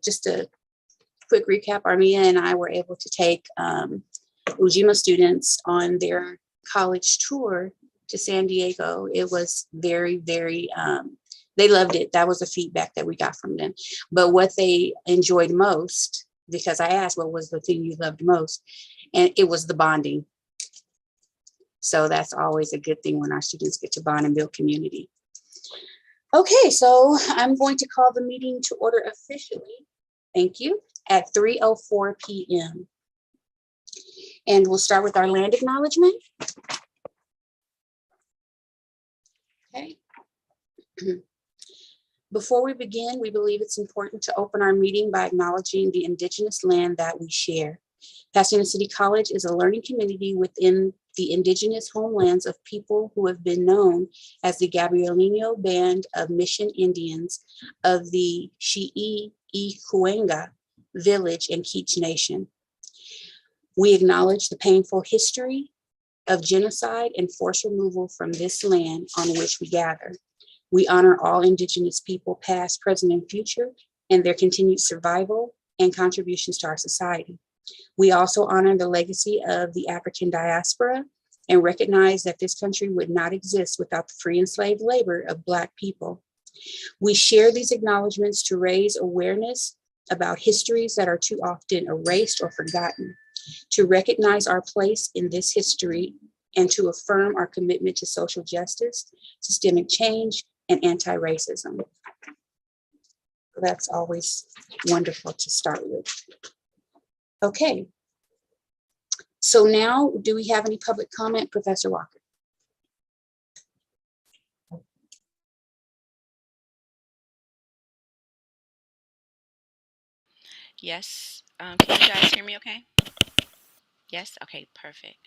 just a quick recap, Armia and I were able to take Ujima students on their college tour to San Diego. It was very, very, they loved it. That was the feedback that we got from them. But what they enjoyed most, because I asked what was the thing you loved most, and it was the bonding. So that's always a good thing when our students get to bond and build community. Okay, so I'm going to call the meeting to order officially. Thank you. At 3:04 p.m. And we'll start with our land acknowledgement. Okay. Before we begin, we believe it's important to open our meeting by acknowledging the indigenous land that we share. Pasadena City College is a learning community within the indigenous homelands of people who have been known as the Gabrielino Band of Mission Indians of the Shi'i-Kuenga village and Keach Nation. We acknowledge the painful history of genocide and forced removal from this land on which we gather. We honor all indigenous people, past, present, and future, and their continued survival and contributions to our society. We also honor the legacy of the African diaspora and recognize that this country would not exist without the free enslaved labor of Black people. We share these acknowledgements to raise awareness about histories that are too often erased or forgotten, to recognize our place in this history, and to affirm our commitment to social justice, systemic change, and anti-racism. That's always wonderful to start with. Okay. So now, do we have any public comment, Professor Walker? Yes. Can you guys hear me okay? Yes? Okay, perfect.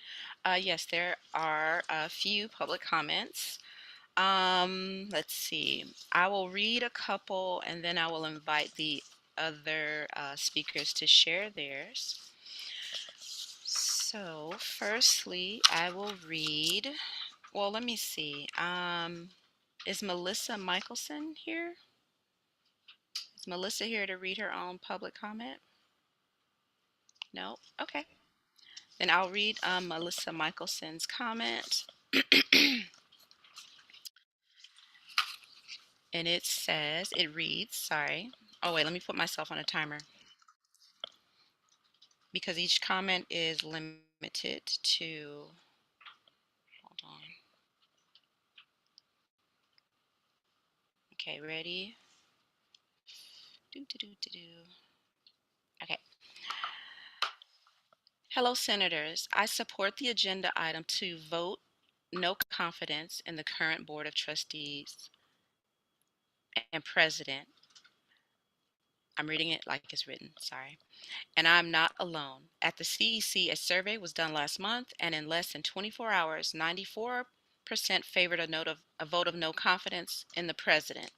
Yes, there are a few public comments. Let's see. I will read a couple and then I will invite the other speakers to share theirs. So, firstly, I will read. Well, let me see. Is Melissa Michelson here? Is Melissa here to read her own public comment? No? Okay. Then I'll read Melissa Michelson's comment. And it reads, sorry. Oh, wait, let me put myself on a timer because each comment is limited to, hold on. Okay, ready? Okay. Hello, Senators. I support the agenda item to vote no confidence in the current Board of Trustees and President. I'm reading it like it's written, sorry. And I'm not alone. At the CEC, a survey was done last month, and in less than 24 hours, 94% favored a vote of no confidence in the president.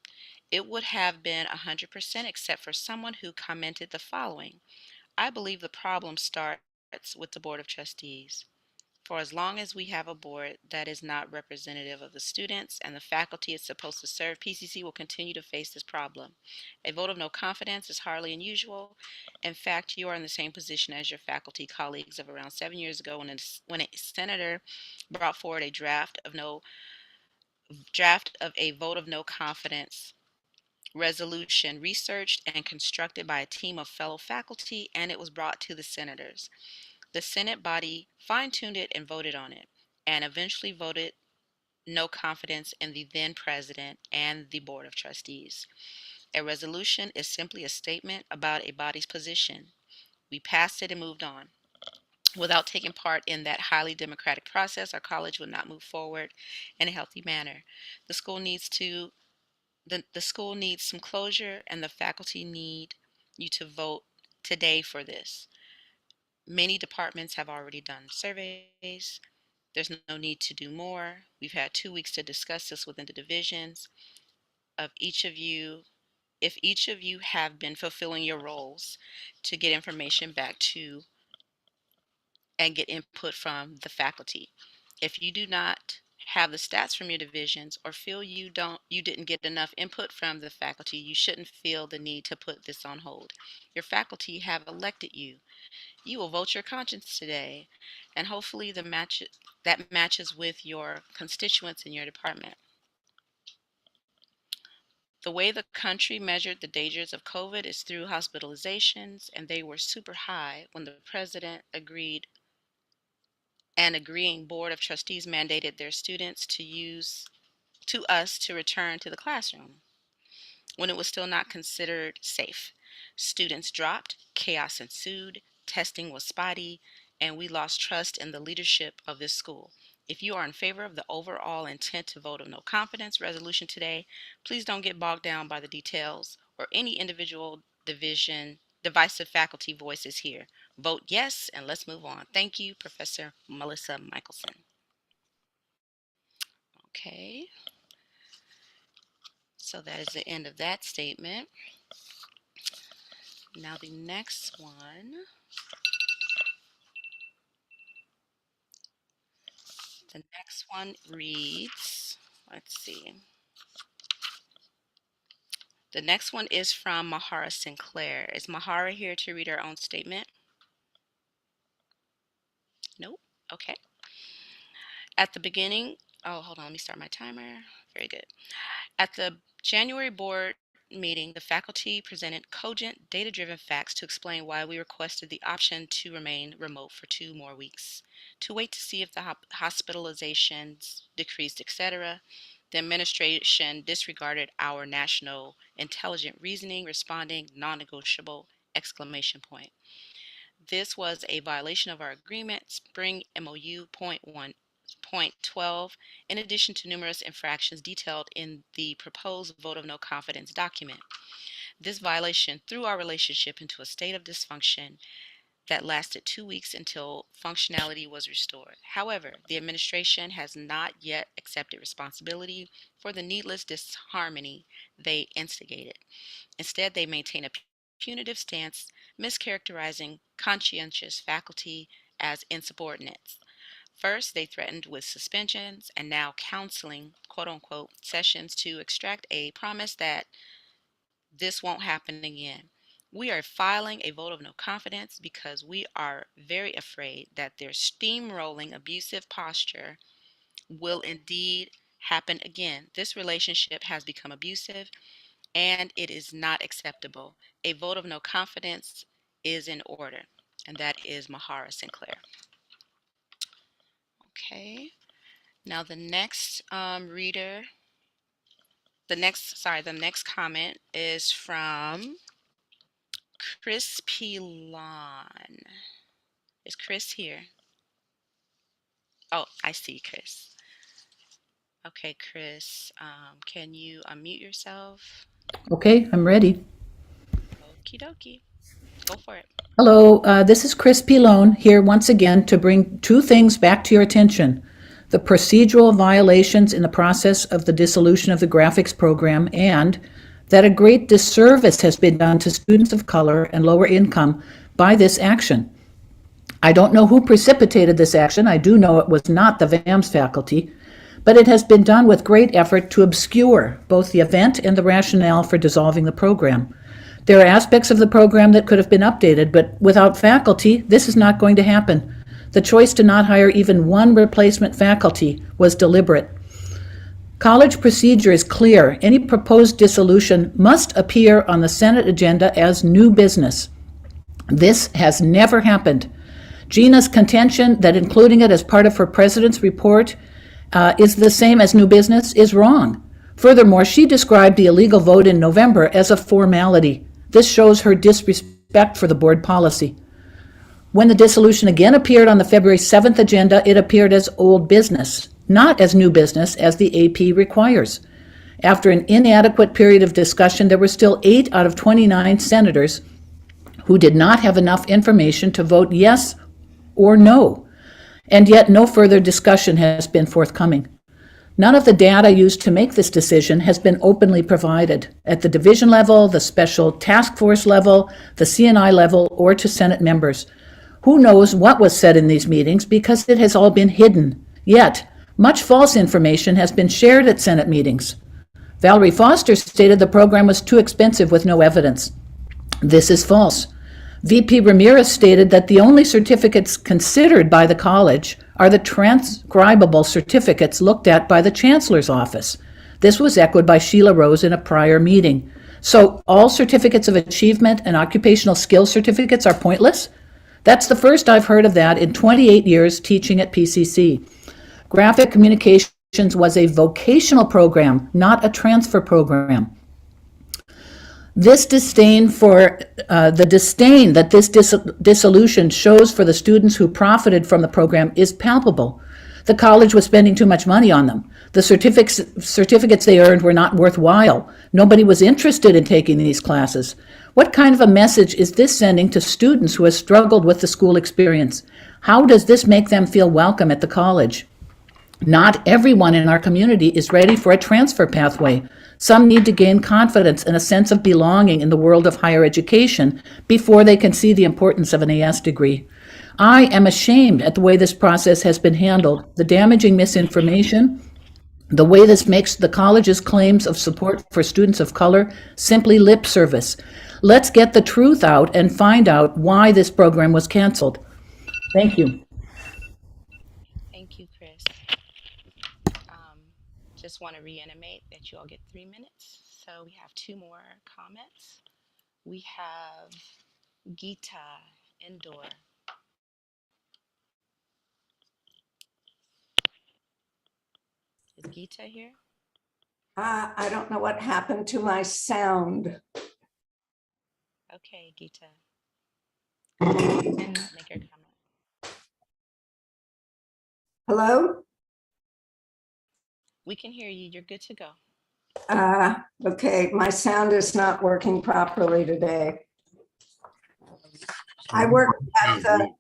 It would have been 100% except for someone who commented the following. I believe the problem starts with the Board of Trustees. For as long as we have a board that is not representative of the students and the faculty it's supposed to serve, PCC will continue to face this problem. A vote of no confidence is hardly unusual. In fact, you are in the same position as your faculty colleagues of around 7 years ago when a senator brought forward a draft of a vote of no confidence resolution researched and constructed by a team of fellow faculty, and it was brought to the senators. The Senate body fine-tuned it and voted on it, and eventually voted no confidence in the then president and the Board of Trustees. A resolution is simply a statement about a body's position. We passed it and moved on. Without taking part in that highly democratic process, our college would not move forward in a healthy manner. The school needs the school needs some closure, and the faculty need you to vote today for this. Many departments have already done surveys. There's no need to do more. We've had 2 weeks to discuss this within the divisions of each of you. If each of you have been fulfilling your roles to get information back to and get input from the faculty. If you do not have the stats from your divisions, or feel you didn't get enough input from the faculty, you shouldn't feel the need to put this on hold. Your faculty have elected you. You will vote your conscience today, and hopefully that matches with your constituents in your department. The way the country measured the dangers of COVID is through hospitalizations, and they were super high when the president agreed and agreeing board of trustees mandated their students to us to return to the classroom when it was still not considered safe. Students dropped, chaos ensued, testing was spotty, and we lost trust in the leadership of this school. If you are in favor of the overall intent to vote of no confidence resolution today, please don't get bogged down by the details or any individual divisive faculty voices here. Vote yes, and let's move on. Thank you, Professor Melissa Michelson. Okay, so that is the end of that statement. Now the next one. The next one reads, let's see. The next one is from Mahara Sinclair. Is Mahara here to read her own statement? Nope. Okay. At the beginning, hold on, let me start my timer. Very good. At the January board meeting, the faculty presented cogent, data-driven facts to explain why we requested the option to remain remote for 2 more weeks, to wait to see if the hospitalizations decreased, etc. The administration disregarded our national intelligent reasoning, responding non-negotiable exclamation point. This was a violation of our agreement, Spring MOU .12, in addition to numerous infractions detailed in the proposed vote of no confidence document. This violation threw our relationship into a state of dysfunction that lasted 2 weeks until functionality was restored. However, the administration has not yet accepted responsibility for the needless disharmony they instigated. Instead, they maintain a punitive stance, mischaracterizing conscientious faculty as insubordinates. First, they threatened with suspensions and now counseling, quote unquote, sessions to extract a promise that this won't happen again. We are filing a vote of no confidence because we are very afraid that their steamrolling abusive posture will indeed happen again. This relationship has become abusive and it is not acceptable. A vote of no confidence is in order. And that is Mahara Sinclair. Okay. Now the next the next comment is from Chris Pilon. Is Chris here? Oh, I see Chris. Okay, Chris, can you unmute yourself? Okay, I'm ready. Okie dokie. Go for it. Hello, this is Chris Pilon here once again to bring 2 things back to your attention. The procedural violations in the process of the dissolution of the graphics program, and that a great disservice has been done to students of color and lower income by this action. I don't know who precipitated this action. I do know it was not the VAMS faculty, but it has been done with great effort to obscure both the event and the rationale for dissolving the program. There are aspects of the program that could have been updated, but without faculty, this is not going to happen. The choice to not hire even one replacement faculty was deliberate. College procedure is clear. Any proposed dissolution must appear on the Senate agenda as new business. This has never happened. Gina's contention that including it as part of her president's report is the same as new business is wrong. Furthermore, she described the illegal vote in November as a formality. This shows her disrespect for the board policy. When the dissolution again appeared on the February 7th agenda, it appeared as old business, not as new business as the AP requires. After an inadequate period of discussion, there were still 8 out of 29 senators who did not have enough information to vote yes or no, and yet no further discussion has been forthcoming. None of the data used to make this decision has been openly provided at the division level, the special task force level, the CNI level, or to Senate members. Who knows what was said in these meetings because it has all been hidden. Yet, Much false information has been shared at Senate meetings. Valerie Foster stated the program was too expensive with no evidence. This is false. VP Ramirez stated that the only certificates considered by the college are the transcribable certificates looked at by the chancellor's office. This was echoed by Sheila Rose in a prior meeting. So all certificates of achievement and occupational skill certificates are pointless? That's the first I've heard of that in 28 years teaching at PCC. Graphic Communications was a vocational program, not a transfer program. This disdain that this dissolution shows for the students who profited from the program is palpable. The college was spending too much money on them. The certificates they earned were not worthwhile. Nobody was interested in taking these classes. What kind of a message is this sending to students who have struggled with the school experience? How does this make them feel welcome at the college? Not everyone in our community is ready for a transfer pathway. Some need to gain confidence and a sense of belonging in the world of higher education before they can see the importance of an AS degree. I am ashamed at the way this process has been handled, the damaging misinformation, the way this makes the college's claims of support for students of color simply lip service. Let's get the truth out and find out why this program was canceled. Thank you. Thank you, Chris. Just want to reanimate that you all get 3 minutes. So we have 2 more comments. We have Geeta Indoor. Is Geeta here? I don't know what happened to my sound. Okay, Geeta. And make your comment. Hello? We can hear you. You're good to go. Okay, my sound is not working properly today. I work at the,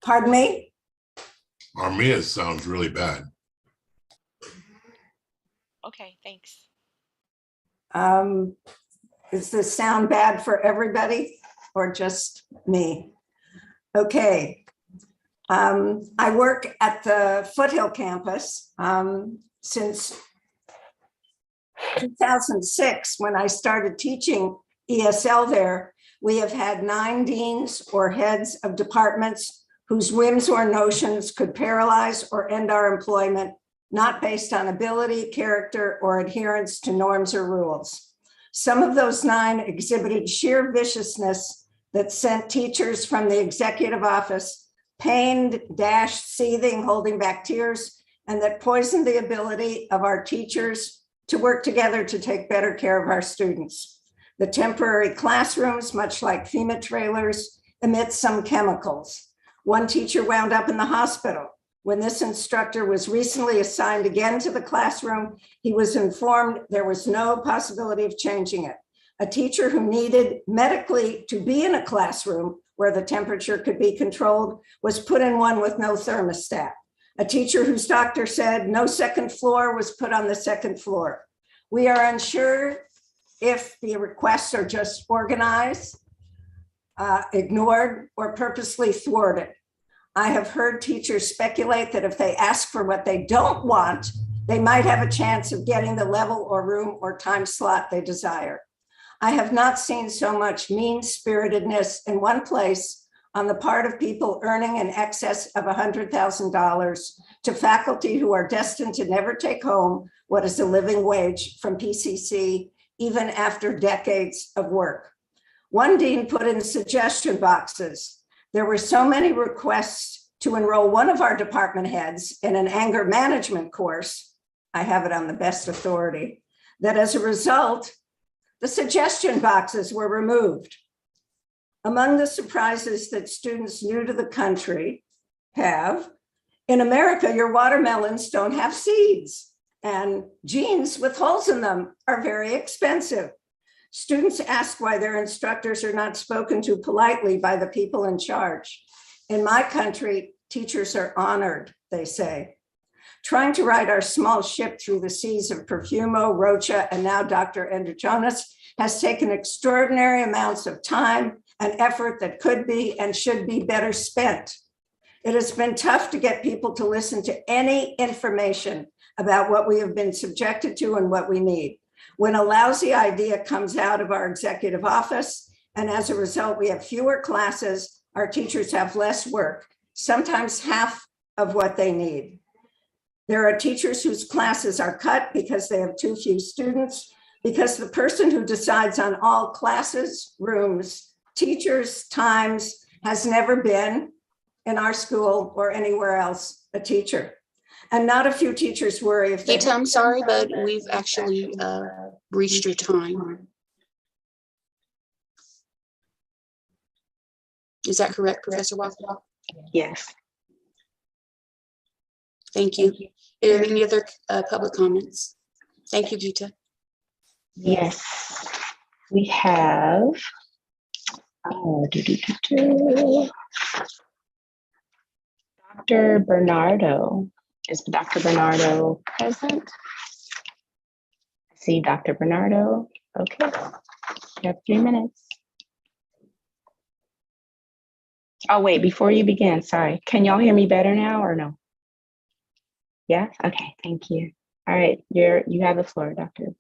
pardon me? Armia sounds really bad. Okay, thanks. Is the sound bad for everybody or just me? Okay. I work at the Foothill campus since 2006, when I started teaching ESL there. We have had 9 deans or heads of departments whose whims or notions could paralyze or end our employment, not based on ability, character, or adherence to norms or rules. Some of those 9 exhibited sheer viciousness that sent teachers from the executive office pained, dashed, seething, holding back tears, and that poisoned the ability of our teachers to work together to take better care of our students. The temporary classrooms, much like FEMA trailers, emit some chemicals. One teacher wound up in the hospital. When this instructor was recently assigned again to the classroom, he was informed there was no possibility of changing it. A teacher who needed medically to be in a classroom where the temperature could be controlled was put in one with no thermostat. A teacher whose doctor said no second floor was put on the second floor. We are unsure if the requests are just organized, ignored, or purposely thwarted. I have heard teachers speculate that if they ask for what they don't want, they might have a chance of getting the level or room or time slot they desire. I have not seen so much mean-spiritedness in one place on the part of people earning in excess of $100,000 to faculty who are destined to never take home what is a living wage from PCC, even after decades of work. One dean put in suggestion boxes. There were so many requests to enroll one of our department heads in an anger management course, I have it on the best authority, that as a result, the suggestion boxes were removed. Among the surprises that students new to the country have, in America, your watermelons don't have seeds, and jeans with holes in them are very expensive. Students ask why their instructors are not spoken to politely by the people in charge. In my country, teachers are honored, they say. Trying to ride our small ship through the seas of Perfumo, Rocha, and now Dr. Endrojonas has taken extraordinary amounts of time and effort that could be and should be better spent. It has been tough to get people to listen to any information about what we have been subjected to and what we need. When a lousy idea comes out of our executive office, and as a result, we have fewer classes, our teachers have less work, sometimes half of what they need. There are teachers whose classes are cut because they have too few students, because the person who decides on all classes, rooms, teachers, times has never been in our school or anywhere else a teacher. And not a few teachers worry if they— Gita, I'm sorry, but we've actually reached your time. Is that correct, Professor Walker? Yes. Thank you. Are there any other public comments? Thank you, Gita. Yes. We have Dr. Bernardo. Is Dr. Bernardo present? I see Dr. Bernardo. Okay. You have 3 minutes. Oh, wait, before you begin, sorry. Can y'all hear me better now or no? Yeah? Okay, thank you. All right, you have the floor, Doctor.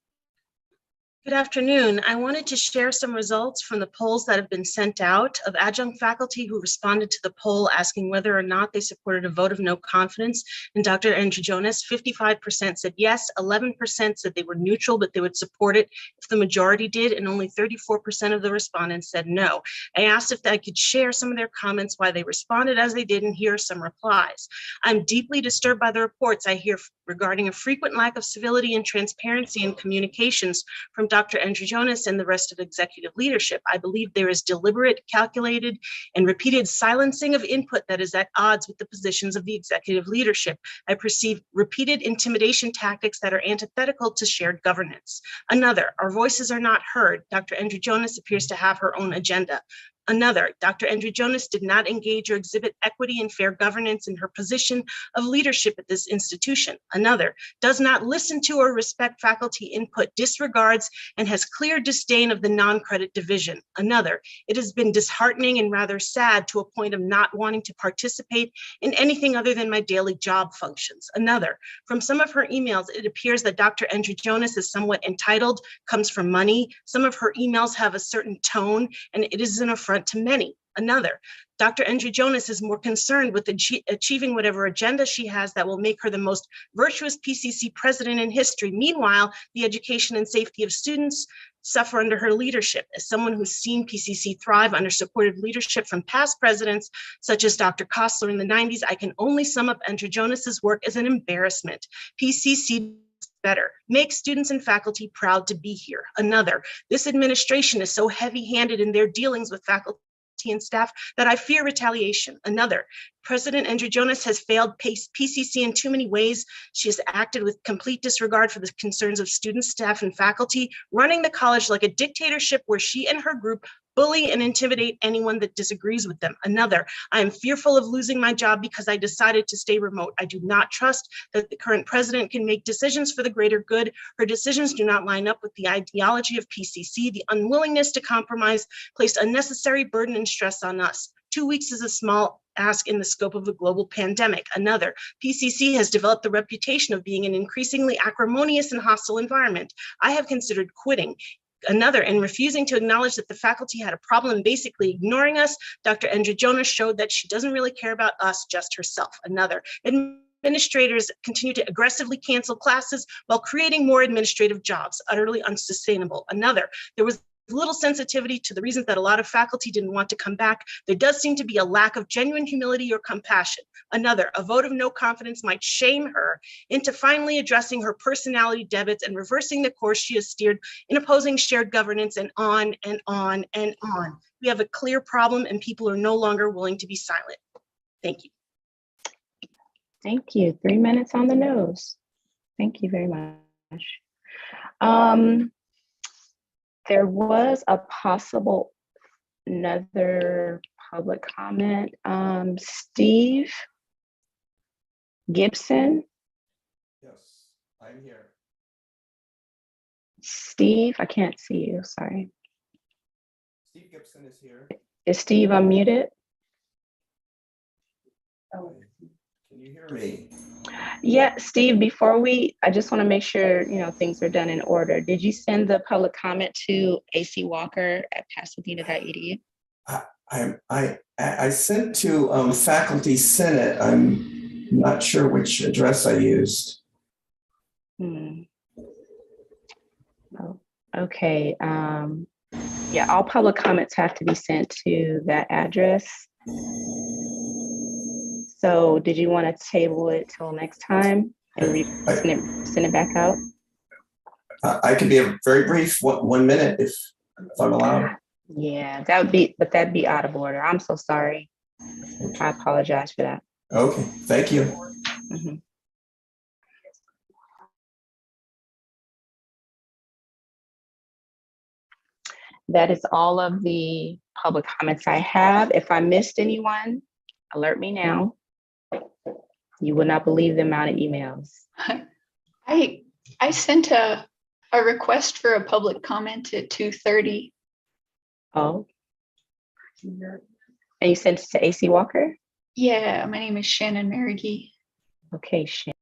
Good afternoon. I wanted to share some results from the polls that have been sent out of adjunct faculty who responded to the poll asking whether or not they supported a vote of no confidence in Dr. Androjonas. 55% said yes, 11% said they were neutral, but they would support it if the majority did, and only 34% of the respondents said no. I asked if I could share some of their comments, why they responded as they did, and here are some replies. I'm deeply disturbed by the reports I hear regarding a frequent lack of civility and transparency in communications from Dr. Androjonas and the rest of executive leadership. I believe there is deliberate, calculated, and repeated silencing of input that is at odds with the positions of the executive leadership. I perceive repeated intimidation tactics that are antithetical to shared governance. Another, our voices are not heard. Dr. Androjonas appears to have her own agenda. Another, Dr. Androjonas did not engage or exhibit equity and fair governance in her position of leadership at this institution. Another, does not listen to or respect faculty input, disregards, and has clear disdain of the non-credit division. Another, it has been disheartening and rather sad to a point of not wanting to participate in anything other than my daily job functions. Another, from some of her emails, it appears that Dr. Androjonas is somewhat entitled, comes from money. Some of her emails have a certain tone, and it is an affront to many. Another, Dr. Androjonas is more concerned with achieving whatever agenda she has that will make her the most virtuous PCC president in history. Meanwhile, the education and safety of students suffer under her leadership. As someone who's seen PCC thrive under supportive leadership from past presidents, such as Dr. Kostler in the 90s, I can only sum up Androjonas's work as an embarrassment. PCC better. Make students and faculty proud to be here. Another, this administration is so heavy-handed in their dealings with faculty and staff that I fear retaliation. Another, President Androjonas has failed PCC in too many ways. She has acted with complete disregard for the concerns of students, staff, and faculty, running the college like a dictatorship where she and her group bully and intimidate anyone that disagrees with them. Another, I am fearful of losing my job because I decided to stay remote. I do not trust that the current president can make decisions for the greater good. Her decisions do not line up with the ideology of PCC. The unwillingness to compromise placed unnecessary burden and stress on us. 2 weeks is a small ask in the scope of a global pandemic. Another, PCC has developed the reputation of being an increasingly acrimonious and hostile environment. I have considered quitting. Another, in refusing to acknowledge that the faculty had a problem, basically ignoring us, Dr. Androjonas showed that she doesn't really care about us, just herself. Another, administrators continue to aggressively cancel classes while creating more administrative jobs, utterly unsustainable. Another, there was little sensitivity to the reasons that a lot of faculty didn't want to come back. There does seem to be a lack of genuine humility or compassion. Another, a vote of no confidence might shame her into finally addressing her personality debits and reversing the course she has steered in opposing shared governance, and on and on and on. We have a clear problem and people are no longer willing to be silent. Thank you. Thank you. 3 minutes on the nose. Thank you very much. There was a possible another public comment. Steve Gibson. Yes, I'm here. Steve, I can't see you, sorry. Steve Gibson is here. Is Steve unmuted? Can you hear me? Yeah, Steve, I just want to make sure, things are done in order. Did you send the public comment to AC Walker at Pasadena.edu? I sent to Faculty Senate. I'm not sure which address I used. Oh, okay. Yeah, all public comments have to be sent to that address. So did you want to table it till next time and send it back out? I can be very brief, 1 minute if I'm allowed. Yeah, that'd be out of order. I'm so sorry. I apologize for that. Okay, thank you. Mhm. That is all of the public comments I have. If I missed anyone, alert me now. You will not believe the amount of emails. I sent a request for a public comment at 2:30. Oh. And you sent it to AC Walker? Yeah, my name is Shannon Marigee. Okay, Shannon.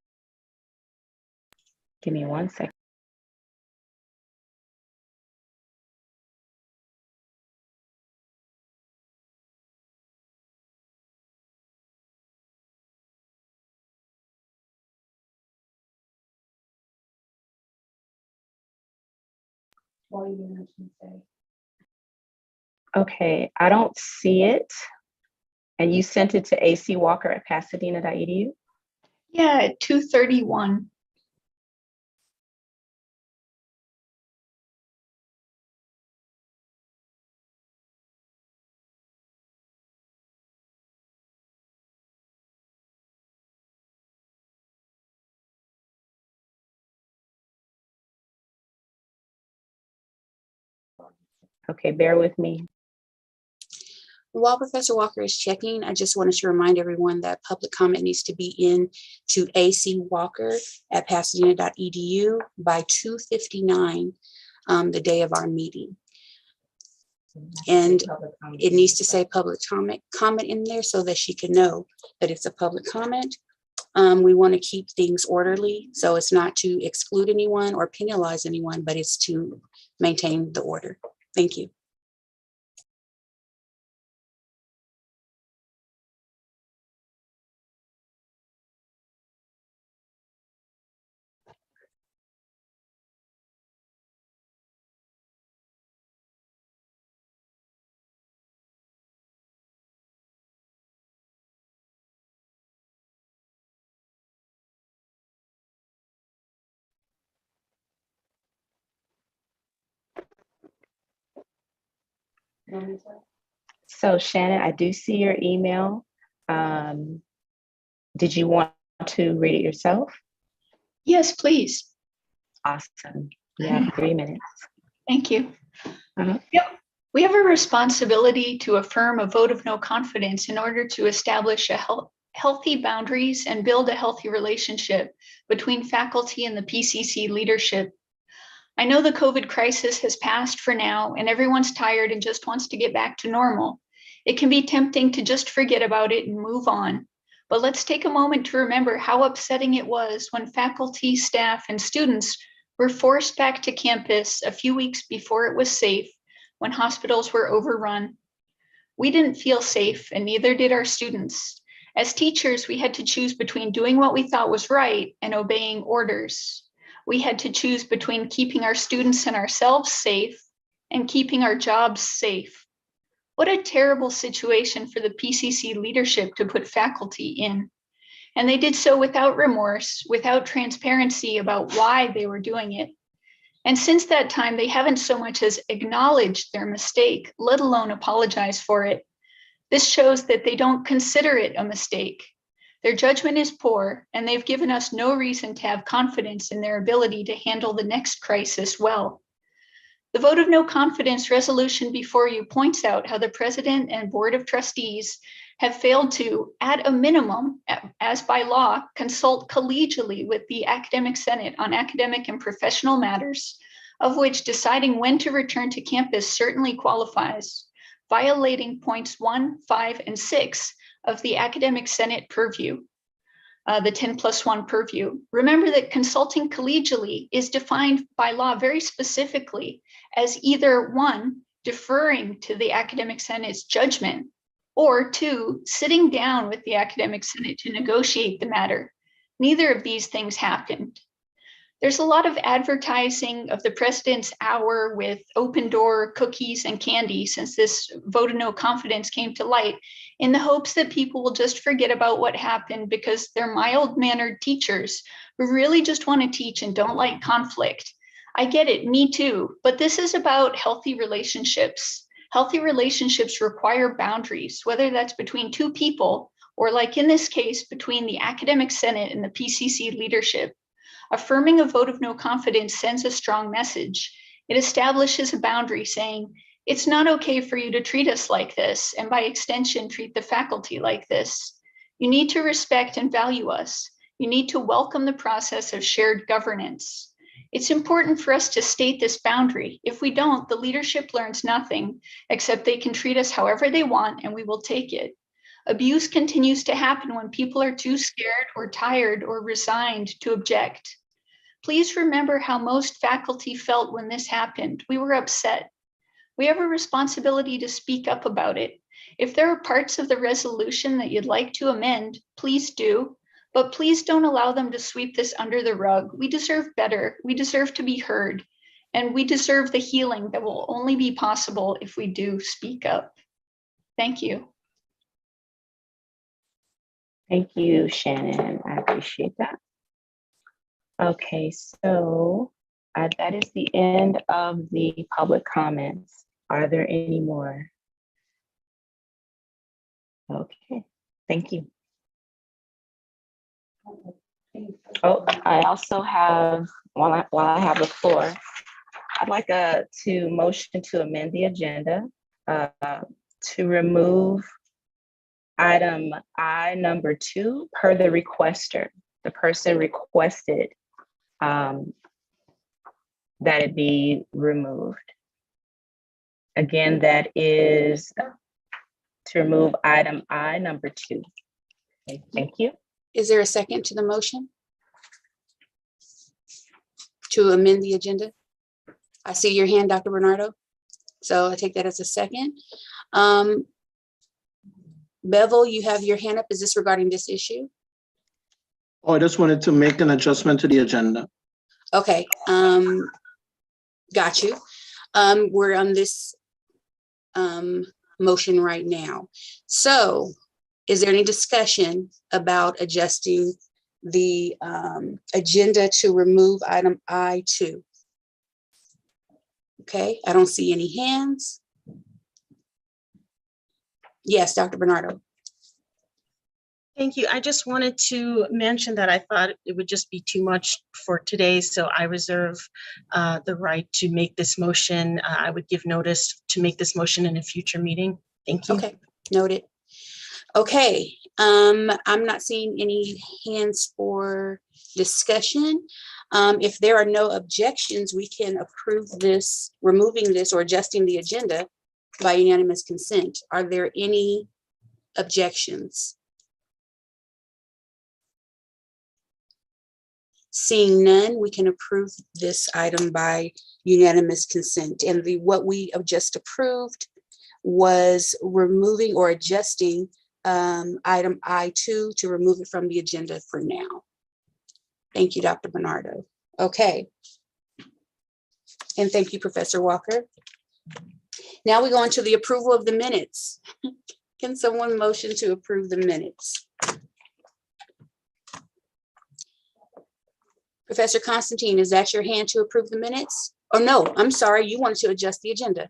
Give me 1 second. Okay, I don't see it. And you sent it to AC Walker at Pasadena.edu? Yeah, at 2:31. Okay, bear with me. While Professor Walker is checking, I just wanted to remind everyone that public comment needs to be in to AC Walker at Pasadena.edu by 2:59, the day of our meeting. And it needs to say public comment in there so that she can know that it's a public comment. We want to keep things orderly, so it's not to exclude anyone or penalize anyone, but it's to maintain the order. Thank you. So Shannon, I do see your email. Did you want to read it yourself? Yes, please. Awesome. You have 3 minutes. Thank you. Uh-huh. Yep. We have a responsibility to affirm a vote of no confidence in order to establish healthy boundaries and build a healthy relationship between faculty and the PCC leadership. I know the COVID crisis has passed for now and everyone's tired and just wants to get back to normal. It can be tempting to just forget about it and move on. But let's take a moment to remember how upsetting it was when faculty, staff, and students were forced back to campus a few weeks before it was safe, when hospitals were overrun. We didn't feel safe, and neither did our students. As teachers, we had to choose between doing what we thought was right and obeying orders. We had to choose between keeping our students and ourselves safe and keeping our jobs safe. What a terrible situation for the PCC leadership to put faculty in. And they did so without remorse, without transparency about why they were doing it. And since that time, they haven't so much as acknowledged their mistake, let alone apologize for it. This shows that they don't consider it a mistake. Their judgment is poor, and they've given us no reason to have confidence in their ability to handle the next crisis well. The vote of no confidence resolution before you points out how the president and board of trustees have failed to, at a minimum, as by law, consult collegially with the academic senate on academic and professional matters, of which deciding when to return to campus certainly qualifies, violating points 1, 5, and 6 of the Academic Senate purview, the 10+1 purview. Remember that consulting collegially is defined by law very specifically as either 1, deferring to the Academic Senate's judgment, or 2, sitting down with the Academic Senate to negotiate the matter. Neither of these things happened. There's a lot of advertising of the president's hour with open door cookies and candy since this vote of no confidence came to light, in the hopes that people will just forget about what happened because they're mild-mannered teachers who really just want to teach and don't like conflict. I get it, me too, but this is about healthy relationships. Healthy relationships require boundaries, whether that's between 2 people or, like in this case, between the Academic Senate and the PCC leadership. Affirming a vote of no confidence sends a strong message. It establishes a boundary saying, it's not okay for you to treat us like this, and by extension, treat the faculty like this. You need to respect and value us. You need to welcome the process of shared governance. It's important for us to state this boundary. If we don't, the leadership learns nothing, except they can treat us however they want and we will take it. Abuse continues to happen when people are too scared or tired or resigned to object. Please remember how most faculty felt when this happened. We were upset. We have a responsibility to speak up about it. If there are parts of the resolution that you'd like to amend, please do, but please don't allow them to sweep this under the rug. We deserve better. We deserve to be heard, and we deserve the healing that will only be possible if we do speak up. Thank you. Thank you, Shannon. I appreciate that. Okay, so that is the end of the public comments. Are there any more? Okay, thank you. Oh, I also have, while I have the floor, I'd like to motion to amend the agenda to remove item I number 2 per the requester. The person requested that it be removed. Again, that is to remove item I number 2. Okay, thank you. Is there a second to the motion to amend the agenda? I see your hand, Dr. Bernardo. So I take that as a second. Bevel, you have your hand up. Is this regarding this issue? Oh, I just wanted to make an adjustment to the agenda. Okay, got you. We're on this motion right now. So is there any discussion about adjusting the agenda to remove item I2? Okay, I don't see any hands. Yes, Dr. Bernardo. Thank you. I just wanted to mention that I thought it would just be too much for today, so I reserve the right to make this motion. I would give notice to make this motion in a future meeting. Thank you. Okay, noted. Okay, I'm not seeing any hands for discussion. If there are no objections, we can approve this, removing this or adjusting the agenda by unanimous consent. Are there any objections? Seeing none, we can approve this item by unanimous consent. And what we have just approved was removing or adjusting item I2 to remove it from the agenda for now. Thank you, Dr. Bernardo. Okay. And thank you, Professor Walker. Now we go into the approval of the minutes. Can someone motion to approve the minutes? Professor Constantine, is that your hand to approve the minutes? Oh, no, I'm sorry. You wanted to adjust the agenda.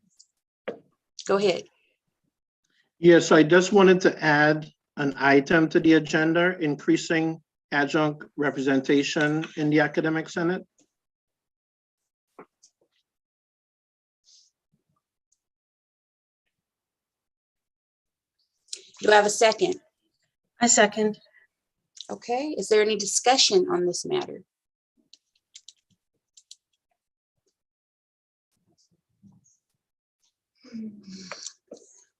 Go ahead. Yes, I just wanted to add an item to the agenda, increasing adjunct representation in the Academic Senate. Do I have a second? I second. Okay, is there any discussion on this matter?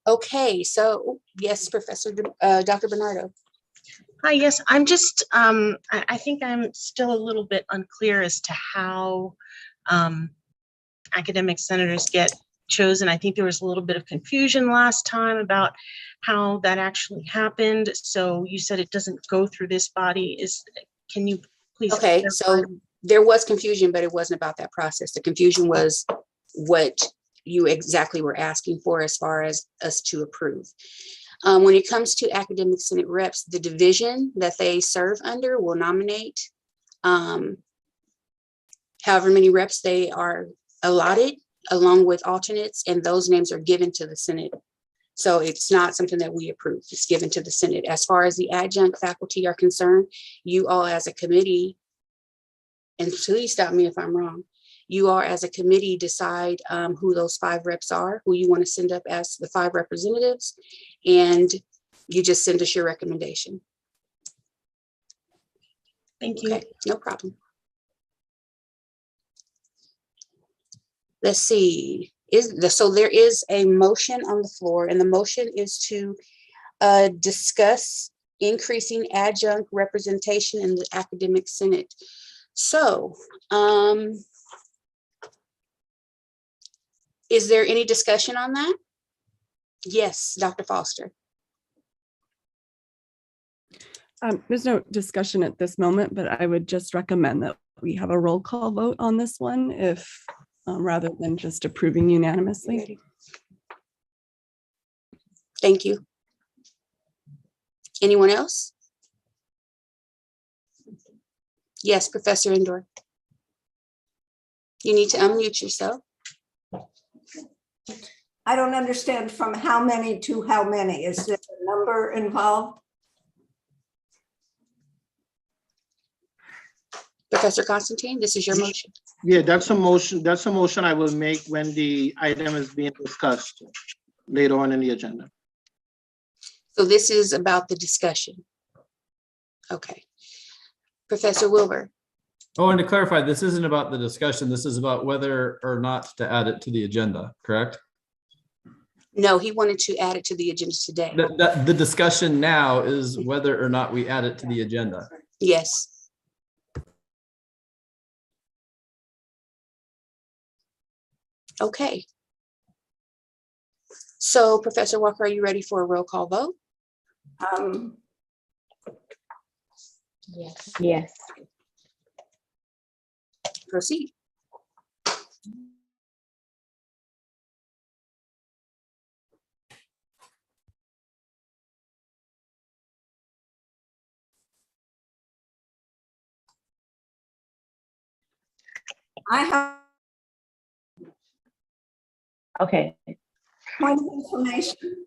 Okay, so yes, Dr. Bernardo. Hi, yes, I'm just, I think I'm still a little bit unclear as to how academic senators get chosen. I think there was a little bit of confusion last time about how that actually happened. So you said it doesn't go through this body. Can you please? Okay, so there was confusion, but it wasn't about that process. The confusion was what you exactly were asking for as far as us to approve. When it comes to academic senate reps, the division that they serve under will nominate however many reps they are allotted, along with alternates, and those names are given to the Senate. So it's not something that we approve, it's given to the Senate. As far as the adjunct faculty are concerned, you all as a committee, and please stop me if I'm wrong, you all as a committee decide who those 5 reps are, who you want to send up as the 5 representatives, and you just send us your recommendation. Thank you. Okay, no problem. Let's see, so there is a motion on the floor, and the motion is to discuss increasing adjunct representation in the academic senate. So, is there any discussion on that? Yes, Dr. Foster. There's no discussion at this moment, but I would just recommend that we have a roll call vote on this one, if rather than just approving unanimously. Thank you. Anyone else? Yes, Professor Indor. You need to unmute yourself. I don't understand from how many to how many. Is there a number involved? Professor Constantine, this is your motion. Yeah, that's a motion. That's a motion I will make when the item is being discussed later on in the agenda. So this is about the discussion. Okay. Professor Wilbur. Oh, and to clarify, this isn't about the discussion. This is about whether or not to add it to the agenda, correct? No, he wanted to add it to the agenda today. The discussion now is whether or not we add it to the agenda. Yes. Okay. So Professor Walker, are you ready for a roll call vote? Yes. Yes. Proceed. I have Okay. point of information.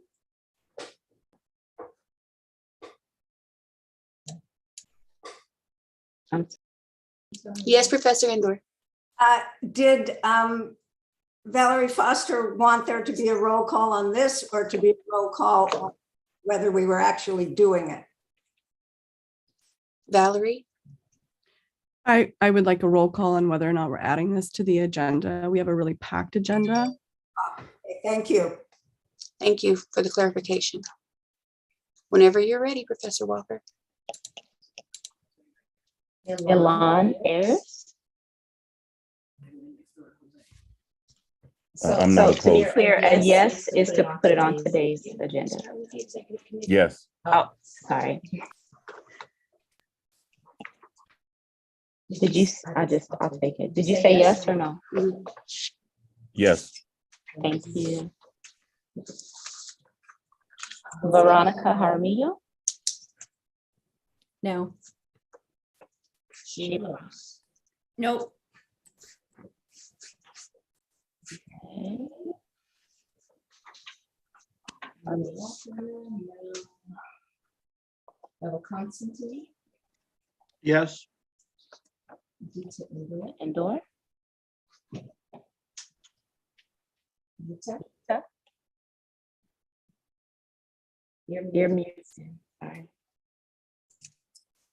Yes, Professor Indor. Did Valerie Foster want there to be a roll call on this, or to be a roll call on whether we were actually doing it? Valerie? I would like a roll call on whether or not we're adding this to the agenda. We have a really packed agenda. Okay, thank you. Thank you for the clarification. Whenever you're ready, Professor Walker. Elon Ayers. I'm not So to be opposed. clear, a yes is to put it on today's agenda. Yes. Oh, sorry. Did you, I'll take it. Did you say yes or no? Yes. Thank you. Veronica Jaramillo? No. Nope. Okay. Constantine. Yes. Indor? You're muted. Sorry.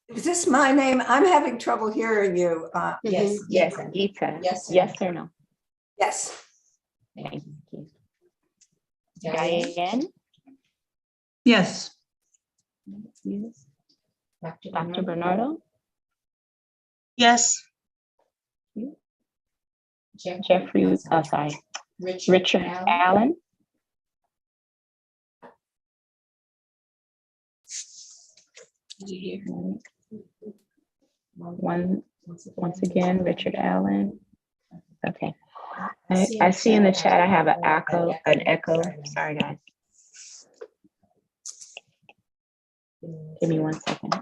Is this my name? I'm having trouble hearing you. Yes, yes, Gita. Yes or no? Yes. Thank you. Diane? Yes. Yes. Dr. Dr. Bernardo, Yes. Jeffrey, sorry, Richard Allen, once again, Richard Allen. Okay. I see in the chat I have an echo. Sorry, guys. Give me 1 second.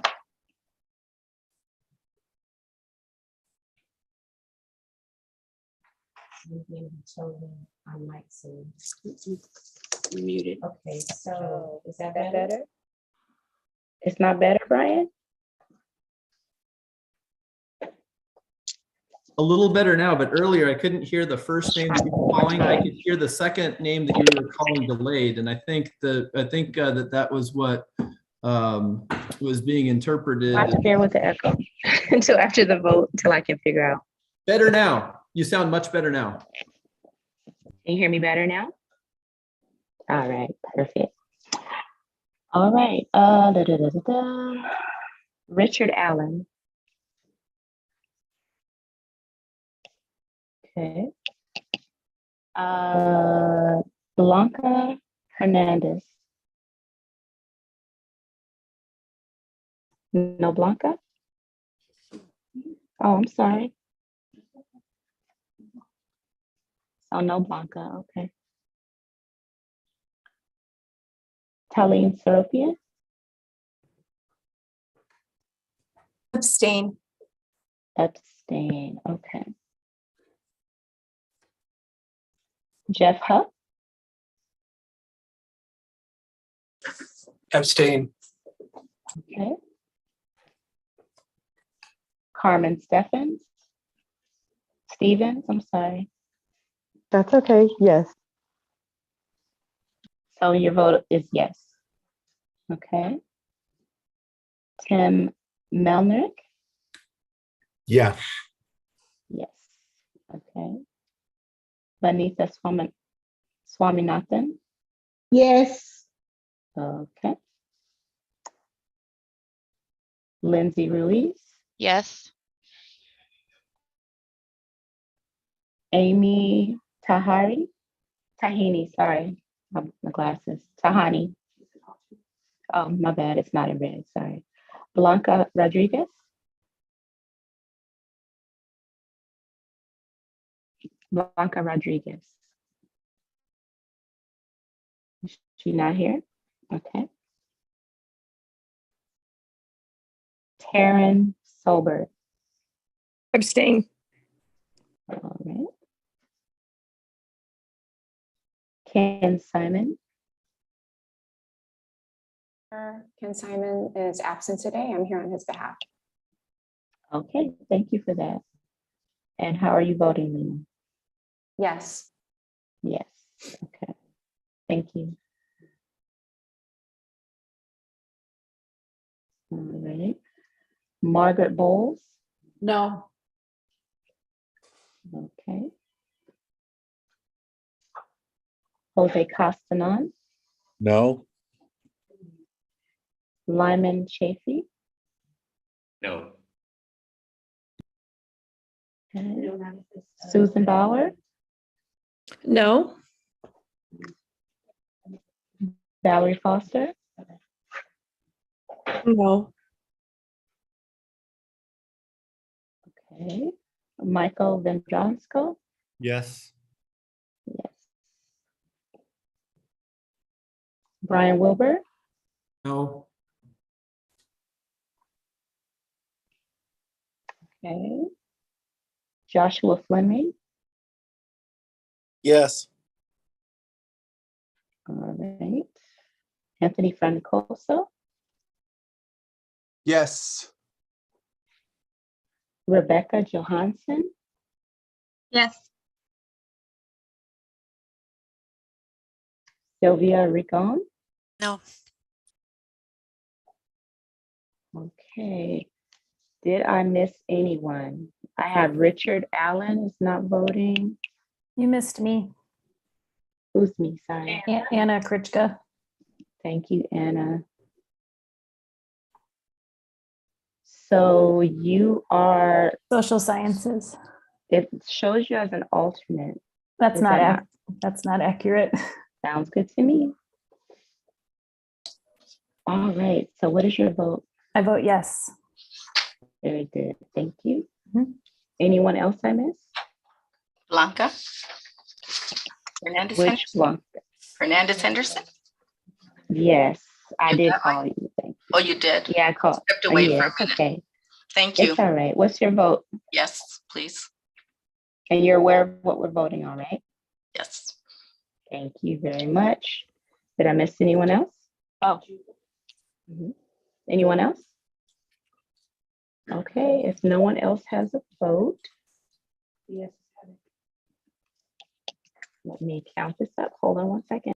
Muted. Okay, so is that better? It's not better, Brian? A little better now, but earlier I couldn't hear the first name that you were calling. I could hear the second name that you were calling delayed, and I think that was what was being interpreted. I have to bear with the echo until after the vote, until I can figure out. Better now. You sound much better now. Can you hear me better now? All right, perfect. All right, Richard Allen. Okay. Blanca Hernandez. No Blanca? Oh, I'm sorry. Oh, no Blanca, okay. Talene Seropian? Abstain. Abstain, okay. Jeff Huff? Abstain. Okay. Carmen Stevens, I'm sorry. That's okay. Yes. So your vote is yes. Okay. Tim Melnick? Yes. Yes. Okay. Vanitha Swaminathan? Yes. Okay. Lindsay Ruiz? Yes. Amy Tahini, sorry, my glasses. Tahani. Oh, my bad, it's not in red, sorry. Blanca Rodriguez? Blanca Rodriguez. Is she not here? Okay. Taryn Solberg. Abstain. All right. Ken Simon. Ken Simon is absent today. I'm here on his behalf. Okay, thank you for that. And how are you voting, Lena? Yes. Yes. Okay. Thank you. All right. Margaret Bowles. No. Okay. Jose Castanon. No. Lyman Chafee. No. Okay. Susan Bauer. No. Valerie Foster. No. Okay. Michael Vendronsko. Yes. Yes. Brian Wilbur. No. Okay. Joshua Fleming. Yes. All right. Anthony Francoso. Yes. Rebecca Johansson. Yes. Sylvia Rigon. No. Okay. Did I miss anyone? I have Richard Allen is not voting. You missed me. Who's me? Sorry. Anna Kritchka. Thank you, Anna. So you are, Social sciences. it shows you as an alternate. That's Is not, that that's not accurate. Sounds good to me. All right, so what is your vote? I vote yes. Very good, thank you. Mhm. Anyone else I missed? Blanca? Hernandez Which Henderson? one? Hernandez Henderson? Yes, I You did got call you. Thank you. Oh, you did? Yeah, I called. Stepped away for Yeah, a it's minute. okay. Thank you. It's all right. What's your vote? Yes, please. And you're aware of what we're voting on, right? Yes. Thank you very much. Did I miss anyone else? Oh. Mhm. Anyone else? Okay, if no one else has a vote. Yes. Let me count this up. Hold on one second.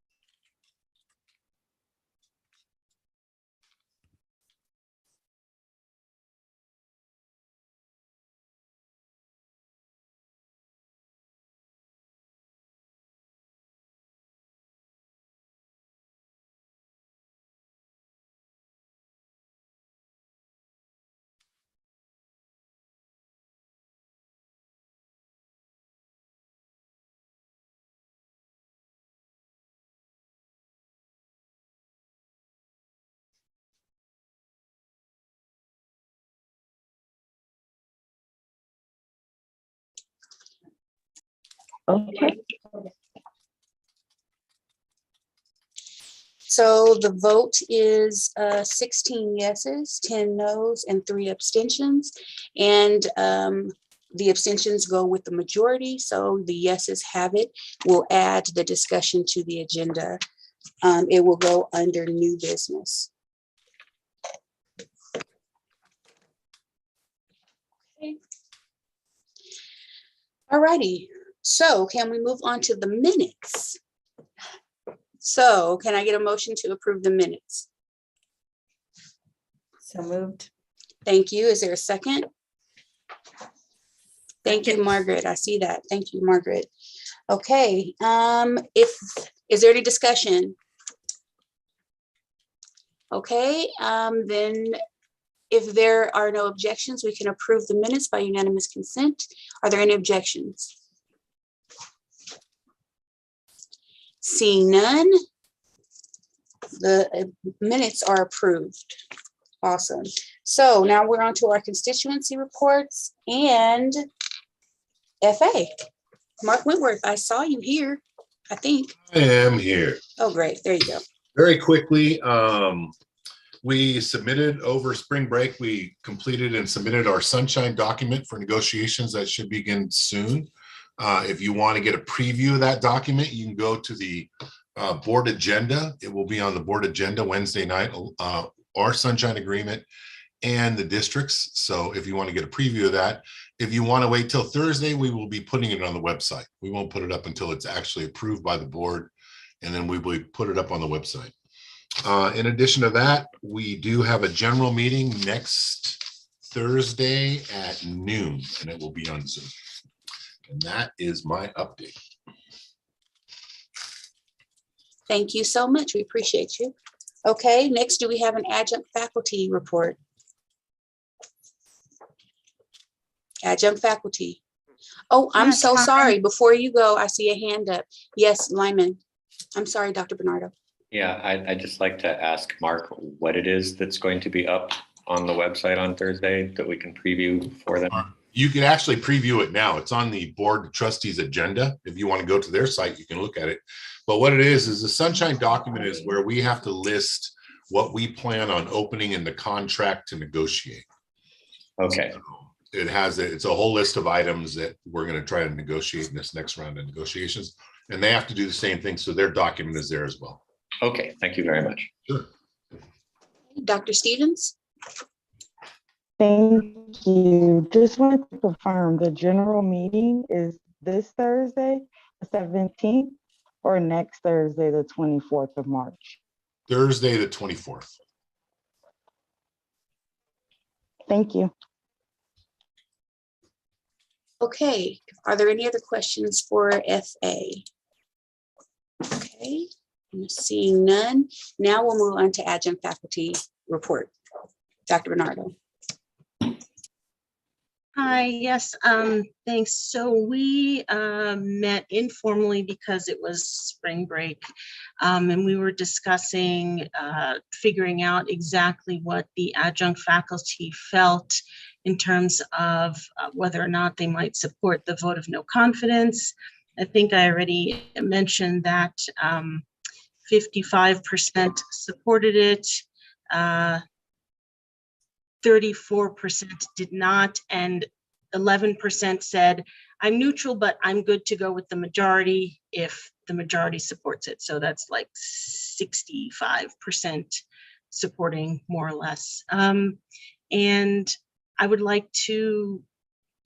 Okay. So the vote is 16 yeses, 10 noes, and 3 abstentions. And the abstentions go with the majority. So the yeses have it. We'll add the discussion to the agenda. It will go under new business. All righty. So can we move on to the minutes? So can I get a motion to approve the minutes? So moved. Thank you. Is there a second? Thank you, Margaret. I see that. Thank you, Margaret. Okay, is there any discussion? Okay, then if there are no objections, we can approve the minutes by unanimous consent. Are there any objections? Seeing none, the minutes are approved. Awesome. So now we're on to our constituency reports and FA. Mark Wentworth, I saw you here, I think. I am here. Oh, great. There you go. Very quickly, we submitted over spring break, we completed and submitted our sunshine document for negotiations that should begin soon. If you want to get a preview of that document, you can go to the board agenda. It will be on the board agenda Wednesday night, our sunshine agreement and the districts. So if you want to get a preview of that, if you want to wait till Thursday, we will be putting it on the website. We won't put it up until it's actually approved by the board, and then we will put it up on the website. In addition to that, we do have a general meeting next Thursday at noon, and it will be on Zoom. And that is my update. Thank you so much. We appreciate you. Okay, next, do we have an adjunct faculty report? Adjunct faculty. Oh, I'm Yes, so hi. sorry. Before you go, I see a hand up. Yes, Lyman. I'm sorry, Dr. Bernardo. Yeah, I'd just like to ask Mark what it is that's going to be up on the website on Thursday that we can preview for them. You can actually preview it now. It's on the board of trustees agenda. If you want to go to their site, you can look at it. But what it is the sunshine document is where we have to list what we plan on opening in the contract to negotiate. Okay. So it's a whole list of items that we're going to try to negotiate in this next round of negotiations. And they have to do the same thing. So their document is there as well. Okay, thank you very much. Sure. Dr. Stevens? Thank you. Just wanted to confirm the general meeting is this Thursday, the 17th, or next Thursday, the 24th of March? Thursday, the 24th. Thank you. Okay, are there any other questions for FA? Okay, I'm seeing none. Now we'll move on to adjunct faculty report. Dr. Bernardo. Hi, yes, thanks. So we met informally because it was spring break, and we were discussing figuring out exactly what the adjunct faculty felt in terms of whether or not they might support the vote of no confidence. I think I already mentioned that 55% supported it. 34% did not, and 11% said, I'm neutral, but I'm good to go with the majority if the majority supports it. So that's like 65% supporting, more or less. And I would like to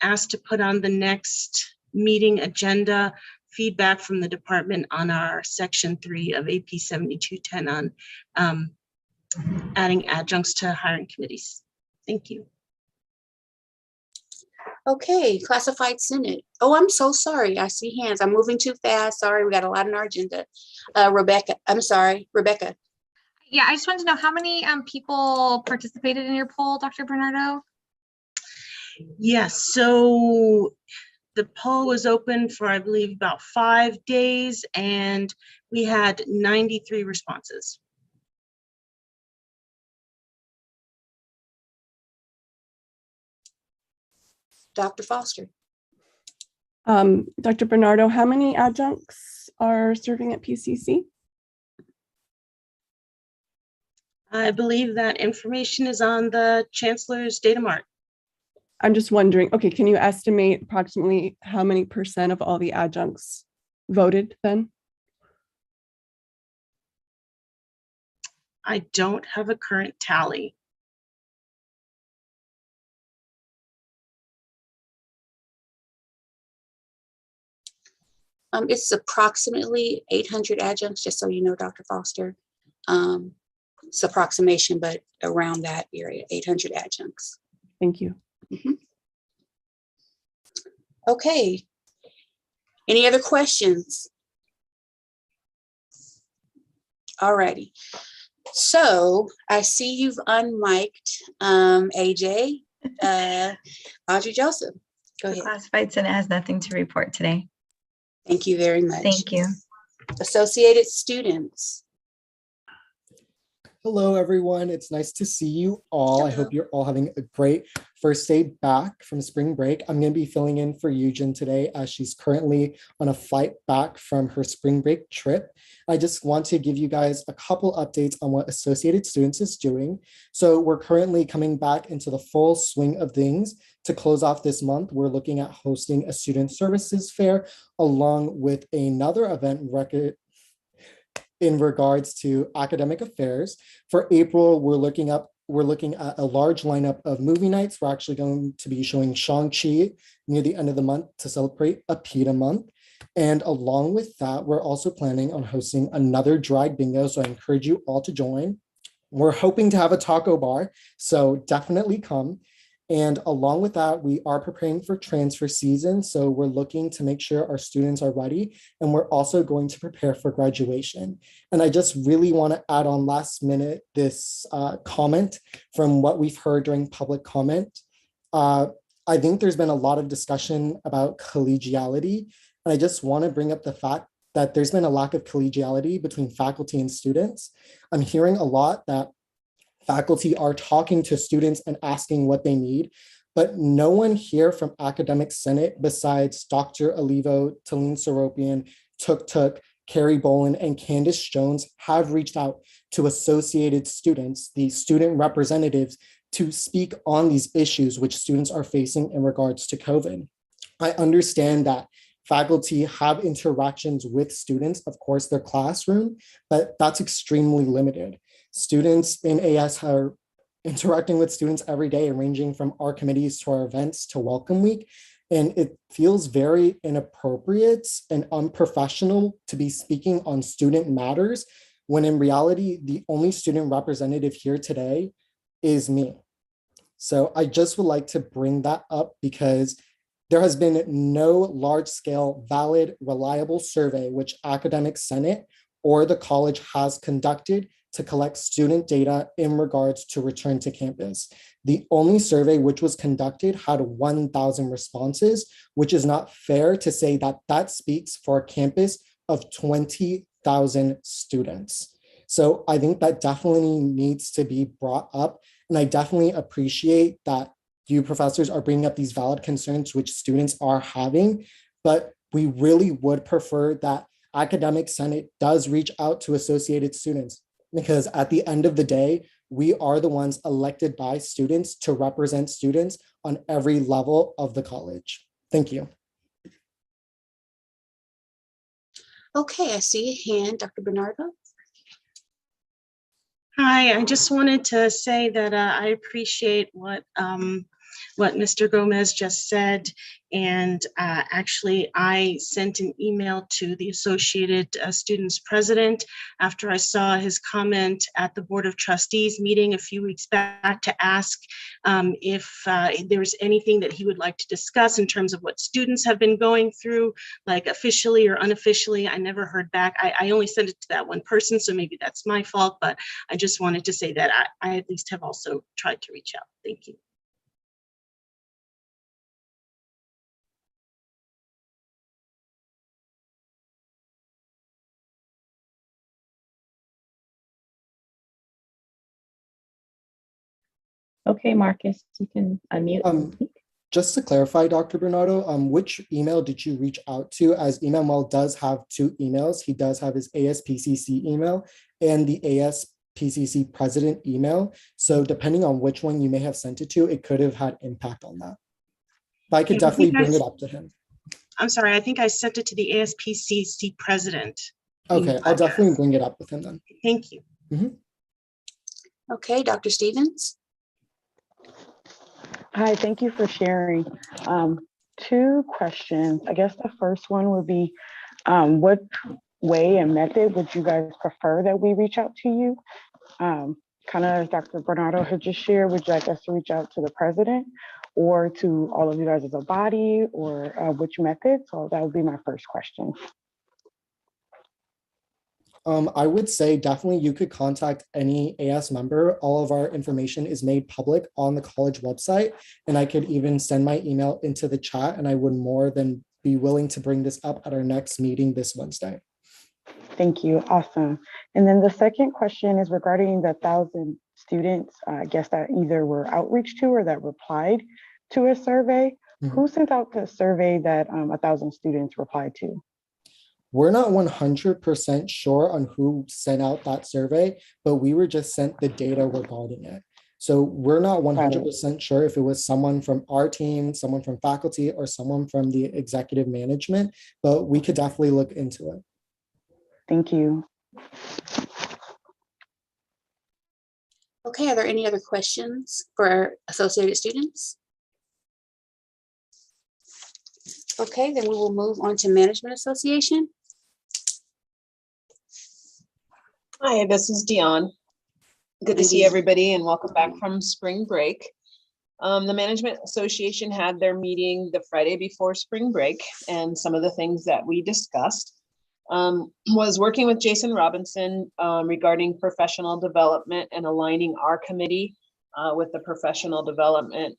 ask to put on the next meeting agenda feedback from the department on our section 3 of AP 7210 on adding adjuncts to hiring committees. Thank you. Okay, classified Senate. Oh, I'm so sorry. I see hands. I'm moving too fast. Sorry, we got a lot on our agenda. Rebecca, I'm sorry, Rebecca. Yeah, I just wanted to know how many people participated in your poll, Dr. Bernardo? Yes, so the poll was open for, I believe, about 5 days, and we had 93 responses. Dr. Foster. Dr. Bernardo, how many adjuncts are serving at PCC? I believe that information is on the Chancellor's data mart. I'm just wondering, okay, can you estimate approximately how many % of all the adjuncts voted then? I don't have a current tally. It's approximately 800 adjuncts, just so you know, Dr. Foster. It's approximation, but around that area, 800 adjuncts. Thank you. Okay. Any other questions? All righty. So I see you've unmiked AJ, Audrey Joseph. Go ahead. Classified Senate has nothing to report today. Thank you very much. Thank you. Associated students. Hello, everyone. It's nice to see you all. I hope you're all having a great first day back from spring break. I'm going to be filling in for Eugen today as she's currently on a flight back from her spring break trip. I just want to give you guys a couple updates on what Associated Students is doing. So we're currently coming back into the full swing of things. To close off this month, we're looking at hosting a student services fair along with another event in regards to academic affairs. For April, we're looking at a large lineup of movie nights. We're actually going to be showing Shang-Chi near the end of the month to celebrate a PETA month. And along with that, we're also planning on hosting another drag bingo. So I encourage you all to join. We're hoping to have a taco bar, so definitely come. And along with that, we are preparing for transfer season. So we're looking to make sure our students are ready. And we're also going to prepare for graduation. And I just really want to add on last minute this comment from what we've heard during public comment. I think there's been a lot of discussion about collegiality. And I just want to bring up the fact that there's been a lack of collegiality between faculty and students. I'm hearing a lot that faculty are talking to students and asking what they need, but no one here from Academic Senate besides Dr. Olivo, Talene Seropian, Tuk, Carrie Bolin, and Candace Jones have reached out to Associated Students, the student representatives, to speak on these issues which students are facing in regards to COVID. I understand that faculty have interactions with students, of course, their classroom, but that's extremely limited. Students in AS are interacting with students every day, ranging from our committees to our events to Welcome Week. And it feels very inappropriate and unprofessional to be speaking on student matters when in reality, the only student representative here today is me. So I just would like to bring that up because there has been no large scale, valid, reliable survey which Academic Senate or the college has conducted to collect student data in regards to return to campus. The only survey which was conducted had 1,000 responses, which is not fair to say that that speaks for a campus of 20,000 students. So I think that definitely needs to be brought up. And I definitely appreciate that you professors are bringing up these valid concerns which students are having, but we really would prefer that Academic Senate does reach out to associated students, because at the end of the day, we are the ones elected by students to represent students on every level of the college. Thank you. Okay, I see a hand, Dr. Bernardo. Hi, I just wanted to say that I appreciate what Mr. Gomez just said. And actually, I sent an email to the Associated Students President after I saw his comment at the Board of Trustees meeting a few weeks back to ask if there was anything that he would like to discuss in terms of what students have been going through, like officially or unofficially. I never heard back. I only sent it to that one person, so maybe that's my fault, but I just wanted to say that I at least have also tried to reach out. Thank you. Okay, Marcus, you can unmute. Just to clarify, Dr. Bernardo, which email did you reach out to? As Emmanuel does have two emails. He does have his ASPCC email and the ASPCC president email. So depending on which one you may have sent it to, it could have had impact on that. But I could definitely bring it up to him. I'm sorry, I think I sent it to the ASPCC president. Okay, I'll definitely bring it up with him then. Thank you. Okay, Dr. Stevens. Hi, thank you for sharing. Two questions. I guess the first one would be, what way and method would you guys prefer that we reach out to you? Kind of as Dr. Bernardo had just shared, would you like us to reach out to the president or to all of you guys as a body, or which method? So that would be my first question. I would say definitely you could contact any AS member. All of our information is made public on the college website, and I could even send my email into the chat, and I would more than be willing to bring this up at our next meeting this Wednesday. Thank you. Awesome. And then the second question is regarding the 1,000 students, I guess that either were outreach to or that replied to a survey. Who sent out the survey that 1,000 students replied to? We're not 100% sure on who sent out that survey, but we were just sent the data regarding it. So we're not 100% sure if it was someone from our team, someone from faculty, or someone from the executive management, but we could definitely look into it. Thank you. Okay, are there any other questions for Associated students? Okay, then we will move on to Management Association. Hi, this is Dion. Good to see everybody and welcome back from spring break. The Management Association had their meeting the Friday before spring break, and some of the things that we discussed was working with Jason Robinson regarding professional development and aligning our committee with the professional development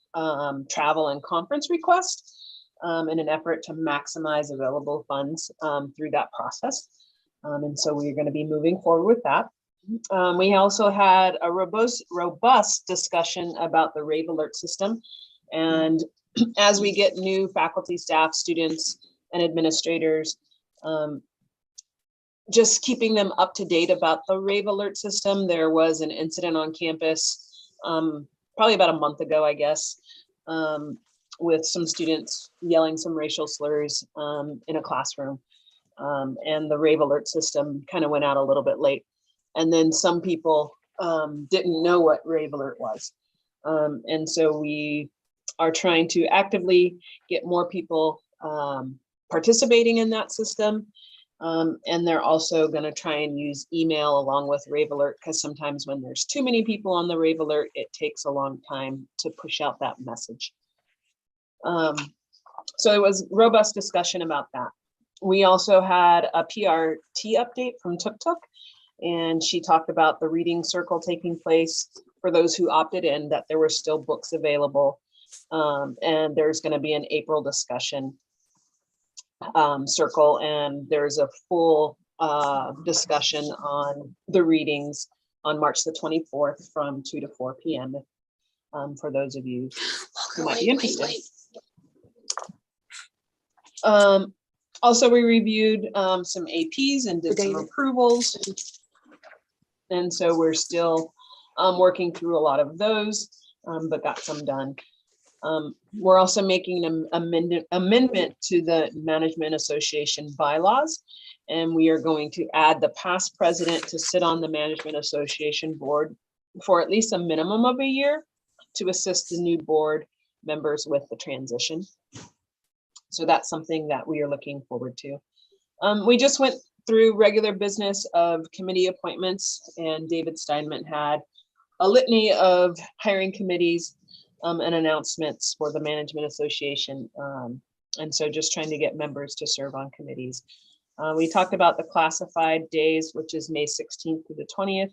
travel and conference request in an effort to maximize available funds through that process. And so we're going to be moving forward with that. We also had a robust discussion about the rave alert system. And as we get new faculty, staff, students, and administrators, just keeping them up to date about the rave alert system. There was an incident on campus probably about a month ago, I guess, with some students yelling some racial slurs in a classroom. And the rave alert system kind of went out a little bit late. And then some people didn't know what rave alert was. And so we are trying to actively get more people participating in that system. And they're also going to try and use email along with rave alert, because sometimes when there's too many people on the rave alert, it takes a long time to push out that message. So it was robust discussion about that. We also had a PRT update from Tuk Tuk, and she talked about the reading circle taking place for those who opted in, that there were still books available. And there's going to be an April discussion circle, and there's a full discussion on the readings on March the 24th from 2 to 4 p.m. For those of you who might be interested. Also, we reviewed some APs and did some approvals. And so we're still working through a lot of those, but got some done. We're also making an amendment to the Management Association bylaws, and we are going to add the past president to sit on the Management Association board for at least a minimum of a year to assist the new board members with the transition. So that's something that we are looking forward to. We just went through regular business of committee appointments, and David Steinman had a litany of hiring committees and announcements for the Management Association. And so just trying to get members to serve on committees. We talked about the classified days, which is May 16th through the 20th,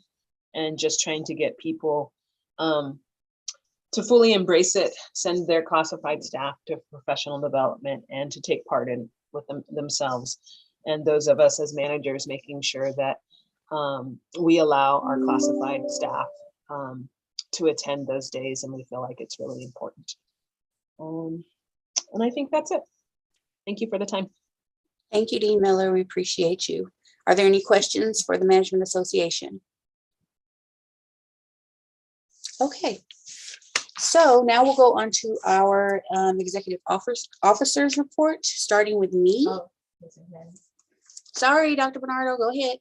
and just trying to get people to fully embrace it, send their classified staff to professional development, and to take part in with themselves. And those of us as managers making sure that we allow our classified staff to attend those days, and we feel like it's really important. And I think that's it. Thank you for the time. Thank you, Dean Miller. We appreciate you. Are there any questions for the Management Association? Okay. So now we'll go on to our executive officers report, starting with me. Oh, sorry, Dr. Bernardo, go ahead.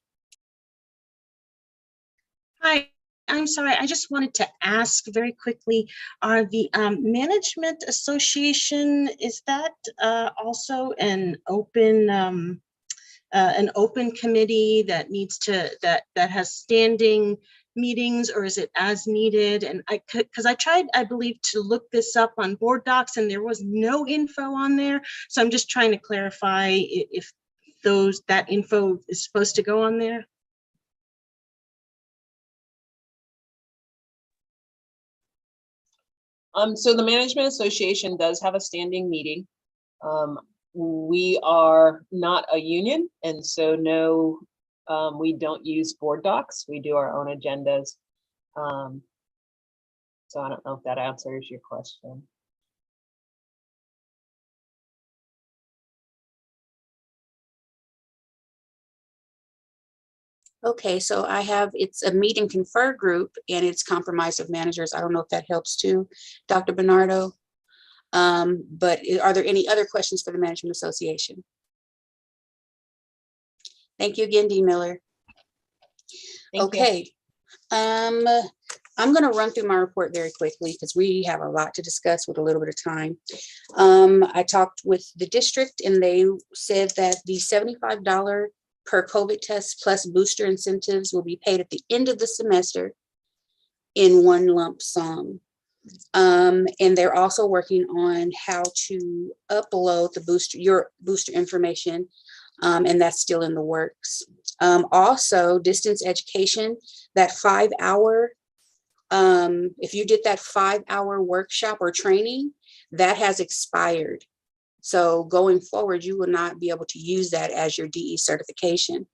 Hi, I'm sorry. I just wanted to ask very quickly, are the Management Association, is that also an open committee that needs to, that has standing meetings, or is it as needed? And because I tried, I believe, to look this up on board docs and there was no info on there. So I'm just trying to clarify if that info is supposed to go on there. So the Management Association does have a standing meeting. We are not a union, and so no, we don't use board docs. We do our own agendas. So I don't know if that answers your question. Okay, so I have, it's a meet and confer group, and it's comprised of managers. I don't know if that helps too, Dr. Bernardo. But are there any other questions for the Management Association? Thank you again, Dean Miller. Okay. I'm going to run through my report very quickly because we have a lot to discuss with a little bit of time. I talked with the district, and they said that the $75 per COVID test plus booster incentives will be paid at the end of the semester in one lump sum. And they're also working on how to upload the your booster information, and that's still in the works. Also, distance education, that 5-hour, if you did that 5-hour workshop or training, that has expired. So going forward, you will not be able to use that as your DE certification.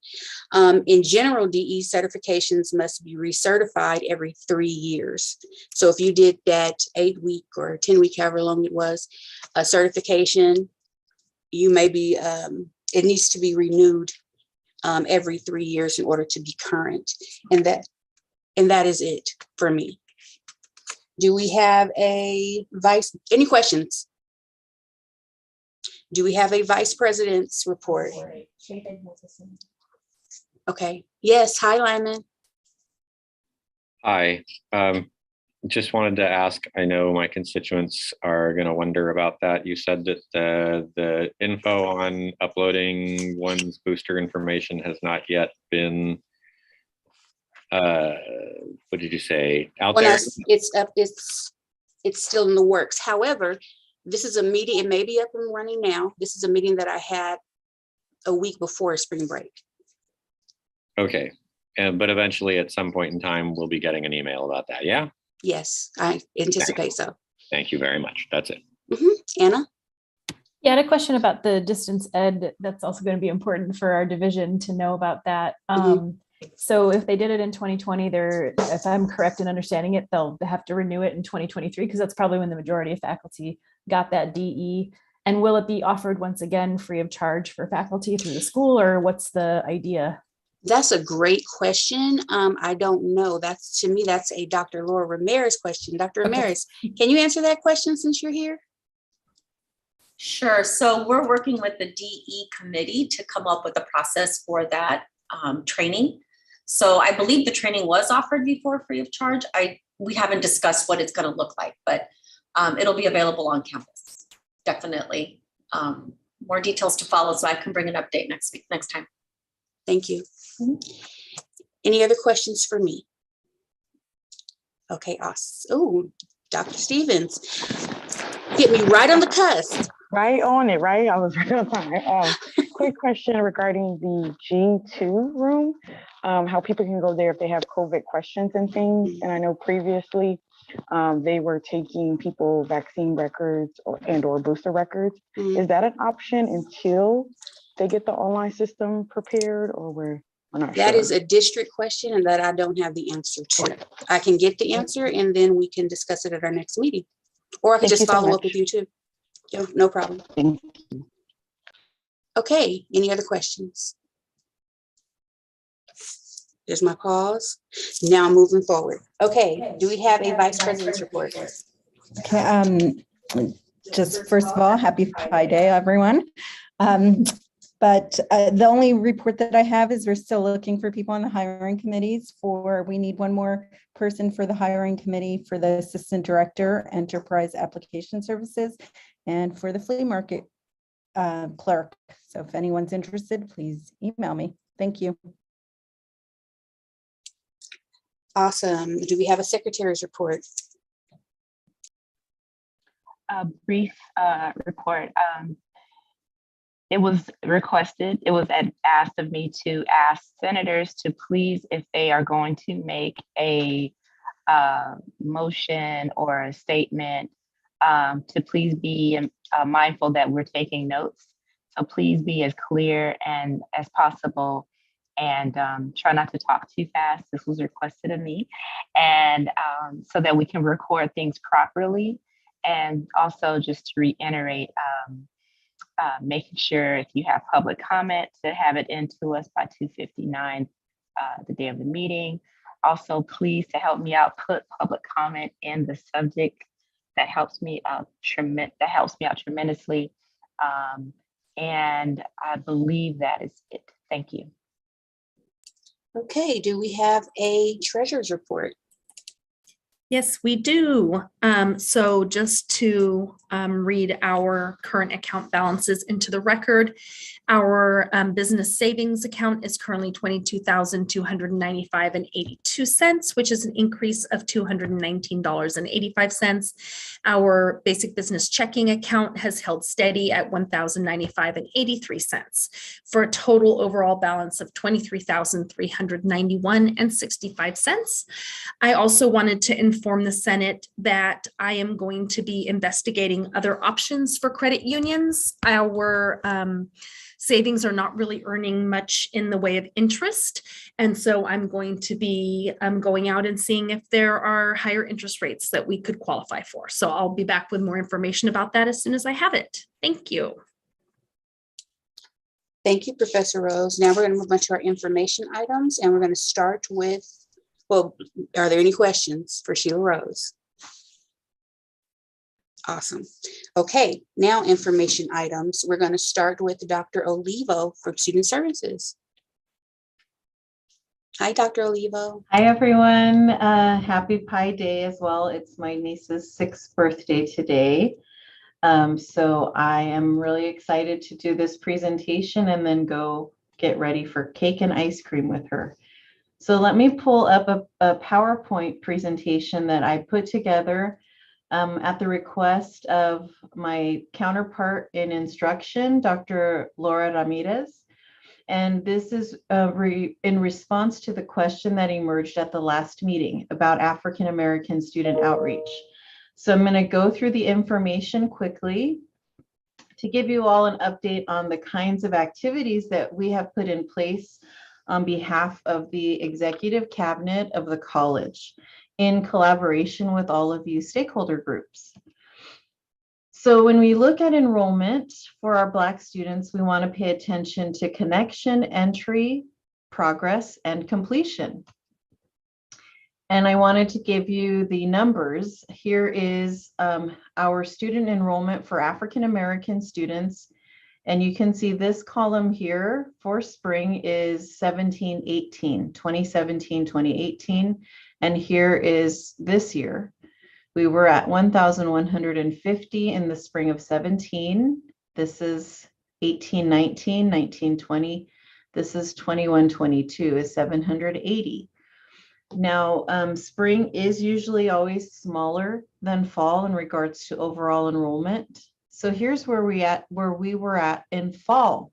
In general, DE certifications must be recertified every 3 years. So if you did that 8-week or 10-week, however long it was, a certification, you may be, it needs to be renewed every 3 years in order to be current. And that is it for me. Do we have any questions? Do we have a vice president's report? Okay. Yes. Hi, Lyman. Hi. Just wanted to ask, I know my constituents are going to wonder about that. You said that the info on uploading one's booster information has not yet been, what did you say, out there? It's up, it's still in the works. However, this is a meeting, it may be up and running now. This is a meeting that I had a week before spring break. Okay, but eventually at some point in time, we'll be getting an email about that, yeah? Yes, I anticipate so. Thank you very much. That's it. Anna? Yeah, I had a question about the distance ed. That's also going to be important for our division to know about that. So if they did it in 2020, if I'm correct in understanding it, they'll have to renew it in 2023, because that's probably when the majority of faculty got that DE. And will it be offered once again free of charge for faculty through the school, or what's the idea? That's a great question. I don't know. To me, that's a Dr. Laura Ramirez question. Dr. Ramirez, can you answer that question since you're here? Sure. So we're working with the DE committee to come up with a process for that training. So I believe the training was offered before free of charge. We haven't discussed what it's going to look like, but it'll be available on campus. Definitely. More details to follow, so I can bring an update next time. Thank you. Any other questions for me? Okay, awesome. Oh, Dr. Stevens, hit me right on the cusp. Right on it, right? I was right on time. Quick question regarding the G2 room, how people can go there if they have COVID questions and things. And I know previously they were taking people vaccine records or booster records. Is that an option until they get the online system prepared, or we're not That sure? is a district question and that I don't have the answer to. I can get the answer and then we can discuss it at our next meeting. Or I can just follow up with you too. No problem. Thank you. Okay, any other questions? There's my pause. Now I'm moving forward. Okay, do we have a vice president's report? Okay, just first of all, happy Pi Day, everyone. But the only report that I have is we're still looking for people on the hiring committees we need one more person for the hiring committee for the assistant director, enterprise application services, and for the flea market clerk. So if anyone's interested, please email me. Thank you. Awesome. Do we have a secretary's report? A brief report. It was requested, it was asked of me to ask senators to please, if they are going to make a motion or a statement, to please be mindful that we're taking notes. So please be as clear and as possible, and try not to talk too fast. This was requested of me, and so that we can record things properly. And also just to reiterate, making sure if you have public comment to have it into us by 2:59 the day of the meeting. Also, please, to help me out, put public comment in the subject. That helps me out tremendously. And I believe that is it. Thank you. Okay, do we have a treasurer's report? Yes, we do. So just to read our current account balances into the record, our business savings account is currently $22,295.82, which is an increase of $219.85. Our basic business checking account has held steady at $1,095.83 for a total overall balance of $23,391.65. I also wanted to inform the Senate that I am going to be investigating other options for credit unions. Our savings are not really earning much in the way of interest. And so I'm going to be going out and seeing if there are higher interest rates that we could qualify for. So I'll be back with more information about that as soon as I have it. Thank you. Thank you, Professor Rose. Now we're going to move on to our information items, and we're going to start with, well, are there any questions for Sheila Rose? Awesome. Okay, now information items. We're going to start with Dr. Olivo from Student Services. Hi, Dr. Olivo. Hi, everyone. Happy Pi Day as well. It's my niece's 6th birthday today. So I am really excited to do this presentation and then go get ready for cake and ice cream with her. So let me pull up a PowerPoint presentation that I put together at the request of my counterpart in instruction, Dr. Laura Ramirez. And this is in response to the question that emerged at the last meeting about African American student outreach. So I'm going to go through the information quickly to give you all an update on the kinds of activities that we have put in place on behalf of the executive cabinet of the college in collaboration with all of you stakeholder groups. So when we look at enrollment for our Black students, we want to pay attention to connection, entry, progress, and completion. And I wanted to give you the numbers. Here is our student enrollment for African American students. And you can see this column here for spring is 17-18, 2017-2018. And here is this year. We were at 1,150 in the spring of 17. This is 18-19, 19-20. This is 21-22 is 780. Now, spring is usually always smaller than fall in regards to overall enrollment. So here's where we were at in fall.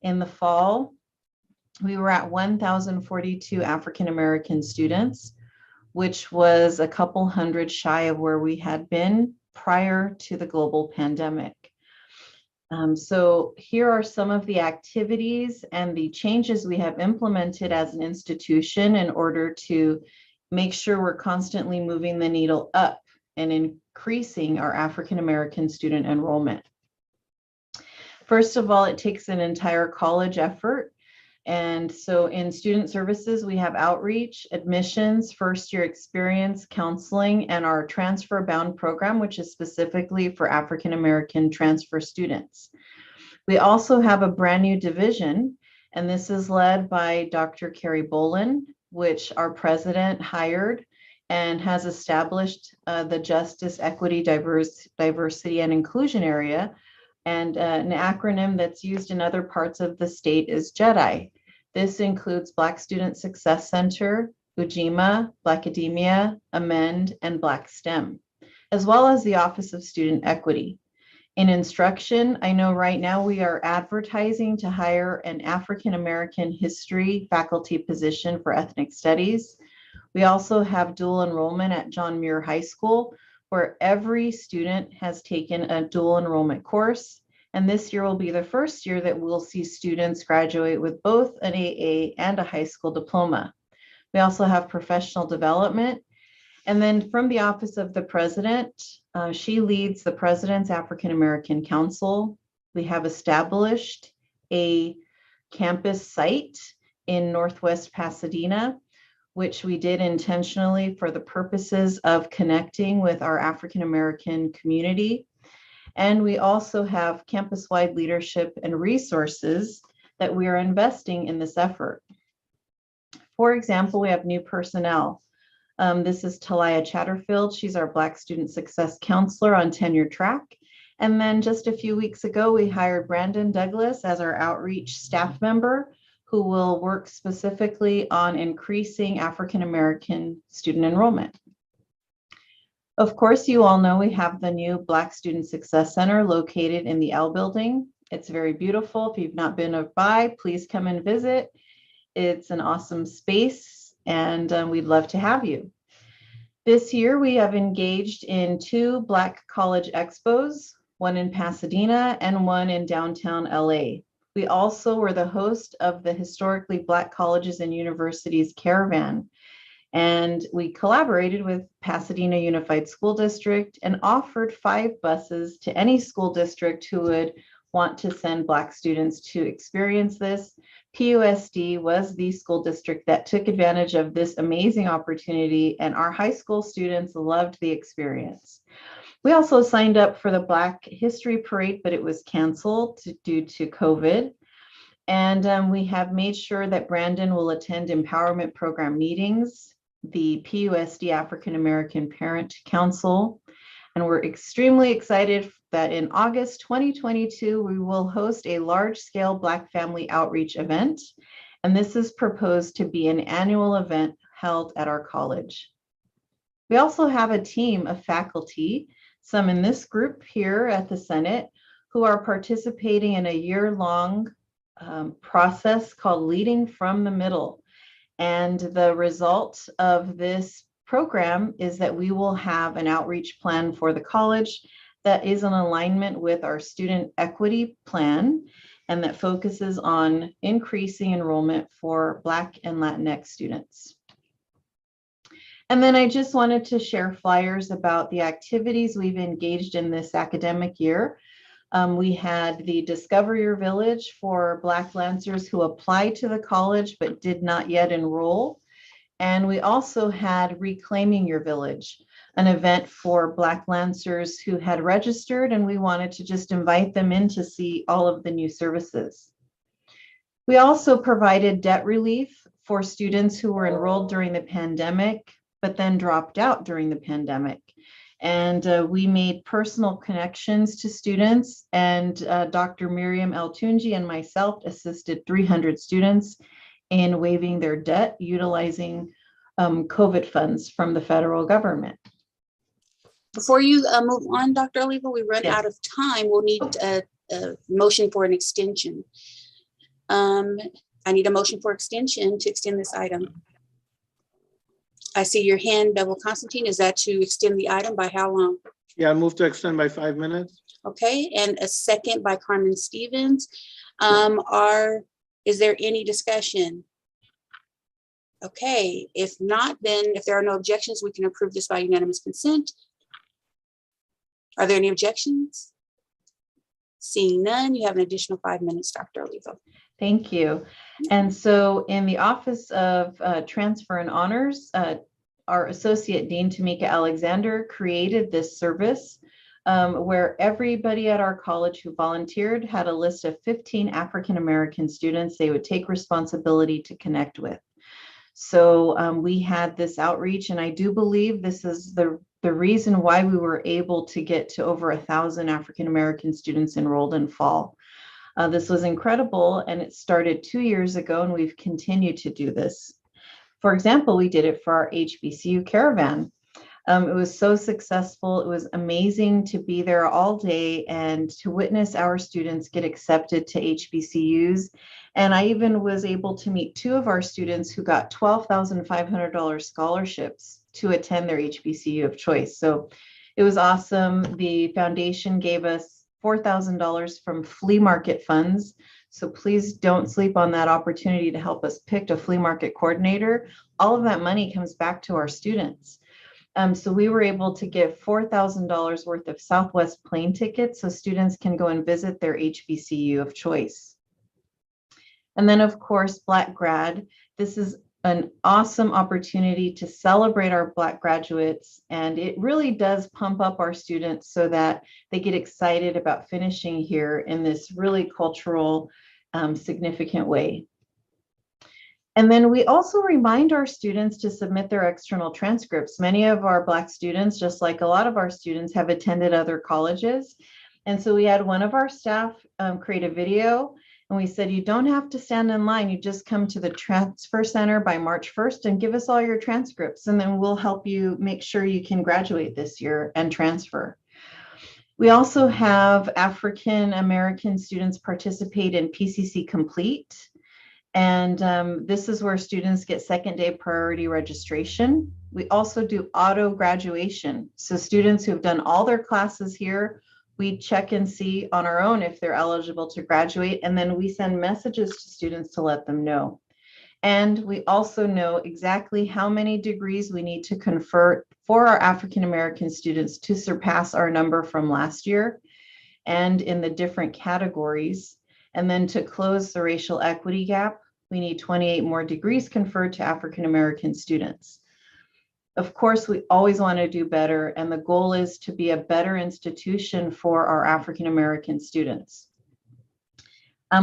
In the fall, we were at 1,042 African American students, which was a couple hundred shy of where we had been prior to the global pandemic. So here are some of the activities and the changes we have implemented as an institution in order to make sure we're constantly moving the needle up and increasing our African American student enrollment. First of all, it takes an entire college effort. And so in student services, we have outreach, admissions, first-year experience, counseling, and our transfer bound program, which is specifically for African American transfer students. We also have a brand new division, and this is led by Dr. Carrie Bolin, which our president hired and has established the Justice, Equity, Diversity, and Inclusion area. And an acronym that's used in other parts of the state is JEDI. This includes Black Student Success Center, UJIMA, Blackademia, Amend, and Black STEM, as well as the Office of Student Equity. In instruction, I know right now we are advertising to hire an African American history faculty position for ethnic studies. We also have dual enrollment at John Muir High School, where every student has taken a dual enrollment course. And this year will be the first year that we'll see students graduate with both an AA and a high school diploma. We also have professional development. And then from the Office of the President, she leads the President's African American Council. We have established a campus site in Northwest Pasadena, which we did intentionally for the purposes of connecting with our African American community. And we also have campus-wide leadership and resources that we are investing in this effort. For example, we have new personnel. This is Talia Chatterfield. She's our Black Student Success Counselor on tenure track. And then just a few weeks ago, we hired Brandon Douglas as our outreach staff member, who will work specifically on increasing African American student enrollment. Of course, you all know we have the new Black Student Success Center located in the L building. It's very beautiful. If you've not been by, please come and visit. It's an awesome space, and we'd love to have you. This year, we have engaged in 2 Black College Expos, one in Pasadena and one in downtown LA. We also were the host of the Historically Black Colleges and Universities Caravan, and we collaborated with Pasadena Unified School District and offered 5 buses to any school district who would want to send Black students to experience this. PUSD was the school district that took advantage of this amazing opportunity, and our high school students loved the experience. We also signed up for the Black History Parade, but it was canceled due to COVID. And we have made sure that Brandon will attend empowerment program meetings, the PUSD African American Parent Council. And we're extremely excited that in August 2022, we will host a large-scale Black family outreach event. And this is proposed to be an annual event held at our college. We also have a team of faculty, some in this group here at the Senate, who are participating in a year-long process called Leading from the Middle. And the result of this program is that we will have an outreach plan for the college that is in alignment with our student equity plan and that focuses on increasing enrollment for Black and Latinx students. And then I just wanted to share flyers about the activities we've engaged in this academic year. We had the Discover Your Village for Black Lancers who applied to the college but did not yet enroll. And we also had Reclaiming Your Village, an event for Black Lancers who had registered, and we wanted to just invite them in to see all of the new services. We also provided debt relief for students who were enrolled during the pandemic, but then dropped out during the pandemic. And we made personal connections to students, and Dr. Miriam El-Tunji and myself assisted 300 students in waiving their debt utilizing COVID funds from the federal government. Before you move on, Dr. Oliva, we run Yes. out of time. We'll need a motion for an extension. I need a motion for extension to extend this item. I see your hand, Double Constantine. Is that to extend the item by how long? Yeah, move to extend by 5 minutes. Okay, and a second by Carmen Stevens. Is there any discussion? Okay, if not, then if there are no objections, we can approve this by unanimous consent. Are there any objections? Seeing none, you have an additional 5 minutes, Dr. Oliva. Thank you. And so in the Office of Transfer and Honors, our Associate Dean Tamika Alexander created this service where everybody at our college who volunteered had a list of 15 African-American students they would take responsibility to connect with. So we had this outreach, and I do believe this is the reason why we were able to get to over 1,000 African-American students enrolled in fall. This was incredible, and it started 2 years ago, and we've continued to do this. For example, we did it for our HBCU caravan. It was so successful. It was amazing to be there all day and to witness our students get accepted to HBCUs. And I even was able to meet 2 of our students who got $12,500 scholarships to attend their HBCU of choice. So it was awesome. The foundation gave us $4,000 from flea market funds. So please don't sleep on that opportunity to help us pick a flea market coordinator. All of that money comes back to our students. So we were able to give $4,000 worth of Southwest plane tickets so students can go and visit their HBCU of choice. And then of course, Black Grad. This is an awesome opportunity to celebrate our Black graduates, and it really does pump up our students so that they get excited about finishing here in this really cultural, significant way. And then we also remind our students to submit their external transcripts. Many of our Black students, just like a lot of our students, have attended other colleges. And so we had one of our staff create a video, and we said, you don't have to stand in line. You just come to the transfer center by March 1st and give us all your transcripts, and then we'll help you make sure you can graduate this year and transfer. We also have African American students participate in PCC Complete. And this is where students get second day priority registration. We also do auto graduation. So students who've done all their classes here, we check and see on our own if they're eligible to graduate, and then we send messages to students to let them know. And we also know exactly how many degrees we need to confer for our African-American students to surpass our number from last year and in the different categories. And then to close the racial equity gap, we need 28 more degrees conferred to African-American students. Of course, we always want to do better, and the goal is to be a better institution for our African-American students.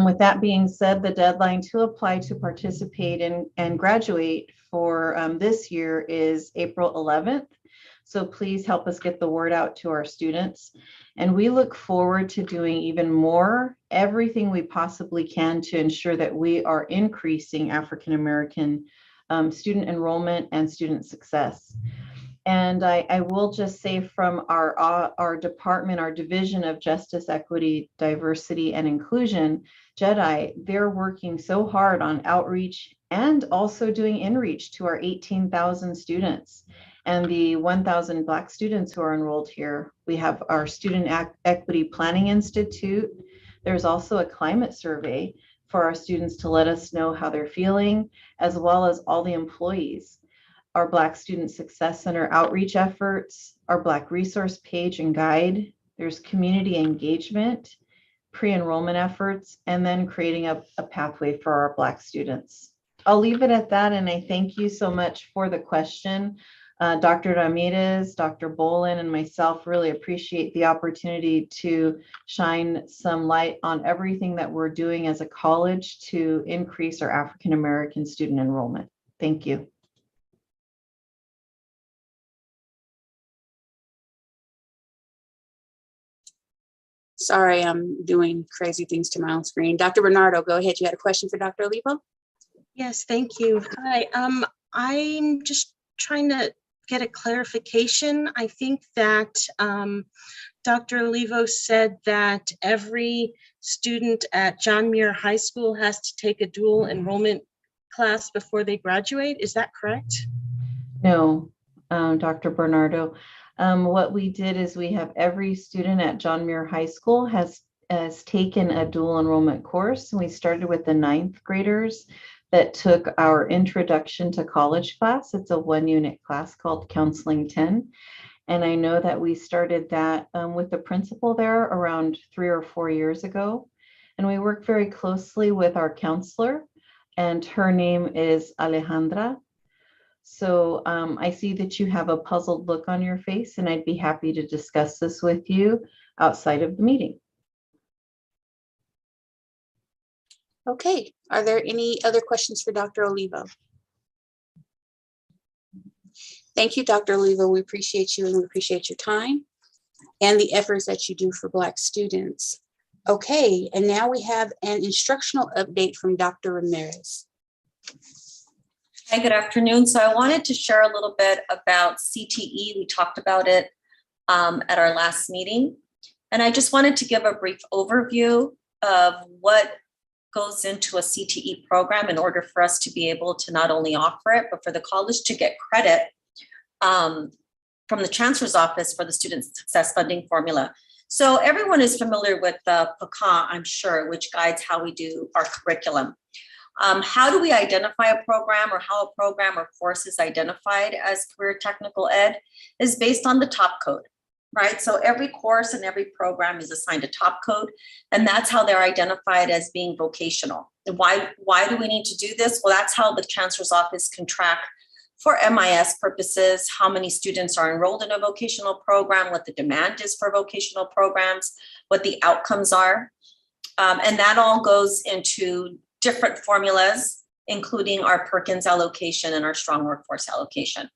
With that being said, the deadline to apply to participate in and graduate for this year is April 11th. So please help us get the word out to our students. And we look forward to doing even more, everything we possibly can to ensure that we are increasing African-American student enrollment and student success. And I will just say from our department, our division of Justice, Equity, Diversity, and Inclusion, JEDI, they're working so hard on outreach and also doing inreach to our 18,000 students and the 1,000 Black students who are enrolled here. We have our Student Equity Planning Institute. There's also a climate survey for our students to let us know how they're feeling, as well as all the employees. Our Black Student Success Center outreach efforts, our Black resource page and guide. There's community engagement, pre-enrollment efforts, and then creating a pathway for our Black students. I'll leave it at that, and I thank you so much for the question. Dr. Ramirez, Dr. Bolin, and myself really appreciate the opportunity to shine some light on everything that we're doing as a college to increase our African American student enrollment. Thank you. Sorry, I'm doing crazy things to my own screen. Dr. Bernardo, go ahead. You had a question for Dr. Olivo? Yes, thank you. Hi, I'm just trying to get a clarification. I think that Dr. Olivo said that every student at John Muir High School has to take a dual enrollment class before they graduate. Is that correct? No, Dr. Bernardo. What we did is we have every student at John Muir High School has taken a dual enrollment course. And we started with the 9th graders that took our Introduction to College class. It's a 1-unit class called Counseling 10. And I know that we started that with the principal there around 3 or 4 years ago. And we work very closely with our counselor, and her name is Alejandra. So I see that you have a puzzled look on your face, and I'd be happy to discuss this with you outside of the meeting. Okay, are there any other questions for Dr. Olivo? Thank you, Dr. Olivo. We appreciate you, and we appreciate your time and the efforts that you do for Black students. Okay, and now we have an instructional update from Dr. Ramirez. Hi, good afternoon. So I wanted to share a little bit about CTE. We talked about it at our last meeting. And I just wanted to give a brief overview of what goes into a CTE program in order for us to be able to not only offer it, but for the college to get credit from the Chancellor's Office for the Student Success Funding Formula. So everyone is familiar with the PCA, I'm sure, which guides how we do our curriculum. How do we identify a program, or how a program or course is identified as career technical ed is based on the top code, right? So every course and every program is assigned a top code, and that's how they're identified as being vocational. And why do we need to do this? Well, that's how the Chancellor's Office can track for MIS purposes, how many students are enrolled in a vocational program, what the demand is for vocational programs, what the outcomes are. And that all goes into different formulas, including our Perkins allocation and our strong workforce allocation.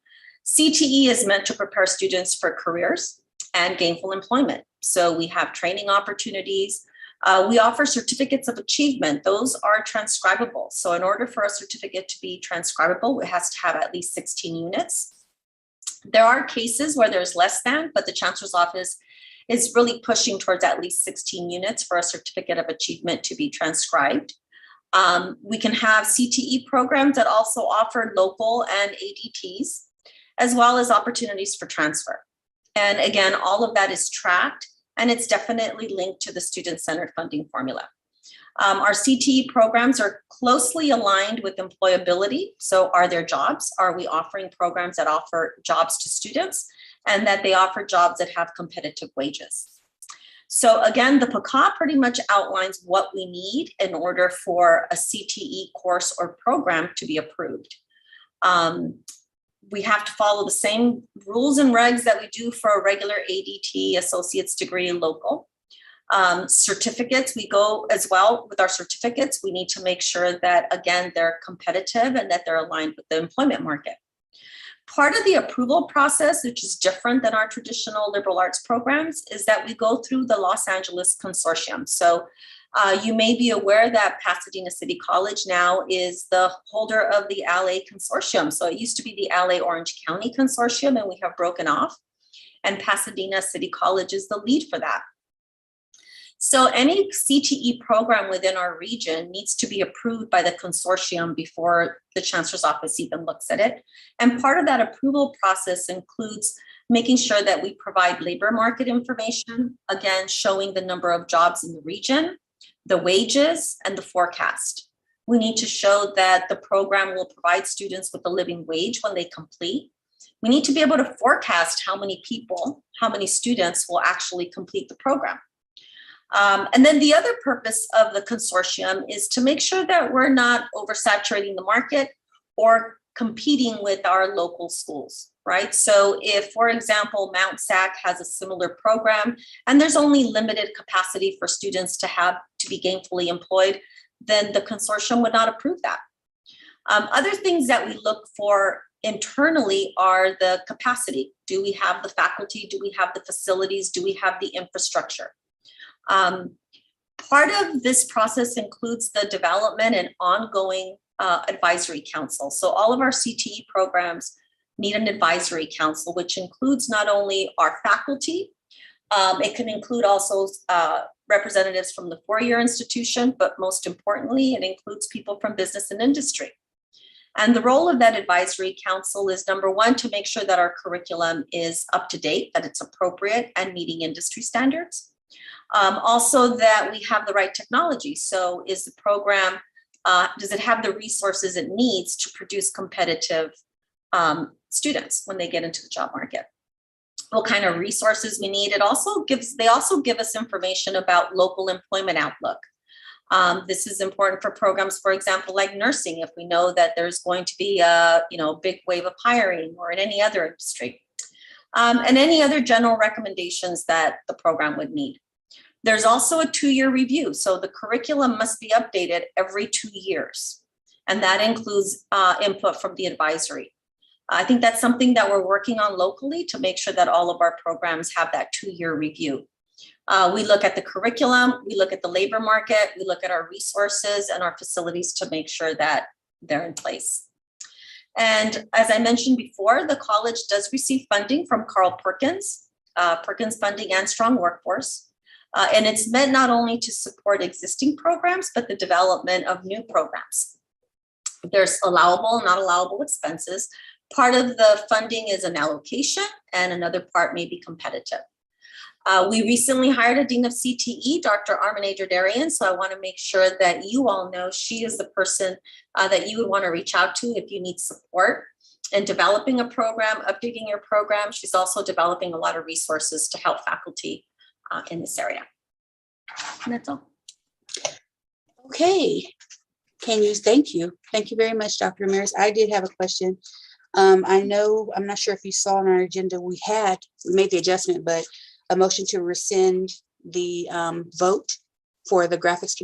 CTE is meant to prepare students for careers and gainful employment. So we have training opportunities. We offer certificates of achievement. Those are transcribable. So in order for a certificate to be transcribable, it has to have at least 16 units. There are cases where there's less than, but the Chancellor's Office is really pushing towards at least 16 units for a certificate of achievement to be transcribed. We can have CTE programs that also offer local and ADTs, as well as opportunities for transfer. And again, all of that is tracked, and it's definitely linked to the student-centered funding formula. Our CTE programs are closely aligned with employability. So are there jobs? Are we offering programs that offer jobs to students, and that they offer jobs that have competitive wages? So again, the PCA pretty much outlines what we need in order for a CTE course or program to be approved. We have to follow the same rules and regs that we do for a regular ADT, associate's degree, local. Certificates, we go as well with our certificates. We need to make sure that, again, they're competitive and that they're aligned with the employment market. Part of the approval process, which is different than our traditional liberal arts programs, is that we go through the Los Angeles Consortium. So you may be aware that Pasadena City College now is the holder of the LA Consortium. So it used to be the LA Orange County Consortium, and we have broken off. And Pasadena City College is the lead for that. So any CTE program within our region needs to be approved by the consortium before the chancellor's office even looks at it. And part of that approval process includes making sure that we provide labor market information, again, showing the number of jobs in the region, the wages, and the forecast. We need to show that the program will provide students with a living wage when they complete. We need to be able to forecast how many people, how many students will actually complete the program. And then the other purpose of the consortium is to make sure that we're not oversaturating the market or competing with our local schools, right? So if, for example, Mount SAC has a similar program and there's only limited capacity for students to be gainfully employed, then the consortium would not approve that. Other things that we look for internally are the capacity. Do we have the faculty? Do we have the facilities? Do we have the infrastructure? Part of this process includes the development and ongoing advisory council. So all of our CTE programs need an advisory council, which includes not only our faculty, it can include also representatives from the four-year institution, but most importantly, it includes people from business and industry. And the role of that advisory council is, number one, to make sure that our curriculum is up to date, that it's appropriate and meeting industry standards. Also that we have the right technology. So is the program, does it have the resources it needs to produce competitive students when they get into the job market? What kind of resources we need? They also give us information about local employment outlook. This is important for programs, for example, like nursing, if we know that there's going to be a big wave of hiring, or in any other industry, and any other general recommendations that the program would need. There's also a 2-year review. So the curriculum must be updated every 2 years. And that includes input from the advisory. I think that's something that we're working on locally to make sure that all of our programs have that 2-year review. We look at the curriculum, we look at the labor market, we look at our resources and our facilities to make sure that they're in place. And as I mentioned before, the college does receive funding from Carl Perkins, Perkins Funding and Strong Workforce. And it's meant not only to support existing programs, but the development of new programs. There's allowable and not allowable expenses. Part of the funding is an allocation and another part may be competitive. We recently hired a Dean of CTE, Dr. Armine Derdarian, so I want to make sure that you all know she is the person that you would want to reach out to if you need support in developing a program, updating your program. She's also developing a lot of resources to help faculty in this area. And that's all. Okay. Thank you. Thank you very much, Dr. Ramirez. I did have a question. I'm not sure if you saw on our agenda, we made the adjustment, but a motion to rescind the vote for the graphics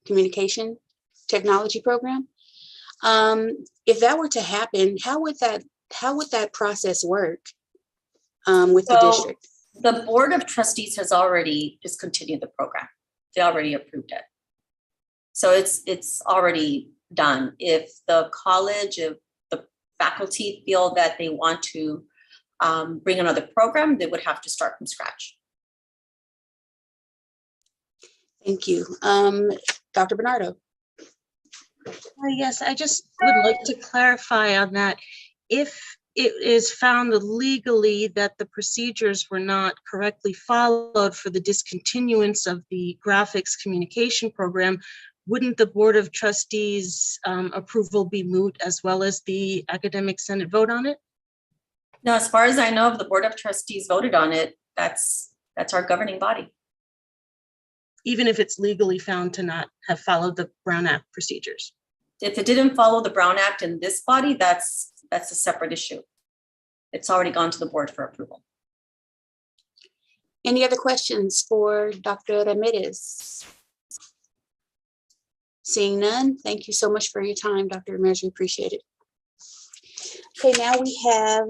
communication technology program. If that were to happen, how would that process work with the district? The Board of Trustees has already discontinued the program. They already approved it. So it's already done. If the college, if the faculty feel that they want to bring another program, they would have to start from scratch. Thank you. Dr. Bernardo. Yes, I just would like to clarify on that. If it is found legally that the procedures were not correctly followed for the discontinuance of the graphics communication program, wouldn't the Board of Trustees approval be moot as well as the academic senate vote on it? No, as far as I know, if the Board of Trustees voted on it, that's our governing body. Even if it's legally found to not have followed the Brown Act procedures? If it didn't follow the Brown Act in this body, that's a separate issue. It's already gone to the board for approval. Any other questions for Dr. Ramirez? Seeing none, thank you so much for your time, Dr. Ramirez. We appreciate it. Okay, now we have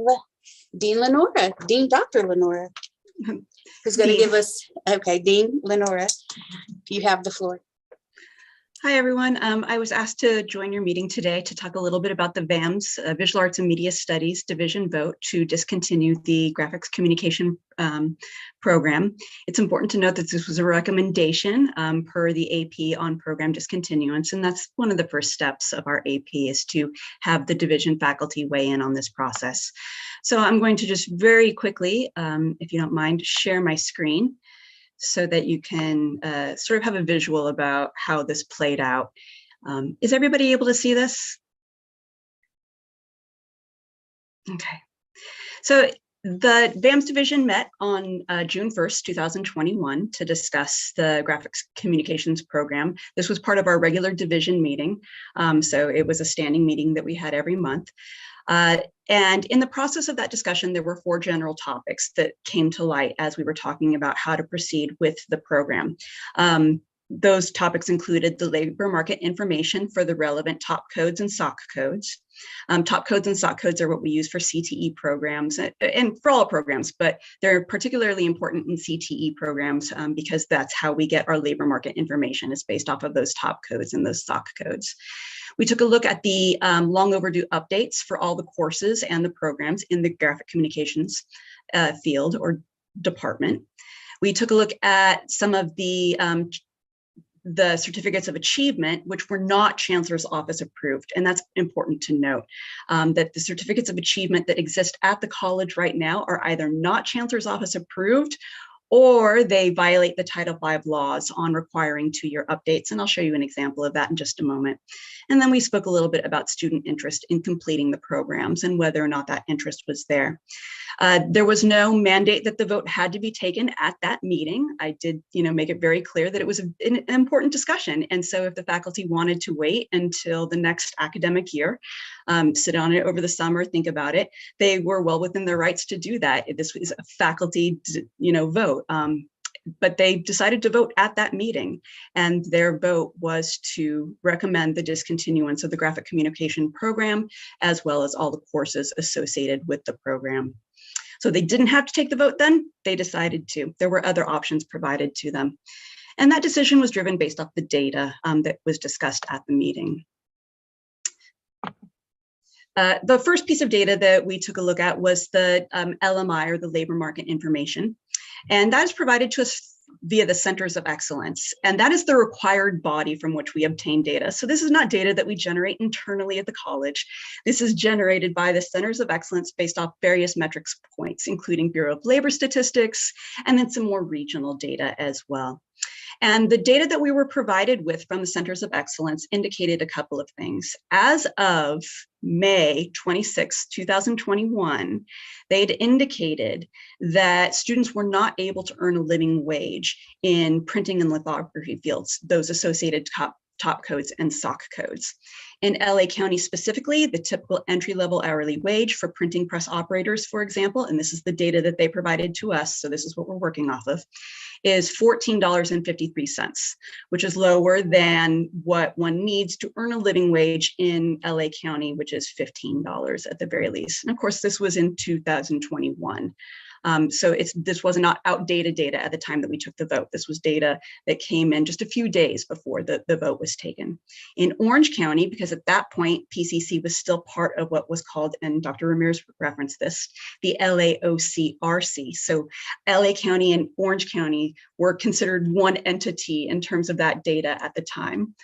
Dean Dr. Lenora, who's going to give us, okay, Dean Lenora, you have the floor. Hi, everyone. I was asked to join your meeting today to talk a little bit about the VAMS, Visual Arts and Media Studies Division vote to discontinue the graphics communication program. It's important to note that this was a recommendation per the AP on program discontinuance, and that's one of the first steps of our AP is to have the division faculty weigh in on this process. So I'm going to just very quickly, if you don't mind, share my screen, so that you can sort of have a visual about how this played out. Is everybody able to see this? Okay. So the VAMS division met on June 1st, 2021 to discuss the graphics communications program. This was part of our regular division meeting. So it was a standing meeting that we had every month. And in the process of that discussion, there were 4 general topics that came to light as we were talking about how to proceed with the program. Those topics included the labor market information for the relevant top codes and SOC codes. Top codes and SOC codes are what we use for CTE programs and for all programs, but they're particularly important in CTE programs because that's how we get our labor market information. It's based off of those top codes and those SOC codes. We took a look at the long overdue updates for all the courses and the programs in the graphic communications field or department. We took a look at some of the certificates of achievement, which were not Chancellor's Office approved. And that's important to note that the certificates of achievement that exist at the college right now are either not Chancellor's Office approved or they violate the Title V laws on requiring 2-year updates. And I'll show you an example of that in just a moment. And then we spoke a little bit about student interest in completing the programs and whether or not that interest was there. There was no mandate that the vote had to be taken at that meeting. I did, make it very clear that it was an important discussion. And so if the faculty wanted to wait until the next academic year, sit on it over the summer, think about it, they were well within their rights to do that. This was a faculty, vote. But they decided to vote at that meeting, and their vote was to recommend the discontinuance of the graphic communication program, as well as all the courses associated with the program. So they didn't have to take the vote then, they decided to. There were other options provided to them. And that decision was driven based off the data that was discussed at the meeting. The first piece of data that we took a look at was the LMI, or the labor market information. And that is provided to us via the Centers of Excellence. And that is the required body from which we obtain data. So this is not data that we generate internally at the college. This is generated by the Centers of Excellence based off various metrics points, including Bureau of Labor Statistics, and then some more regional data as well. And the data that we were provided with from the Centers of Excellence indicated a couple of things. As of May 26, 2021, they had indicated that students were not able to earn a living wage in printing and lithography fields, those associated top codes and SOC codes. In LA County specifically, the typical entry-level hourly wage for printing press operators, for example, and this is the data that they provided to us, so this is what we're working off of, is $14.53, which is lower than what one needs to earn a living wage in LA County, which is $15 at the very least. And of course, this was in 2021. So this was not outdated data at the time that we took the vote. This was data that came in just a few days before the vote was taken. In Orange County, because at that point, PCC was still part of what was called, and Dr. Ramirez referenced this, the LAOCRC. So LA County and Orange County were considered one entity in terms of that data at the time.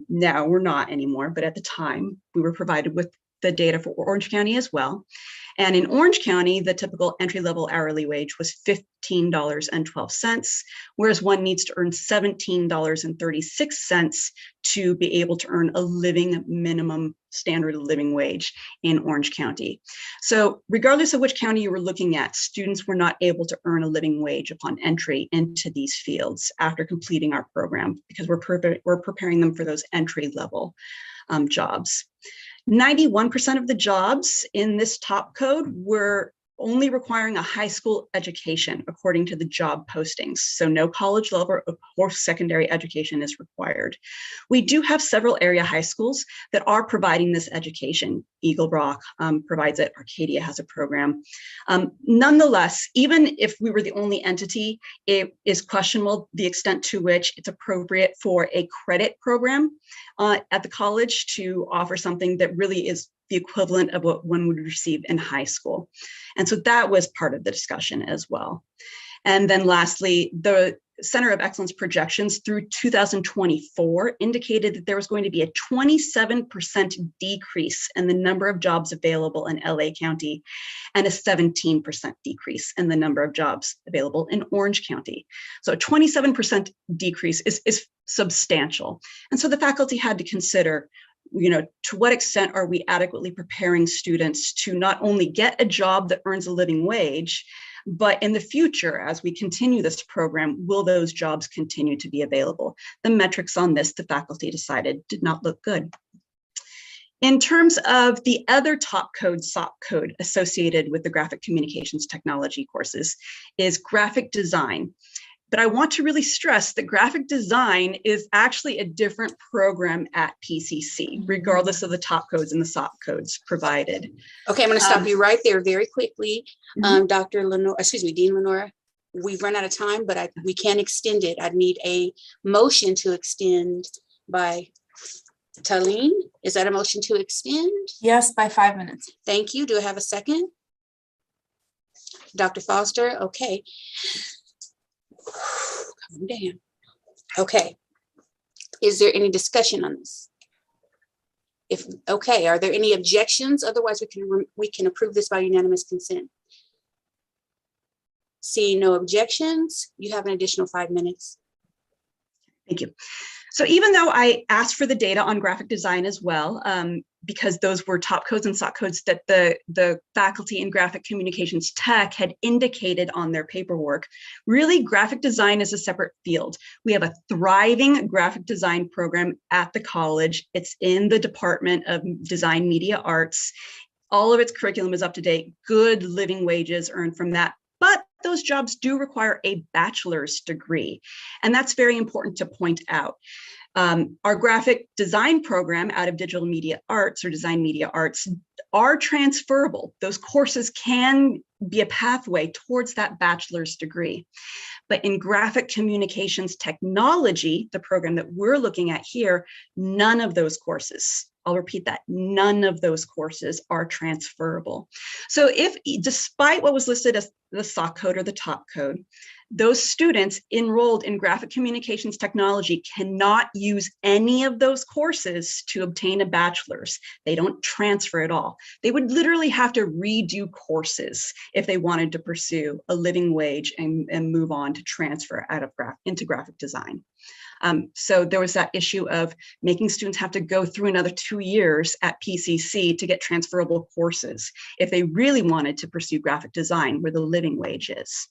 Now we're not anymore, but at the time we were provided with the data for Orange County as well. And in Orange County, the typical entry-level hourly wage was $15.12, whereas one needs to earn $17.36 to be able to earn a living minimum standard of living wage in Orange County. So regardless of which county you were looking at, students were not able to earn a living wage upon entry into these fields after completing our program, because we're preparing them for those entry-level jobs. 91% of the jobs in this top code were only requiring a high school education according to the job postings. So no college level or post-secondary education is required. We do have several area high schools that are providing this education. Eagle Rock provides it, Arcadia has a program. Nonetheless, even if we were the only entity, it is questionable the extent to which it's appropriate for a credit program at the college to offer something that really is the equivalent of what one would receive in high school. And so that was part of the discussion as well. And then lastly, the Center of Excellence projections through 2024 indicated that there was going to be a 27% decrease in the number of jobs available in LA County and a 17% decrease in the number of jobs available in Orange County. So a 27% decrease is substantial. And so the faculty had to consider, to what extent are we adequately preparing students to not only get a job that earns a living wage, but in the future, as we continue this program, will those jobs continue to be available? The metrics on this, the faculty decided, did not look good. In terms of the other top code, SOC code associated with the graphic communications technology courses is graphic design. But I want to really stress that graphic design is actually a different program at PCC, regardless of the top codes and the SOC codes provided. Okay, I'm going to stop you right there very quickly. Dr. Lenore, Dean Lenora, we've run out of time, but we can extend it. I need a motion to extend by Talene. Is that a motion to extend? Yes, by 5 minutes. Thank you. Do I have a second? Dr. Foster, okay. Calm down. Okay. Is there any discussion on this? Okay, are there any objections? Otherwise, we can approve this by unanimous consent. Seeing no objections, you have an additional 5 minutes. Thank you. So even though I asked for the data on graphic design as well, because those were top codes and SOC codes that the faculty in graphic communications tech had indicated on their paperwork, really graphic design is a separate field. We have a thriving graphic design program at the college. It's in the Department of Design Media Arts. All of its curriculum is up to date, good living wages earned from that. But those jobs do require a bachelor's degree. And that's very important to point out. Our graphic design program out of digital media arts or design media arts are transferable. Those courses can be a pathway towards that bachelor's degree. But in graphic communications technology, the program that we're looking at here, none of those courses, I'll repeat that, none of those courses are transferable. So if, despite what was listed as the SOC code or the top code, those students enrolled in graphic communications technology cannot use any of those courses to obtain a bachelor's. They don't transfer at all. They would literally have to redo courses if they wanted to pursue a living wage and move on to transfer out of into graphic design. So there was that issue of making students have to go through another 2 years at PCC to get transferable courses if they really wanted to pursue graphic design where the living wage is.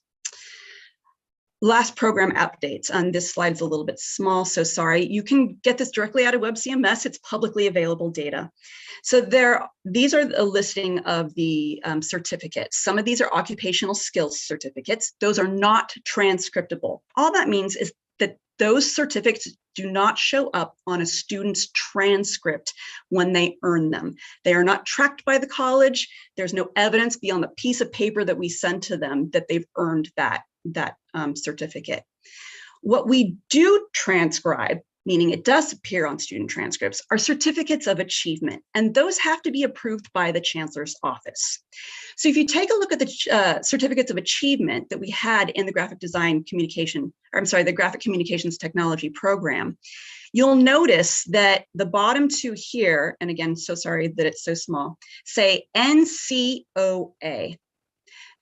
Last program updates. This slide is a little bit small, so sorry. You can get this directly out of WebCMS. It's publicly available data. So these are a listing of the certificates. Some of these are occupational skills certificates. Those are not transcriptable. All that means is that those certificates do not show up on a student's transcript when they earn them. They are not tracked by the college. There's no evidence beyond the piece of paper that we send to them that they've earned that certificate. What we do transcribe, meaning it does appear on student transcripts, are certificates of achievement, and those have to be approved by the chancellor's office. So if you take a look at the certificates of achievement that we had in the graphic communications technology program, you'll notice that the bottom two here, and again, so sorry that it's so small, say NCOA.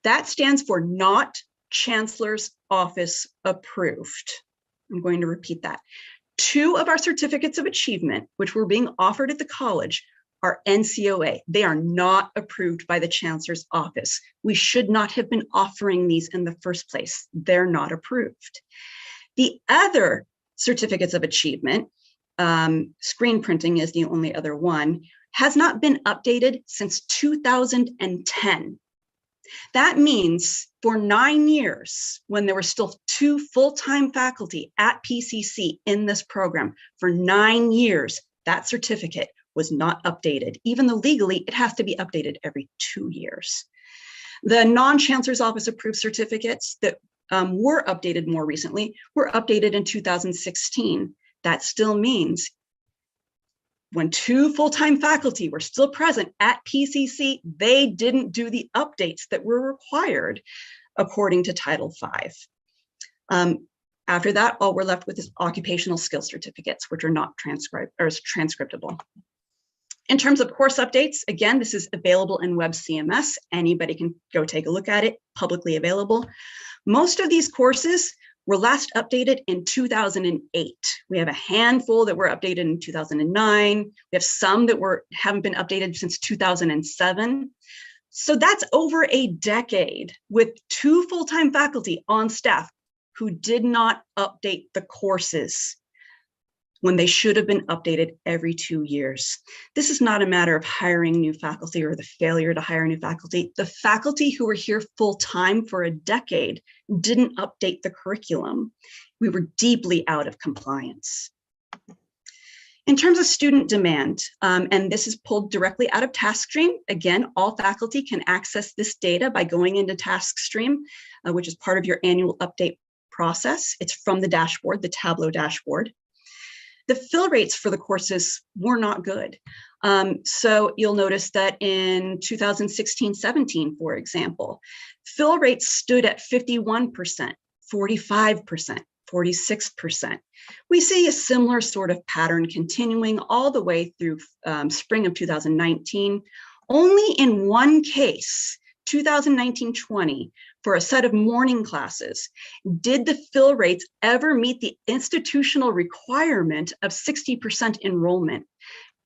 That stands for not Chancellor's Office approved. I'm going to repeat that. 2 of our certificates of achievement, which were being offered at the college, are NCOA. They are not approved by the Chancellor's Office. We should not have been offering these in the first place. They're not approved. The other certificates of achievement, screen printing is the only other one, has not been updated since 2010. That means for 9 years, when there were still 2 full-time faculty at PCC in this program, for 9 years, that certificate was not updated. Even though legally it has to be updated every 2 years. The non-chancellor's office approved certificates that were updated more recently were updated in 2016. That still means when 2 full-time faculty were still present at PCC, they didn't do the updates that were required according to Title V. After that, all we're left with is occupational skill certificates, which are not transcriptable. In terms of course updates, again, this is available in Web CMS. Anybody can go take a look at it, publicly available. Most of these courses were last updated in 2008. We have a handful that were updated in 2009. We have some that haven't been updated since 2007. So that's over a decade with 2 full-time faculty on staff who did not update the courses when they should have been updated every 2 years. This is not a matter of hiring new faculty or the failure to hire new faculty. The faculty who were here full-time for a decade didn't update the curriculum. We were deeply out of compliance. In terms of student demand, and this is pulled directly out of TaskStream. Again, all faculty can access this data by going into TaskStream, which is part of your annual update process. It's from the dashboard, the Tableau dashboard. The fill rates for the courses were not good. So you'll notice that in 2016-17, for example, fill rates stood at 51%, 45%, 46%. We see a similar sort of pattern continuing all the way through spring of 2019. Only in one case, 2019-20, for a set of morning classes, did the fill rates ever meet the institutional requirement of 60% enrollment?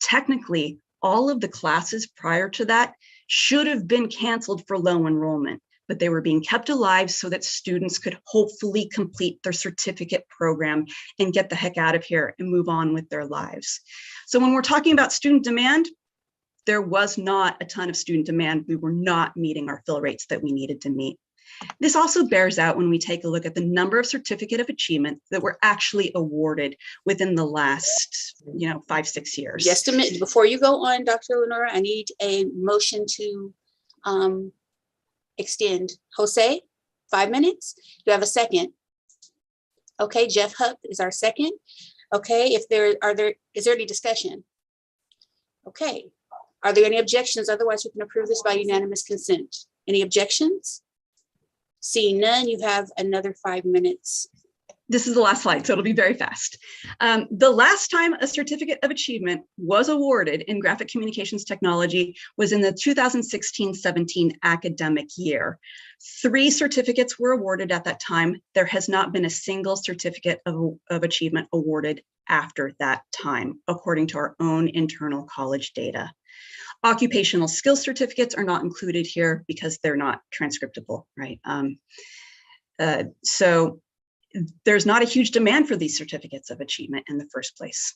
Technically, all of the classes prior to that should have been canceled for low enrollment, but they were being kept alive so that students could hopefully complete their certificate program and get the heck out of here and move on with their lives. So when we're talking about student demand, there was not a ton of student demand. We were not meeting our fill rates that we needed to meet. This also bears out when we take a look at the number of certificate of achievement that were actually awarded within the last 5-6 years. Just a minute, before you go on, Dr. Lenora, I need a motion to extend. Jose, 5 minutes. Do I have a second? Okay, Jeff Hupp is our second. Okay, is there any discussion? Okay, are there any objections? Otherwise, we can approve this by unanimous consent. Any objections? Seeing none, you have another 5 minutes. This is the last slide, so it'll be very fast. The last time a certificate of achievement was awarded in graphic communications technology was in the 2016-17 academic year. 3 certificates were awarded at that time. There has not been a single certificate of achievement awarded after that time, according to our own internal college data. Occupational skills certificates are not included here because they're not transcriptable, right? So there's not a huge demand for these certificates of achievement in the first place.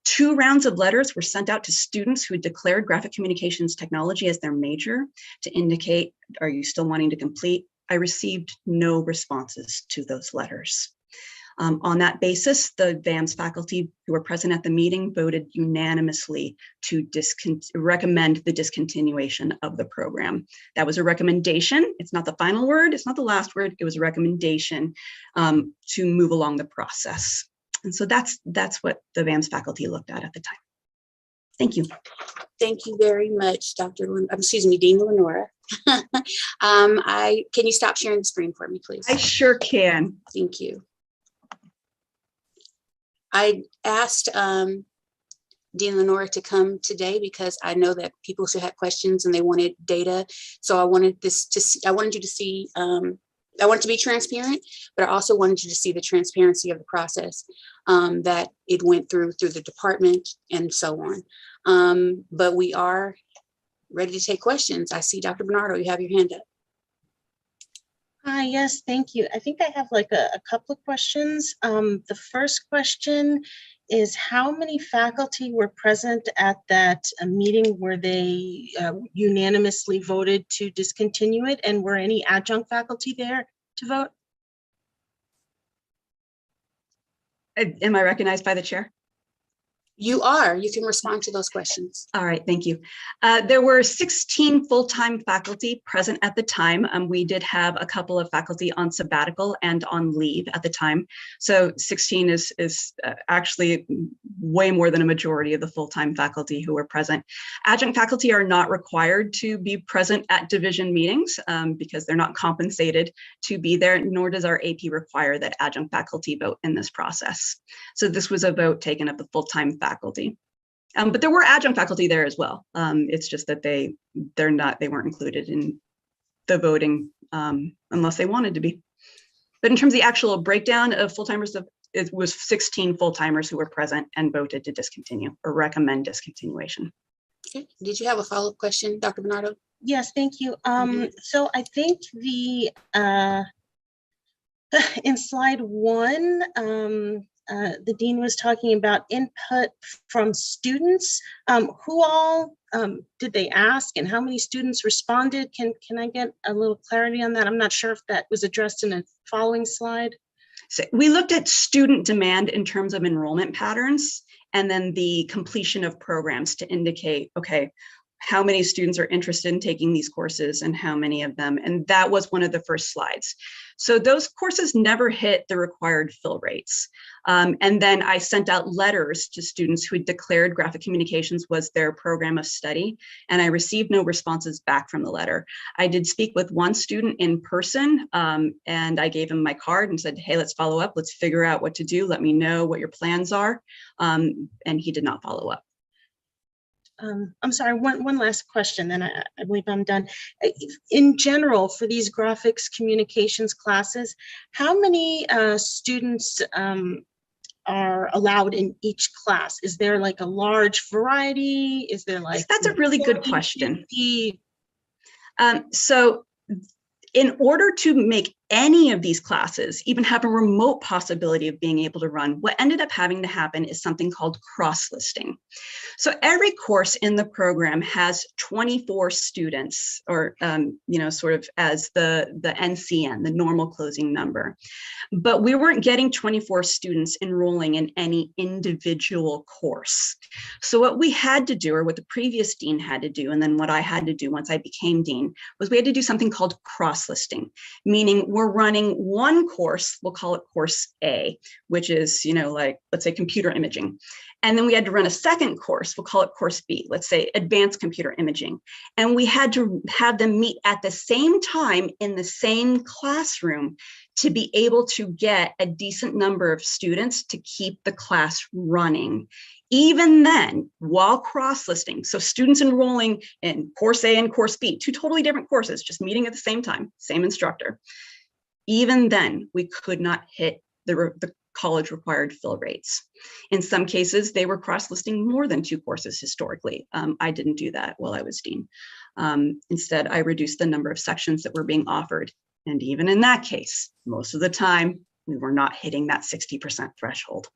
2 rounds of letters were sent out to students who had declared graphic communications technology as their major to indicate, are you still wanting to complete? I received no responses to those letters. On that basis, the VAMS faculty who were present at the meeting voted unanimously to recommend the discontinuation of the program. That was a recommendation. It's not the final word. It's not the last word. It was a recommendation to move along the process. And so that's what the VAMS faculty looked at the time. Thank you. Thank you very much, Dean Lenora. Can you stop sharing the screen for me, please? I sure can. Thank you. I asked Dean Lenora to come today because I know that people still had questions and they wanted data. So I wanted you to see, I wanted to be transparent, but I also wanted you to see the transparency of the process that it went through the department and so on. But we are ready to take questions. I see Dr. Bernardo, you have your hand up. Hi, yes, thank you. I think I have like a couple of questions. The first question is how many faculty were present at that meeting where they unanimously voted to discontinue it? And were any adjunct faculty there to vote? Am I recognized by the chair? You are. You can respond to those questions. All right, thank you. There were 16 full-time faculty present at the time. We did have a couple of faculty on sabbatical and on leave at the time. So 16 is actually way more than a majority of the full-time faculty who were present. Adjunct faculty are not required to be present at division meetings because they're not compensated to be there, nor does our AP require that adjunct faculty vote in this process. So this was a vote taken of the full-time faculty. But there were adjunct faculty there as well. It's just that they weren't included in the voting unless they wanted to be. But in terms of the actual breakdown of full-timers, it was 16 full-timers who were present and voted to discontinue or recommend discontinuation. Okay. Did you have a follow-up question, Dr. Bernardo? Yes, thank you. So I think the in slide 1, the dean was talking about input from students. Who all did they ask, and how many students responded? Can I get a little clarity on that? I'm not sure if that was addressed in a following slide. So we looked at student demand in terms of enrollment patterns, and then the completion of programs to indicate, okay, how many students are interested in taking these courses and how many of them, and that was one of the first slides. So those courses never hit the required fill rates. And then I sent out letters to students who had declared graphic communications was their program of study, and I received no responses back from the letter. I did speak with one student in person, and I gave him my card and said, hey, let's follow up, let's figure out what to do, let me know what your plans are, and he did not follow up. I'm sorry, one last question, then I believe I'm done. In general, for these graphics communications classes, how many students are allowed in each class? Is there like a large variety? Is there like— That's a really good question. So in order to make any of these classes even have a remote possibility of being able to run, what ended up having to happen is something called cross-listing. So every course in the program has 24 students, or sort of as the NCN, the normal closing number. But we weren't getting 24 students enrolling in any individual course. So what we had to do, or what the previous dean had to do, and then what I had to do once I became dean, was we had to do something called cross-listing, meaning we're running one course, we'll call it course A, which is, like, let's say computer imaging. And then we had to run a second course, we'll call it course B, let's say advanced computer imaging. And we had to have them meet at the same time in the same classroom to be able to get a decent number of students to keep the class running. Even then, while cross-listing, so students enrolling in course A and course B, two totally different courses, just meeting at the same time, same instructor. Even then, we could not hit the college required fill rates. In some cases, they were cross-listing more than 2 courses historically. I didn't do that while I was dean. Instead, I reduced the number of sections that were being offered. And even in that case, most of the time, we were not hitting that 60% threshold.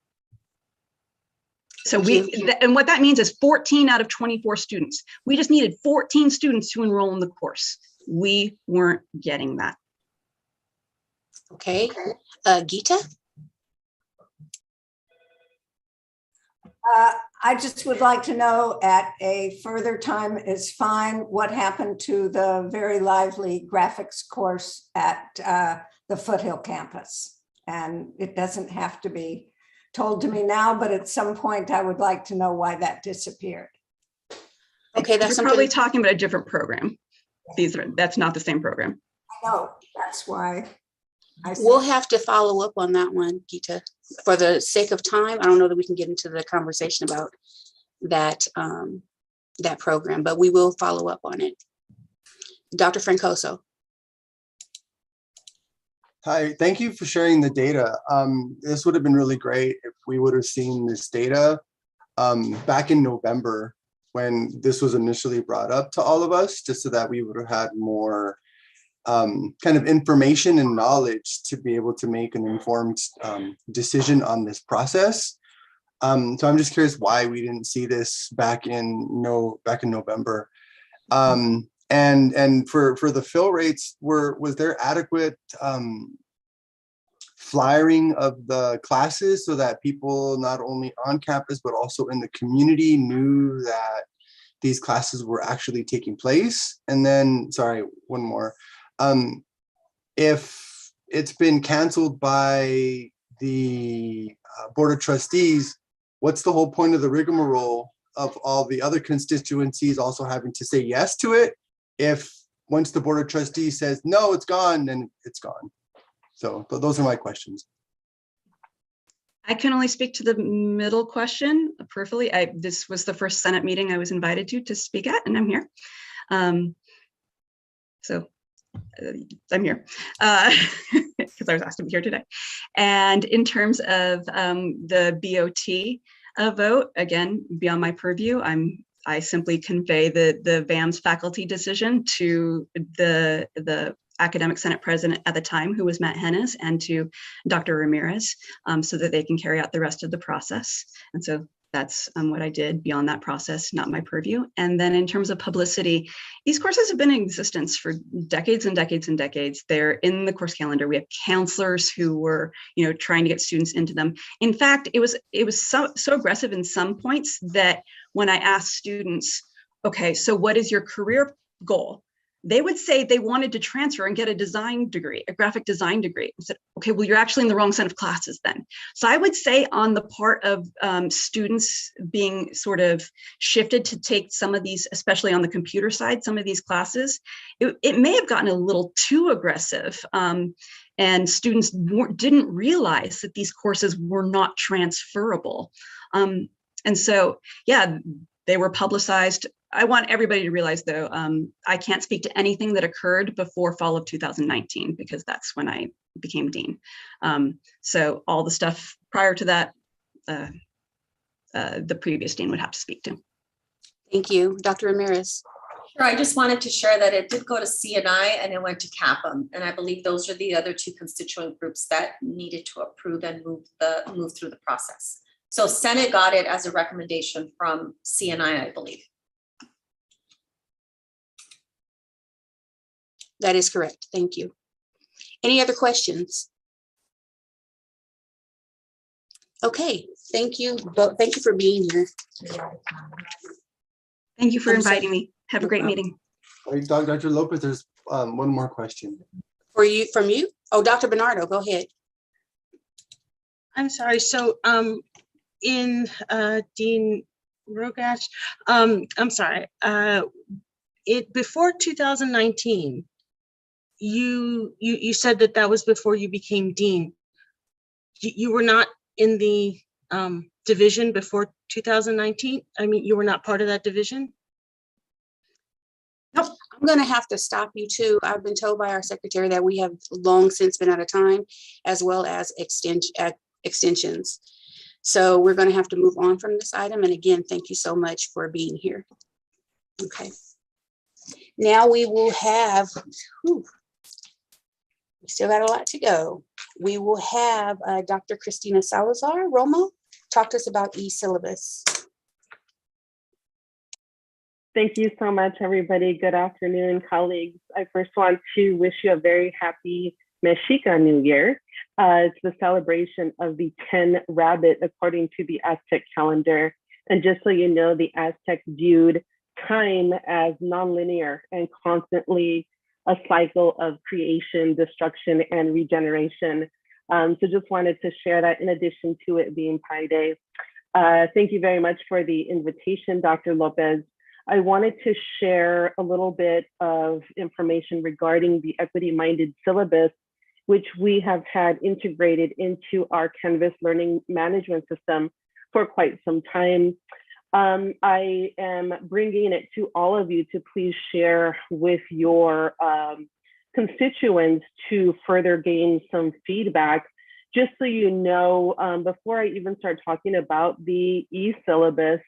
So and what that means is 14 out of 24 students. We just needed 14 students to enroll in the course. We weren't getting that. Okay, Geeta? I just would like to know, at a further time is fine, what happened to the very lively graphics course at the Foothill campus? And it doesn't have to be told to me now, but at some point I would like to know why that disappeared. Okay, that's probably talking about a different program. That's not the same program. I know, that's why. We'll have to follow up on that one, Geeta. For the sake of time, I don't know that we can get into the conversation about that, that program, but we will follow up on it. Dr. Francoso. Hi, thank you for sharing the data. This would have been really great if we would have seen this data back in November when this was initially brought up to all of us, just so that we would have had more kind of information and knowledge to be able to make an informed decision on this process. So I'm just curious why we didn't see this back in November. And for the fill rates, was there adequate flyering of the classes so that people not only on campus but also in the community knew that these classes were actually taking place? And then, sorry, one more. If it's been canceled by the Board of Trustees, what's the whole point of the rigmarole of all the other constituencies also having to say yes to it? If once the Board of Trustees says, no, it's gone, then it's gone. So those are my questions. I can only speak to the middle question peripherally. This was the first Senate meeting I was invited to speak at, and I'm here. I'm here because I was asked to be here today. And in terms of the BOT vote, again, beyond my purview, I simply convey the VAMS faculty decision to the academic senate president at the time, who was Matt Hennis, and to Dr. Ramirez, so that they can carry out the rest of the process. And so that's what I did. Beyond that process, not my purview. And then in terms of publicity, these courses have been in existence for decades and decades and decades. They're in the course calendar. We have counselors who were, trying to get students into them. In fact, it was so aggressive in some points that when I asked students, okay, so what is your career goal? They would say they wanted to transfer and get a design degree, a graphic design degree. I said, okay, well, you're actually in the wrong set of classes then. So I would say on the part of students being sort of shifted to take some of these, especially on the computer side, some of these classes, it may have gotten a little too aggressive. And students didn't realize that these courses were not transferable. And so, yeah, they were publicized. I want everybody to realize, though, I can't speak to anything that occurred before fall of 2019, because that's when I became dean. So all the stuff prior to that, the previous dean would have to speak to. Thank you. Dr. Ramirez. Sure, I just wanted to share that it did go to CNI and it went to CAPM. And I believe those are the other two constituent groups that needed to approve and move through the process. So Senate got it as a recommendation from CNI, I believe. That is correct. Thank you. Any other questions? Okay, thank you. Thank you for being here. Thank you for inviting me. Have a great meeting. Dr. Lopez, there's one more question. From you? Oh, Dr. Bernardo, go ahead. I'm sorry. So in Dean Rogach, I'm sorry. Before 2019, you said that was before you became dean. You were not in the division before 2019? I mean, you were not part of that division? Nope. I'm going to have to stop you too. I've been told by our secretary that we have long since been out of time, as well as extensions. So we're going to have to move on from this item. And again, thank you so much for being here. Okay. Now we will have, we still got a lot to go. We will have Dr. Christina Salazar Romo talk to us about E-syllabus. Thank you so much, everybody. Good afternoon, colleagues. I first want to wish you a very happy Mexica New Year. It's the celebration of the 10 Rabbit according to the Aztec calendar. And just so you know, the Aztecs viewed time as nonlinear and constantly a cycle of creation, destruction, and regeneration. So just wanted to share that in addition to it being Pi Day. Thank you very much for the invitation, Dr. Lopez. I wanted to share a little bit of information regarding the equity-minded syllabus, which we have had integrated into our Canvas learning management system for quite some time. I am bringing it to all of you to please share with your constituents to further gain some feedback. Just so you know, before I even start talking about the E-syllabus,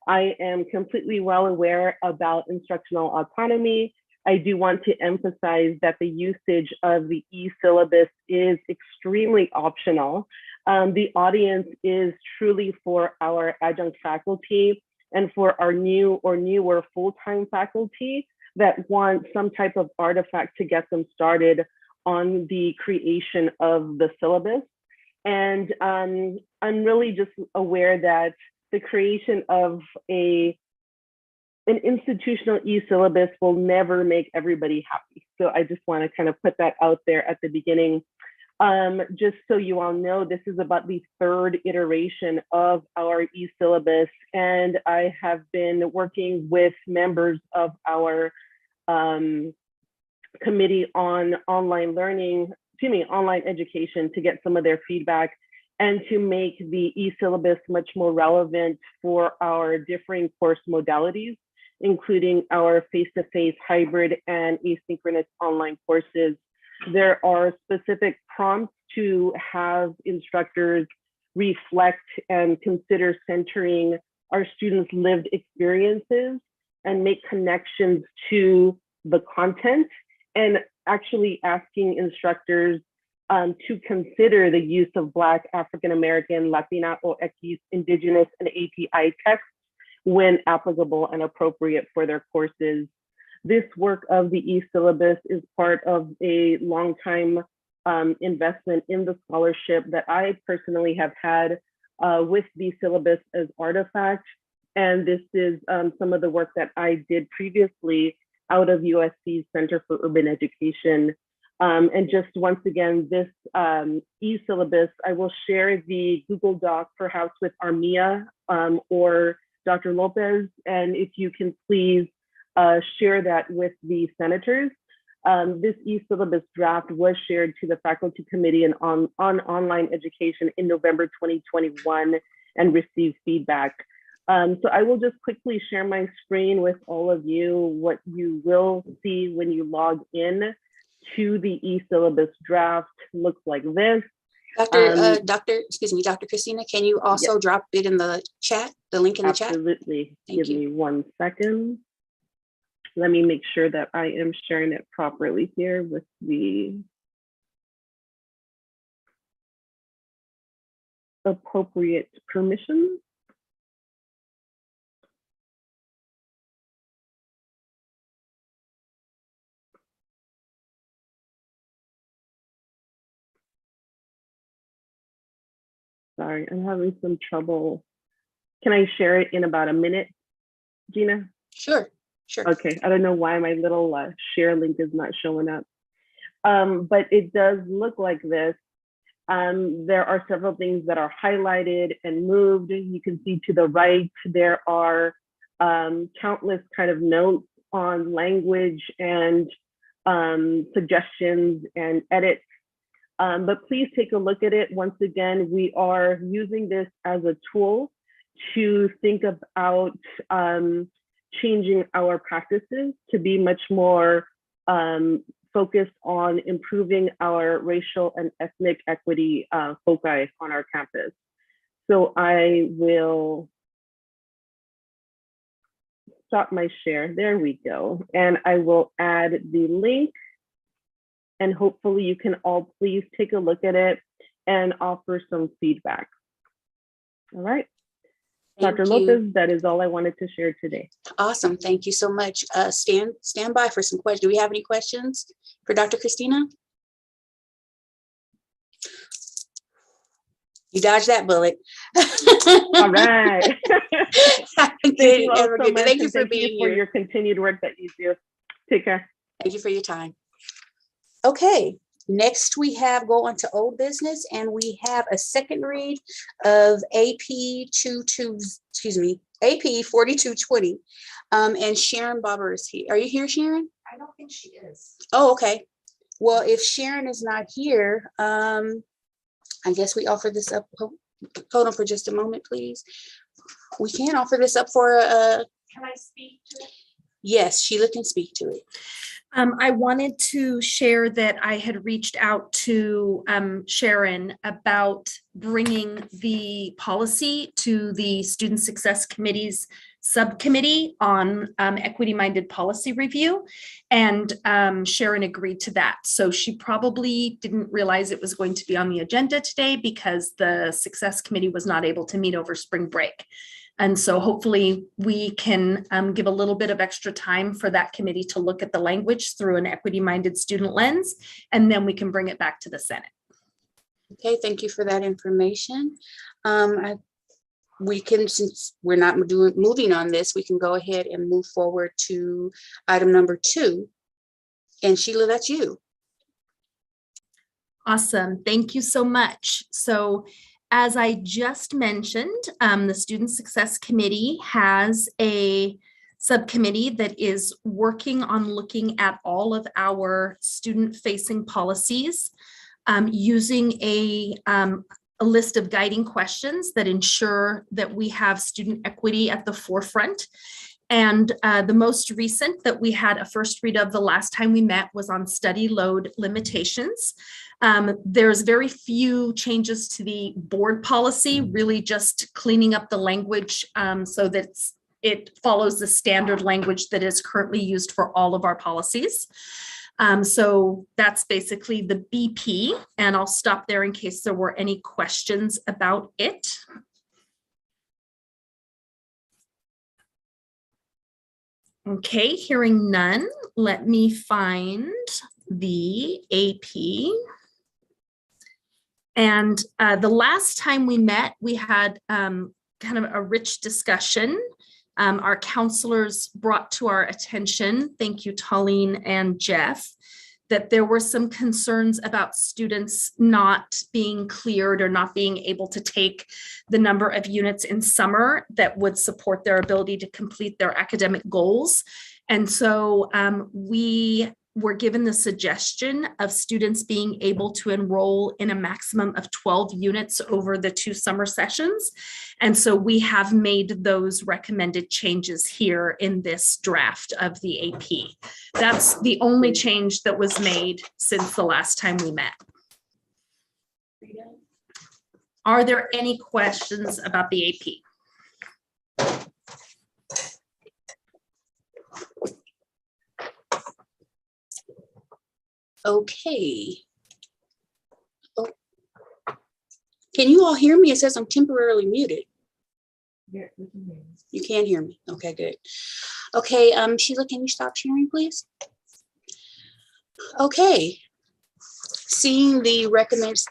I am completely well aware about instructional autonomy. I do want to emphasize that the usage of the E-syllabus is extremely optional. The audience is truly for our adjunct faculty and for our new or newer full-time faculty that want some type of artifact to get them started on the creation of the syllabus. And I'm really just aware that the creation of an institutional e-syllabus will never make everybody happy. So I just want to kind of put that out there at the beginning. Just so you all know, this is about the third iteration of our e-syllabus, and I have been working with members of our committee on online learning, online education, to get some of their feedback and to make the e-syllabus much more relevant for our differing course modalities, including our face-to-face, hybrid, and asynchronous online courses. There are specific prompts to have instructors reflect and consider centering our students' lived experiences and make connections to the content, and actually asking instructors to consider the use of Black, African American, Latina, or Indigenous, and API texts when applicable and appropriate for their courses. This work of the e-syllabus is part of a long-time investment in the scholarship that I personally have had with the syllabus as artifact. And this is some of the work that I did previously out of USC's Center for Urban Education. And just once again, this e-syllabus, I will share the Google Doc perhaps with Armia or Dr. Lopez. And if you can please share that with the senators. This e-syllabus draft was shared to the faculty committee on online education in November 2021 and received feedback. So I will just quickly share my screen with all of you. What you will see when you log in to the e-syllabus draft looks like this. Dr. Christina, can you also drop it in the chat, the link in the chat? Absolutely. Give me 1 second. Let me make sure that I am sharing it properly here with the appropriate permissions. Sorry, I'm having some trouble. Can I share it in about a minute, Gina? Sure. Okay, I don't know why my little share link is not showing up. But it does look like this. There are several things that are highlighted and moved. You can see to the right, there are countless kind of notes on language and suggestions and edits. But please take a look at it. Once again, we are using this as a tool to think about changing our practices to be much more focused on improving our racial and ethnic equity foci on our campus. So I will stop my share. There we go. And I will add the link. And hopefully you can all please take a look at it and offer some feedback. All right. Dr. Lopez, that is all I wanted to share today. Awesome. Thank you so much. Stand by for some questions. Do we have any questions for Dr. Christina? You dodged that bullet. All right. Thank you all so much. Thank you for being for here. your continued work that you do. Take care. Thank you for your time. Okay, next we have go on to old business, and we have a second read of AP 4220. And Sharon Bobber is here. Are you here, Sharon? I don't think she is. Oh, okay. Well, if Sharon is not here, I guess we offer this up. Hold on for just a moment, please. We can offer this up for a. Can I speak to it? Yes, Sheila can speak to it. I wanted to share that I had reached out to Sharon about bringing the policy to the Student Success Committee's subcommittee on equity-minded policy review, and Sharon agreed to that. So she probably didn't realize it was going to be on the agenda today because the Success Committee was not able to meet over spring break. And so hopefully we can give a little bit of extra time for that committee to look at the language through an equity-minded student lens, and then we can bring it back to the Senate. Okay, thank you for that information. We can, since we're not moving on this, we can go ahead and move forward to item number 2. And Sheila, that's you. Awesome, thank you so much. So as I just mentioned, the Student Success Committee has a subcommittee that is working on looking at all of our student-facing policies using a list of guiding questions that ensure that we have student equity at the forefront. And the most recent that we had a first read of the last time we met was on study load limitations. There's very few changes to the board policy, really just cleaning up the language so that it follows the standard language that is currently used for all of our policies. So that's basically the BP, and I'll stop there in case there were any questions about it. Okay, hearing none, let me find the AP. And the last time we met, we had kind of a rich discussion. Our counselors brought to our attention, thank you, Tallene and Jeff, that there were some concerns about students not being cleared or not being able to take the number of units in summer that would support their ability to complete their academic goals. And so we were given the suggestion of students being able to enroll in a maximum of 12 units over the 2 summer sessions. And so we have made those recommended changes here in this draft of the AP. That's the only change that was made since the last time we met. Are there any questions about the AP? Okay. Oh. Can you all hear me? It says I'm temporarily muted. Yeah, we can hear you. You can hear me. Okay, good. Okay, Sheila, can you stop sharing, please? Okay. Seeing the revisions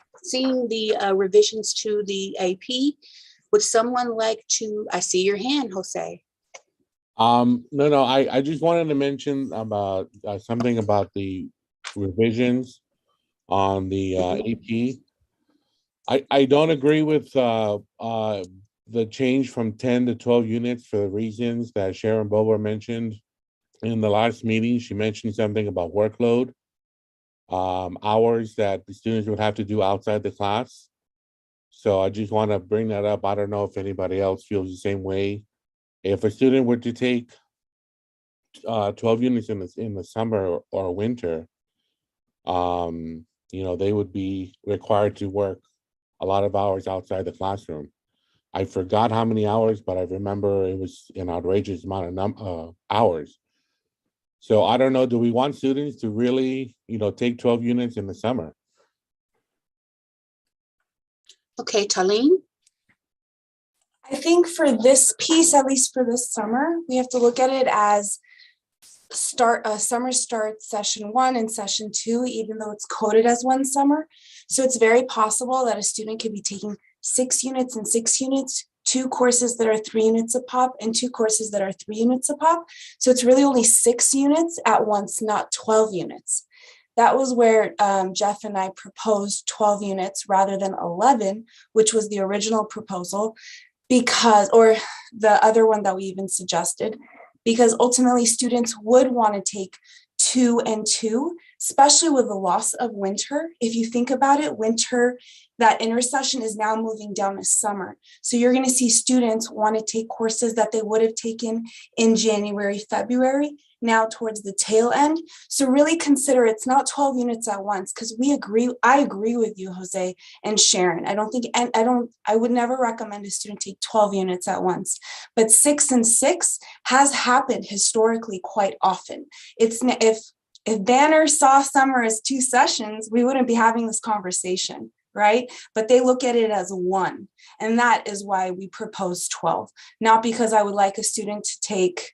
to the AP, would someone like to? I see your hand, Jose. No, I just wanted to mention about something about the revisions on the AP. I don't agree with the change from 10 to 12 units for the reasons that Sharon Bober mentioned in the last meeting. She mentioned something about workload, hours that the students would have to do outside the class. So I just want to bring that up. I don't know if anybody else feels the same way. If a student were to take 12 units in the summer or winter, they would be required to work a lot of hours outside the classroom. I forgot how many hours, but I remember it was an outrageous amount of hours. So I don't know, do we want students to really, take 12 units in the summer? Okay, Tallene? I think for this piece, at least for this summer, we have to look at it as summer starts session 1 and session 2, even though it's coded as 1 summer. So it's very possible that a student could be taking 6 units and 6 units, 2 courses that are 3 units a pop, and 2 courses that are 3 units a pop. So it's really only 6 units at once, not 12 units. That was where Jeff and I proposed 12 units rather than 11, which was the original proposal, or the other one that we even suggested, because ultimately students would want to take 2 and 2, especially with the loss of winter. If you think about it, winter, that intercession is now moving down to summer. So you're going to see students want to take courses that they would have taken in January, February, now towards the tail end. So really consider it's not 12 units at once, because I agree with you, Jose and Sharon. I would never recommend a student take 12 units at once, but 6 and 6 has happened historically quite often. If Banner saw summer as 2 sessions, we wouldn't be having this conversation, right? But they look at it as 1. And that is why we propose 12, not because I would like a student to take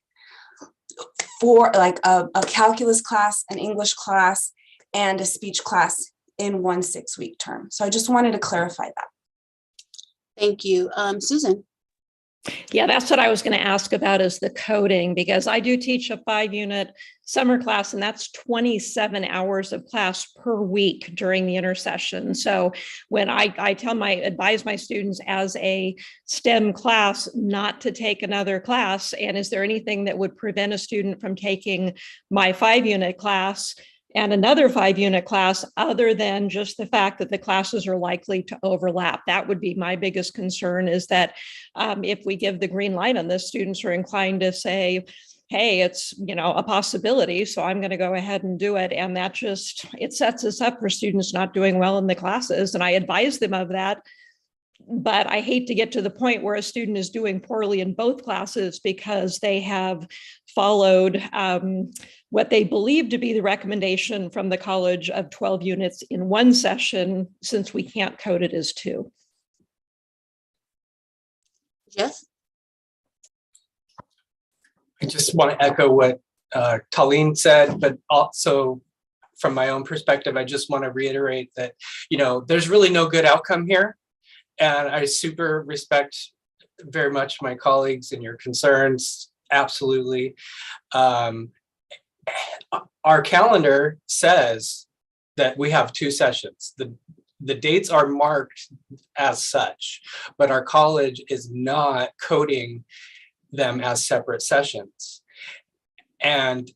a calculus class, an English class, and a speech class in one 6-week term. So I just wanted to clarify that. Thank you. Susan. Yeah, that's what I was going to ask about is the coding, because I do teach a 5-unit summer class, and that's 27 hours of class per week during the intersession. So when I advise my students as a STEM class not to take another class, and is there anything that would prevent a student from taking my 5-unit class and another 5-unit class other than just the fact that the classes are likely to overlap? That would be my biggest concern, is that if we give the green light on this, students are inclined to say, hey, it's, a possibility, so I'm going to go ahead and do it. And that it sets us up for students not doing well in the classes. And I advise them of that. But I hate to get to the point where a student is doing poorly in both classes because they have followed what they believe to be the recommendation from the college of 12 units in one session, since we can't code it as 2. Jeff? I just want to echo what Colleen said, but also from my own perspective, I just want to reiterate that, there's really no good outcome here. And I super respect very much my colleagues and your concerns. Absolutely. Our calendar says that we have 2 sessions. The dates are marked as such, but our college is not coding them as separate sessions. And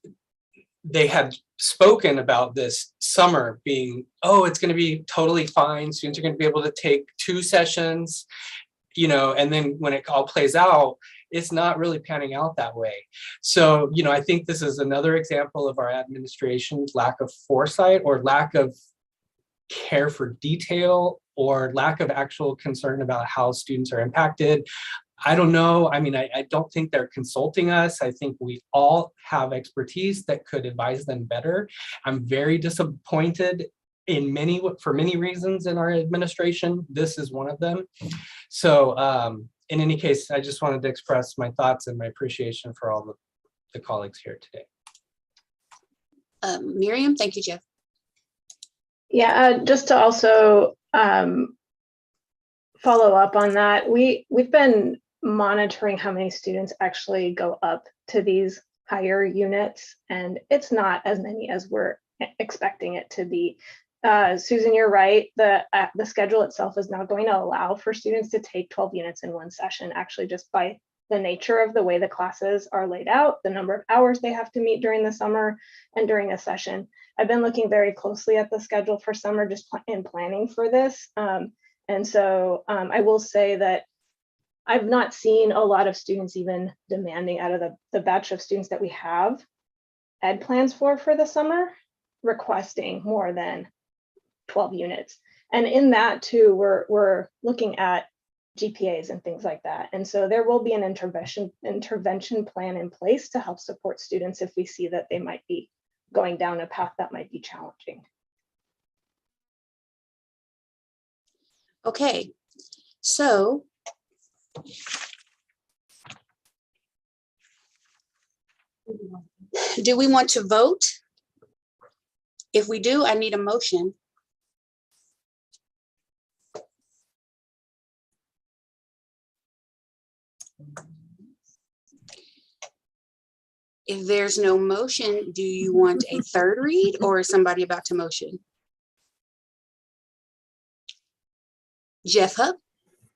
they had spoken about this summer being, it's going to be totally fine. Students are going to be able to take 2 sessions, and then when it all plays out, it's not really panning out that way. So, I think this is another example of our administration's lack of foresight or lack of care for detail or lack of actual concern about how students are impacted. I don't know. I mean, I don't think they're consulting us. I think we all have expertise that could advise them better. I'm very disappointed for many reasons in our administration. This is one of them. So in any case, I just wanted to express my thoughts and my appreciation for all the colleagues here today. Miriam, thank you, Jeff. Yeah, just to also follow up on that, we've been monitoring how many students actually go up to these higher units, and it's not as many as we're expecting it to be. Susan, you're right. The schedule itself is not going to allow for students to take 12 units in one session, actually, just by the nature of the way the classes are laid out, the number of hours they have to meet during the summer and during a session. I've been looking very closely at the schedule for summer just in planning for this. And so I will say that I've not seen a lot of students even demanding out of the batch of students that we have ed plans for the summer, requesting more than 12 units. And in that too, we're looking at GPAs and things like that. And so there will be an intervention plan in place to help support students if we see that they might be going down a path that might be challenging. Okay, so do we want to vote? If we do, I need a motion. If there's no motion, do you want a third read or is somebody about to motion? Jeff Hupp?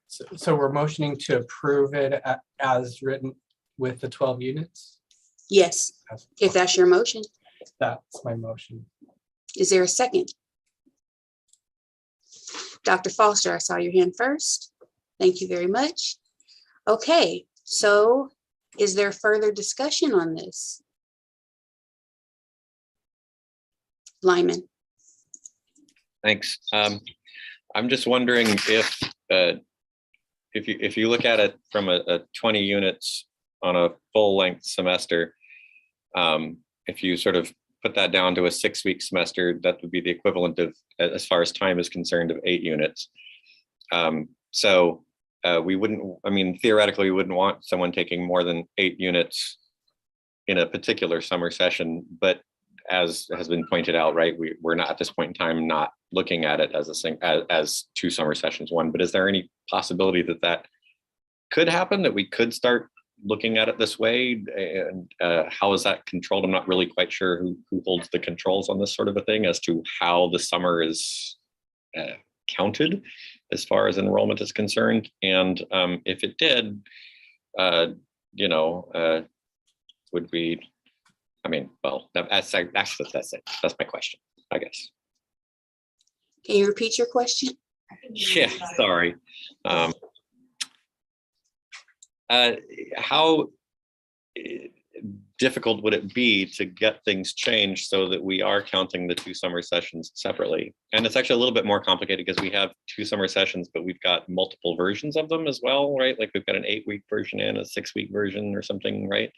So we're motioning to approve it as written with the 12 units? Yes, if that's your motion. That's my motion. Is there a second? Dr. Foster, I saw your hand first. Thank you very much. Okay, so is there further discussion on this? Lyman. Thanks. I'm just wondering if you look at it from a 20 units on a full length semester, if you sort of put that down to a 6-week semester, that would be the equivalent of, as far as time is concerned, of 8 units. So we wouldn't, I mean, theoretically, we wouldn't want someone taking more than 8 units in a particular summer session, but as has been pointed out, right, we're not at this point in time not looking at it as as 2 summer sessions, one. But is there any possibility that that could happen, that we could start looking at it this way? And how is that controlled? I'm not really quite sure who holds the controls on this sort of a thing as to how the summer is counted as far as enrollment is concerned. And if it did, you know, would we, I mean, well, that's it. That's my question, I guess. Can you repeat your question? Yeah, sorry. How difficult would it be to get things changed so that we are counting the 2 summer sessions separately? And it's actually a little bit more complicated because we have 2 summer sessions, but we've got multiple versions of them as well, right? Like we've got an 8-week version and a 6-week version or something, right?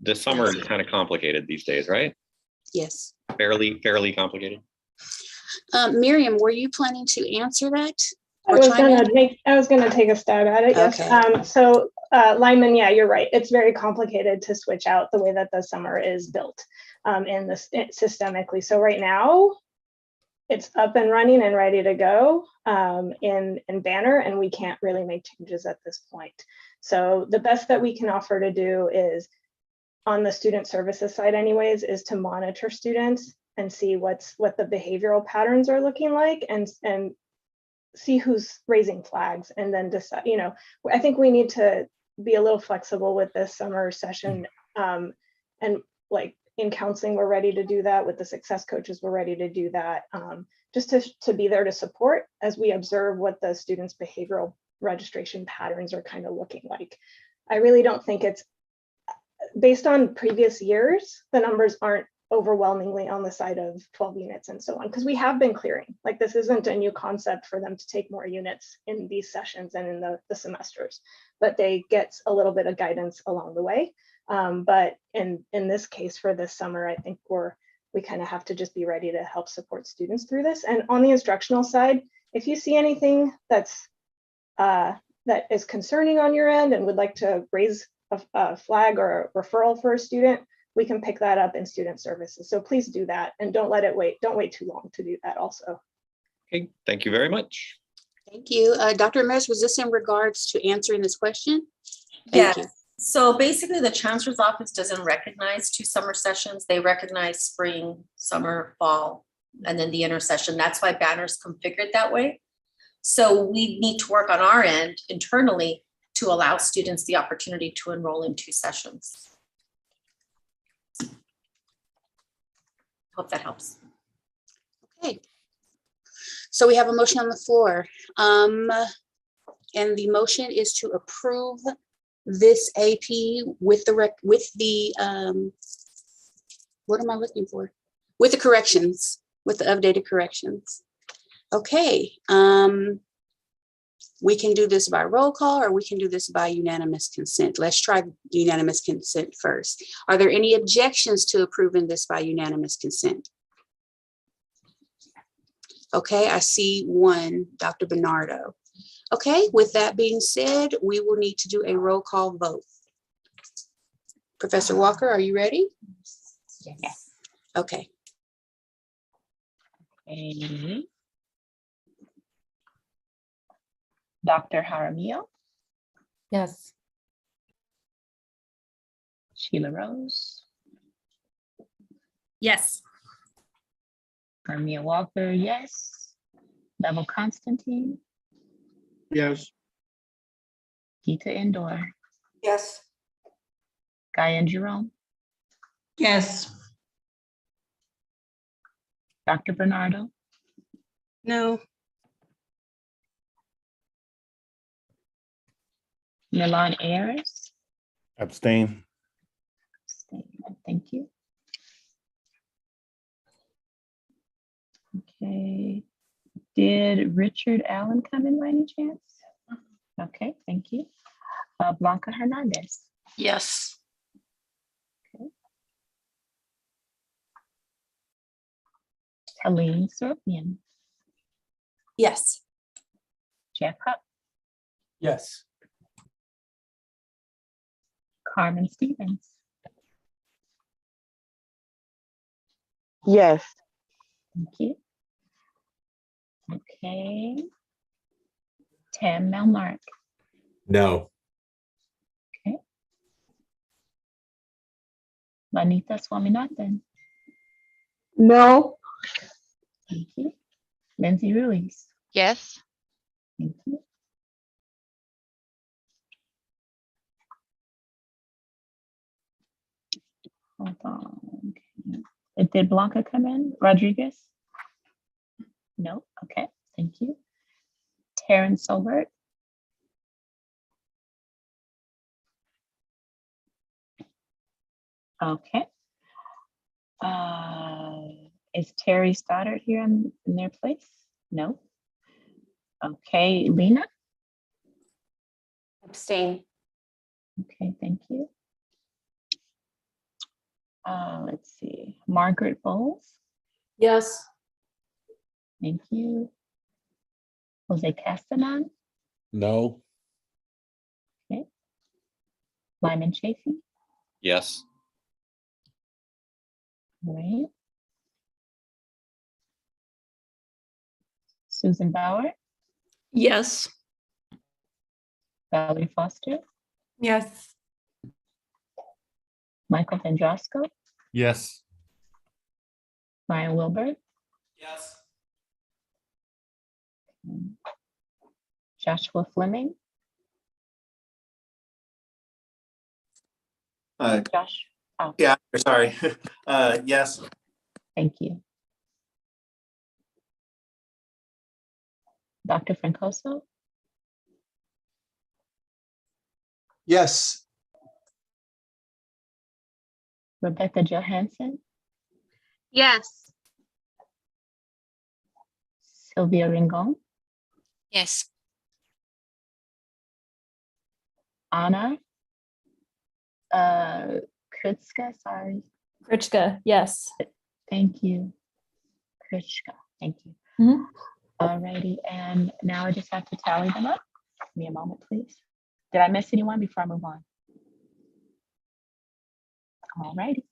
The summer is kind of complicated these days, right? Yes. Fairly complicated. Miriam, were you planning to answer that? I was gonna take a stab at it. Yes. Okay. So Lyman, yeah, you're right. It's very complicated to switch out the way that the summer is built in this systemically. So right now, it's up and running and ready to go in Banner, and we can't really make changes at this point. So the best that we can offer to do is, on the student services side anyways, is to monitor students and see what the behavioral patterns are looking like, and see who's raising flags, and then decide, you know, I think we need to be a little flexible with this summer session. And like in counseling, we're ready to do that. With the success coaches, we're ready to do that. Just to be there to support as we observe what the students' behavioral registration patterns are kind of looking like. I really don't think it's, based on previous years, the numbers aren't overwhelmingly on the side of 12 units and so on, because we have been clearing. Like, this isn't a new concept for them to take more units in these sessions and in the semesters, but they get a little bit of guidance along the way. But in this case, for this summer, I think we kind of have to just be ready to help support students through this. And on the instructional side, if you see anything that is concerning on your end and would like to raise a flag or a referral for a student, we can pick that up in student services. So please do that, and don't let it wait. Don't wait too long to do that also. Okay, thank you very much. Thank you. Dr. Ramirez, was this in regards to answering this question? Yes. So basically, the Chancellor's Office doesn't recognize 2 summer sessions. They recognize spring, summer, fall, and then the intersession. That's why Banner's configured that way. So we need to work on our end internally to allow students the opportunity to enroll in 2 sessions. Hope that helps. Okay. So we have a motion on the floor. And the motion is to approve this AP with the what am I looking for? With the corrections, with the updated corrections. Okay. We can do this by roll call, or we can do this by unanimous consent. Let's try unanimous consent first. Are there any objections to approving this by unanimous consent? Okay, I see one, Dr. Bernardo. Okay, with that being said, we will need to do a roll call vote. Professor Walker, are you ready? Yes. Okay. Okay. Dr. Jaramillo? Yes. Sheila Rose? Yes. Armia Walker, yes. Bevel Constantine? Yes. Gita Indoor? Yes. Guy and Jerome? Yes. Dr. Bernardo? No. Milan Ayers? Abstain. Thank you. Okay. Did Richard Allen come in by any chance? Okay, thank you. Blanca Hernandez. Yes. Helene Soropian. Yes. Jeff Hupp. Yes. Carmen Stevens. Yes. Thank you. Okay. Tam Melmark. No. Okay. Vanita Swaminathan. No. Thank you. Lindsay Ruiz. Yes. Thank you. Hold on. Okay. Did Blanca come in? Rodriguez? No. Okay. Thank you. Terrence Sobert. Okay. Is Terry Stoddard here in their place? No. Okay. Lena? Abstain. Okay. Thank you. Let's see. Margaret Bowles? Yes. Thank you. Jose Castanon? No. Okay. Lyman Chafee? Yes. All right. Susan Bauer? Yes. Valerie Foster? Yes. Michael Vendrosco? Yes. Ryan Wilbur? Yes. Joshua Fleming? Josh? Oh, Yeah, sorry. Yes. thank you. Dr. Francoso? Yes. Rebecca Johansson? Yes. Sylvia Ringon? Yes. Anna? Kritska, sorry. Krichka, yes. Thank you. Krichka, thank you. Mhm. All righty, and now I just have to tally them up. Give me a moment, please. Did I miss anyone before I move on? All righty.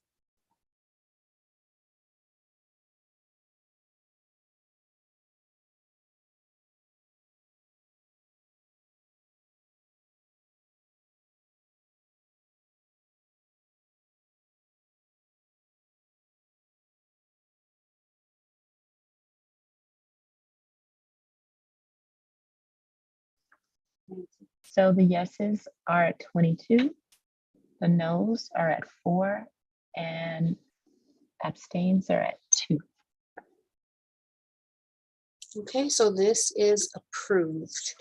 So the yeses are at 22, the nos are at 4, and abstains are at 2. Okay, so this is approved.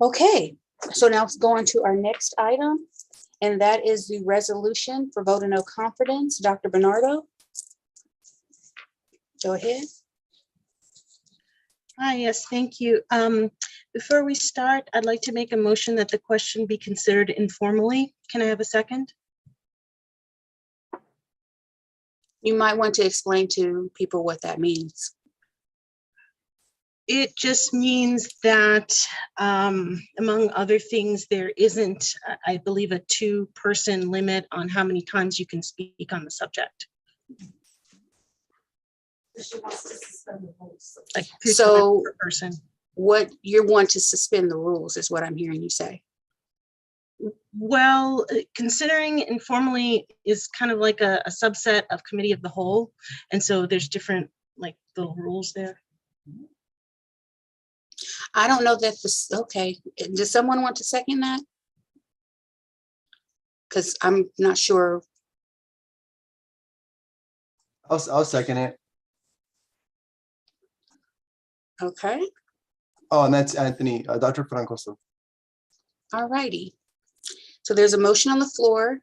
Okay, so now let's go on to our next item, and that is the resolution for vote of no confidence. Dr. Bernardo? Go ahead. Hi, yes, thank you. Before we start, I'd like to make a motion that the question be considered informally. Can I have a second? You might want to explain to people what that means. It just means that, among other things, there isn't, I believe, a 2-person limit on how many times you can speak on the subject. Like 2 So times per person. what you want to suspend the rules is what I'm hearing you say. Well, considering informally is kind of like a subset of committee of the whole. And so there's different like little rules there. I don't know that this, okay, does someone want to second that? Because I'm not sure. I'll second it. Okay, Oh, and that's Anthony, Dr. Francoso. all righty. So there's a motion on the floor.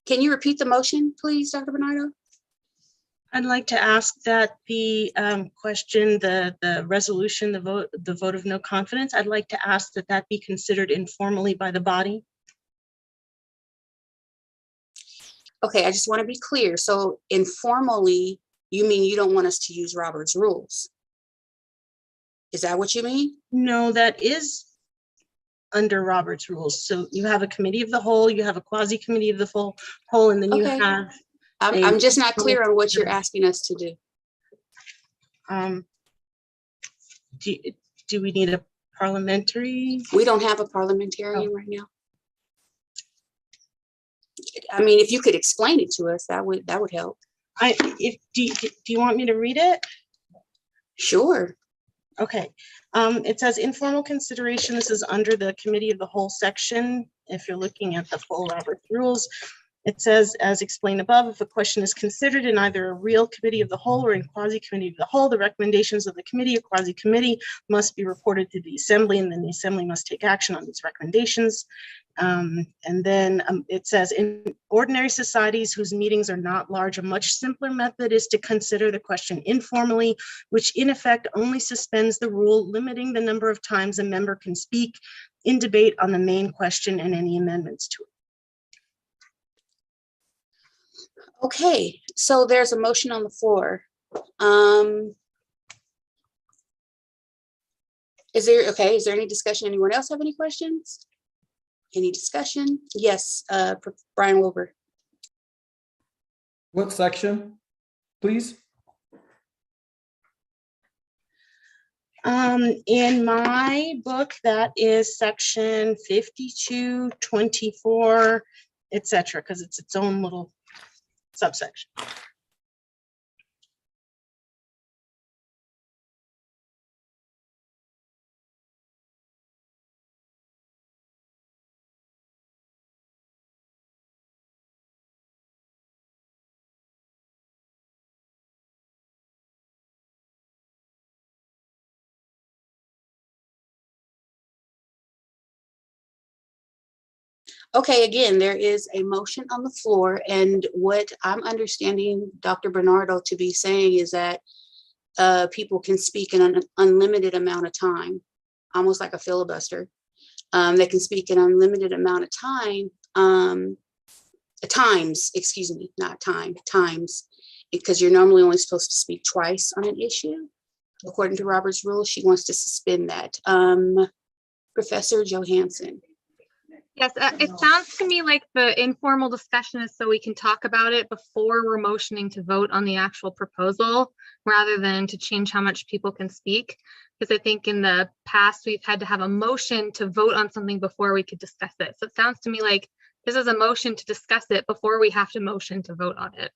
Can you repeat the motion, please, Dr. Bernardo? I'd like to ask that the question, the resolution, the vote of no confidence, I'd like to ask that that be considered informally by the body. Okay, I just want to be clear. So informally, you mean you don't want us to use Robert's rules? Is that what you mean? No, that is under Robert's rules. So you have a committee of the whole, you have a quasi committee of the whole, and then you Okay. have. I'm just not clear on what you're asking us to do. Do we need a parliamentary? We don't have a parliamentarian right now. I mean, if you could explain it to us, that would help. Do you want me to read it? Sure. Okay. It says informal consideration. This is under the committee of the whole section. If you're looking at the full Robert's rules, it says, as explained above, if a question is considered in either a real committee of the whole or in quasi committee of the whole, the recommendations of the committee or quasi committee must be reported to the assembly, and then the assembly must take action on these recommendations. And then it says, in ordinary societies whose meetings are not large, a much simpler method is to consider the question informally, which in effect only suspends the rule limiting the number of times a member can speak in debate on the main question and any amendments to it. Okay, so there's a motion on the floor. Is there any discussion? Anyone else have any questions? Any discussion? Yes, Brian Wilbur. What section, please? In my book, that is section 5224, etc., because it's its own little subsection. Okay, again, there is a motion on the floor, and what I'm understanding Dr. Bernardo to be saying is that people can speak in an unlimited amount of time, almost like a filibuster. They can speak an unlimited amount of times, excuse me, not time, times, because you're normally only supposed to speak twice on an issue. According to Robert's rules, she wants to suspend that. Professor Johansson. Yes, it sounds to me like the informal discussion is so we can talk about it before we're motioning to vote on the actual proposal, rather than to change how much people can speak. Because I think in the past, we've had to have a motion to vote on something before we could discuss it. So it sounds to me like this is a motion to discuss it before we have to motion to vote on it.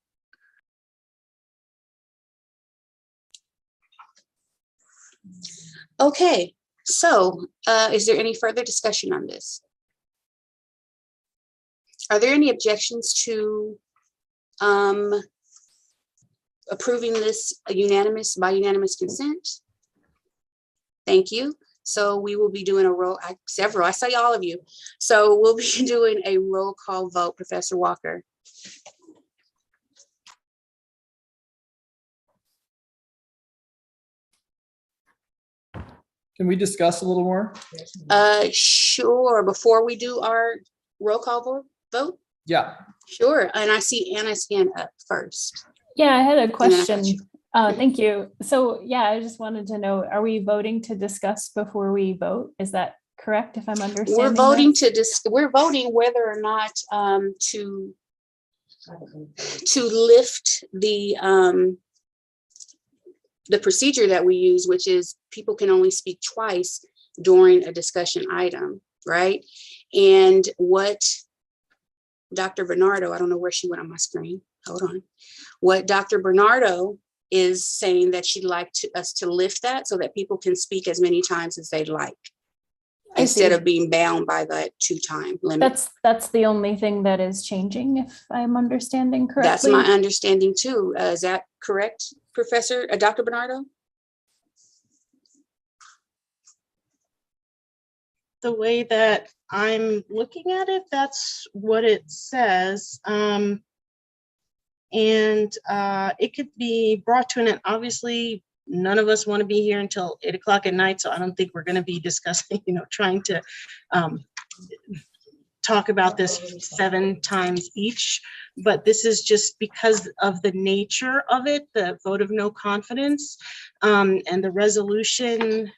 Okay, so is there any further discussion on this? Are there any objections to approving this by unanimous consent? Thank you. So we will be doing I say all of you. So we'll be doing a roll call vote. Professor Walker. Can we discuss a little more? Sure. Before we do our roll call vote? Yeah. Sure. And I see Anna's hand up first. Yeah, I had a question. Thank you. So yeah, I just wanted to know, are we voting to discuss before we vote? Is that correct, if I'm understanding? We're voting we're voting whether or not to lift the procedure that we use, which is people can only speak twice during a discussion item, right? And what Dr. Bernardo, I don't know where she went on my screen. Hold on. What Dr. Bernardo is saying that she'd like us to lift that so that people can speak as many times as they'd like, instead of being bound by that 2-time limit. That's the only thing that is changing, if I'm understanding correctly. That's my understanding too. Is that correct, Professor Dr. Bernardo? The way that I'm looking at it, that's what it says. and it could be brought to an end. Obviously, none of us want to be here until 8 o'clock at night, so I don't think we're going to be discussing, trying to talk about this 7 times each. But this is just because of the nature of it, the vote of no confidence, and the resolution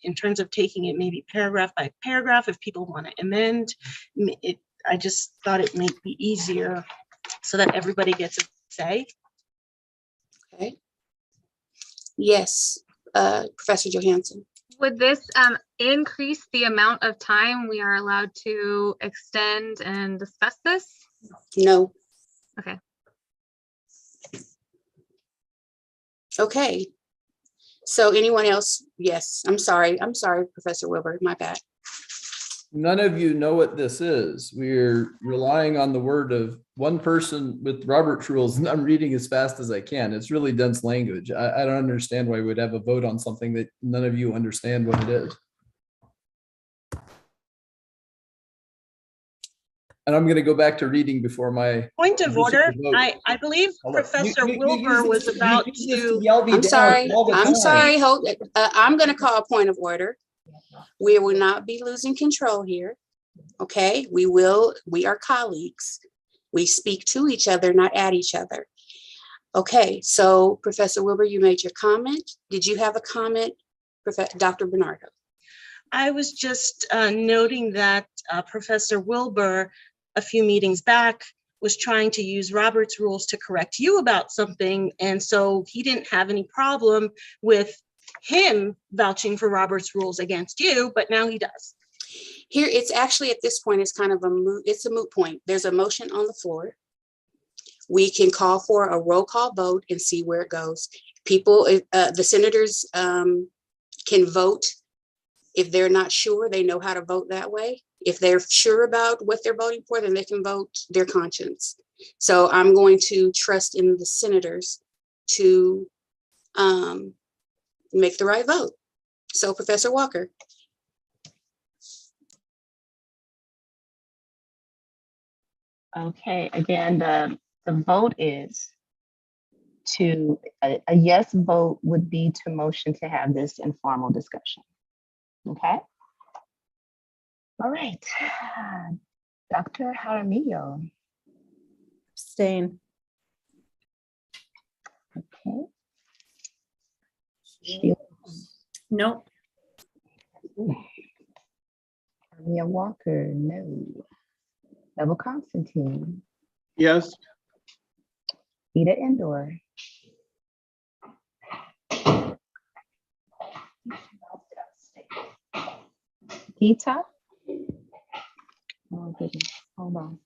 in terms of taking it maybe paragraph by paragraph if people want to amend it. I just thought it might be easier so that everybody gets a say. Okay. Yes, Professor Johansson. Would this increase the amount of time we are allowed to extend and discuss this? No. Okay. Okay. So anyone else? Yes, I'm sorry, Professor Wilbur, my bad. None of you know what this is. We're relying on the word of one person with Robert's rules, and I'm reading as fast as I can. It's really dense language. I don't understand why we'd have a vote on something that none of you understand what it is. And I'm going to go back to reading before my Point of order. vote. I believe Hold on. Professor You Wilbur was about to. I'm sorry, hold it. I'm going to call a point of order. We will not be losing control here. Okay, we are colleagues. We speak to each other, not at each other. Okay, so Professor Wilbur, you made your comment. Did you have a comment, Dr. Bernardo? I was just noting that Professor Wilbur, a few meetings back, was trying to use Robert's rules to correct you about something. And so he didn't have any problem with him vouching for Robert's rules against you, but now he does. Here, it's actually at this point, it's kind of a moot point. There's a motion on the floor. We can call for a roll call vote and see where it goes. People, the senators can vote. If they're not sure, they know how to vote that way. If they're sure about what they're voting for, then they can vote their conscience. So I'm going to trust in the senators to make the right vote. So Professor Walker. Okay, again, the vote is to, a yes vote would be to motion to have this informal discussion. Okay. All right. Dr. Jaramillo. Abstain. Okay. No. Mia Walker, no. Double Constantine. Yes. Ida Endor. Gita. Oh goodness, hold on.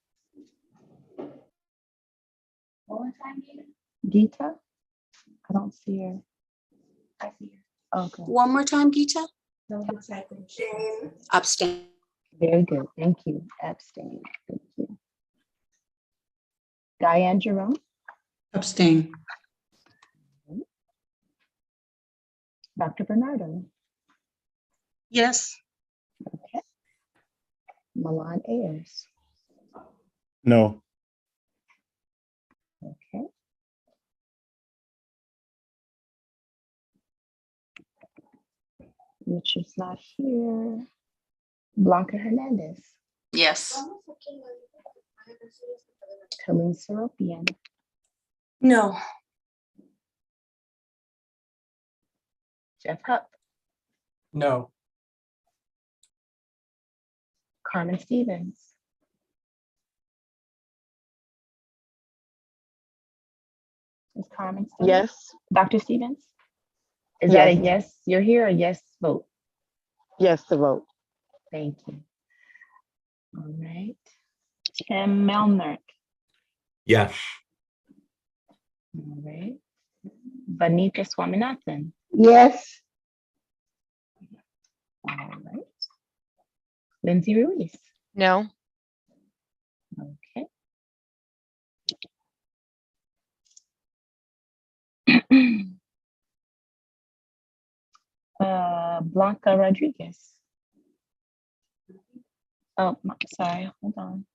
One more time, Gita? I don't see her. I see her. Okay. One more time, Gita. No, Abstain. very good, thank you. Abstain, thank you. Diane Jerome. Abstain. Dr. Bernardo. Yes. Okay. Milan Ayers. No. Okay. Richard's not here. Blanca Hernandez. Yes. Colleen Seropian. No. Jeff Hupp. No. Carmen Stevens. Is Carmen still? Yes. Dr. Stevens? Is Yes. that a yes? You're here, a yes vote? Yes, the vote. Thank you. All right. Tim Melnick. Yes. All right. Vanita Swaminathan. Yes. All right. Lindsay Ruiz. No. Okay. Blanca Rodriguez. Oh, sorry, hold on.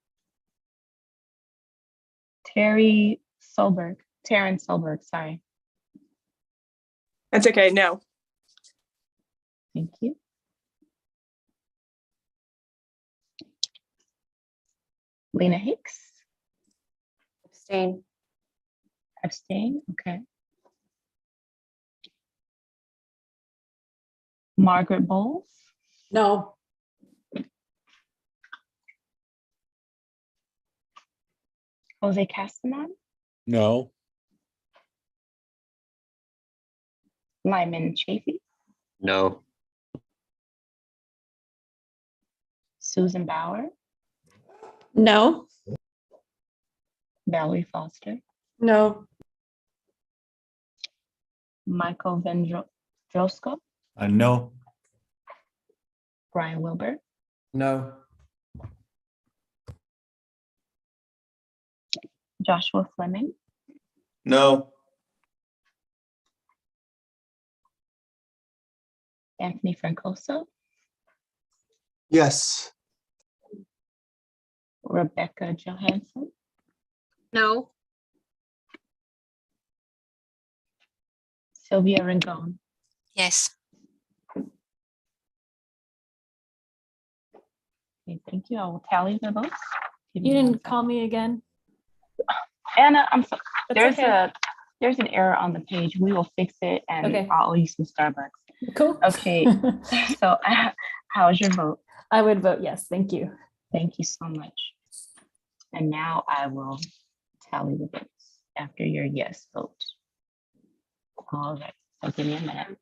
Terry Solberg, Terrence Solberg, sorry. That's okay, no. Thank you. Lena Hicks. Abstain. Abstain, okay. Margaret Bowles. No. Jose Castaman. No. Lyman Chafee. No. Susan Bauer. No. Valerie Foster. No. Michael Vendrosco. No. Brian Wilbur. No. Joshua Fleming. No. Anthony Francoso. Yes. Rebecca Johansson. No. Sylvia Rangone. Yes. Okay, thank you. I will tally the votes. Give You me one didn't call me again. Anna, I'm sorry. That's okay. There's an error on the page. We will fix it and Okay. I'll use some Starbucks. Cool. Okay. So how's your vote? I would vote yes. Thank you. Thank you so much. And now I will tally the votes after your yes vote. All right. So give me a minute.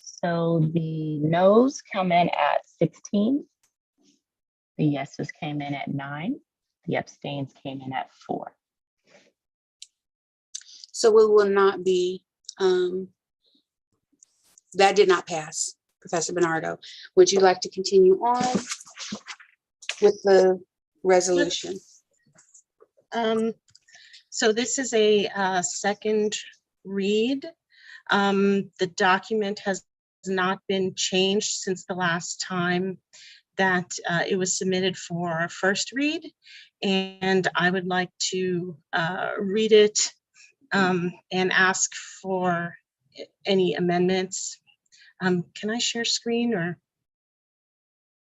So the noes come in at 16. The yeses came in at 9. The abstains came in at 4. So we will not be, that did not pass, Professor Bernardo. Would you like to continue on with the resolution? So this is a second read. The document has not been changed since the last time that it was submitted for first read. And I would like to read it and ask for any amendments. Can I share screen or?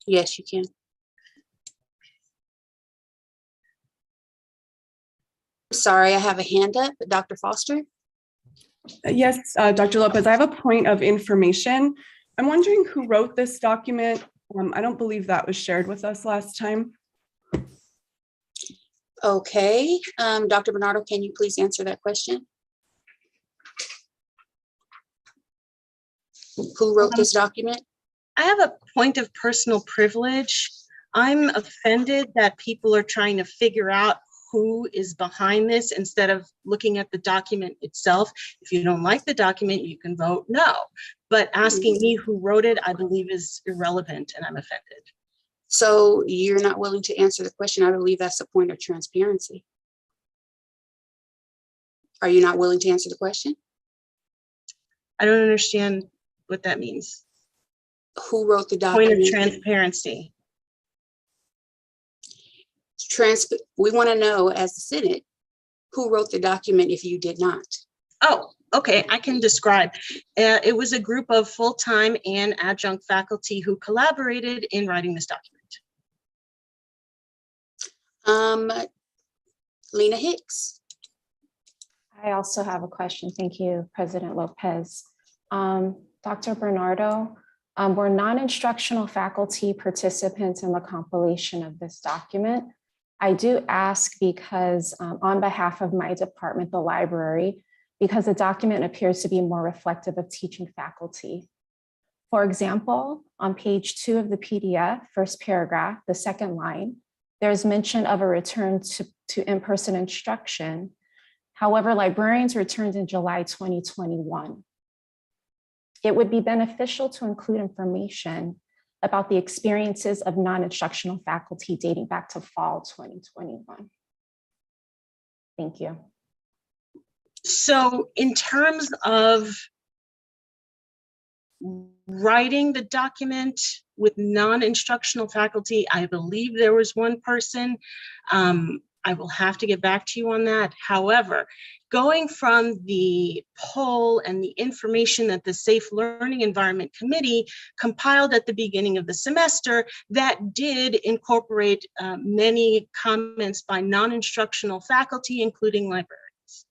Yes, you can. Sorry, I have a hand up, Dr. Foster. Yes, Dr. Lopez, I have a point of information. I'm wondering who wrote this document. I don't believe that was shared with us last time. Okay, Dr. Bernardo, can you please answer that question? Who wrote this document? I have a point of personal privilege. I'm offended that people are trying to figure out who is behind this instead of looking at the document itself. If you don't like the document, you can vote no. But asking me who wrote it, I believe is irrelevant and I'm offended. So you're not willing to answer the question. I believe that's a point of transparency. Are you not willing to answer the question? I don't understand what that means. Who wrote the document? Point of transparency. We want to know as the Senate, who wrote the document if you did not? Oh, okay, I can describe. It was a group of full-time and adjunct faculty who collaborated in writing this document. Lena Hicks. I also have a question. Thank you, President Lopez. Dr. Bernardo, were non-instructional faculty participants in the compilation of this document? I do ask because on behalf of my department, the library, because the document appears to be more reflective of teaching faculty. For example, on page 2 of the PDF, first paragraph, the second line, there's mention of a return to in-person instruction. However, librarians returned in July 2021. It would be beneficial to include information about the experiences of non-instructional faculty dating back to fall 2021. Thank you. So in terms of writing the document with non-instructional faculty, I believe there was one person. I will have to get back to you on that. However, going from the poll and the information that the Safe Learning Environment Committee compiled at the beginning of the semester, that did incorporate many comments by non-instructional faculty, including librarians.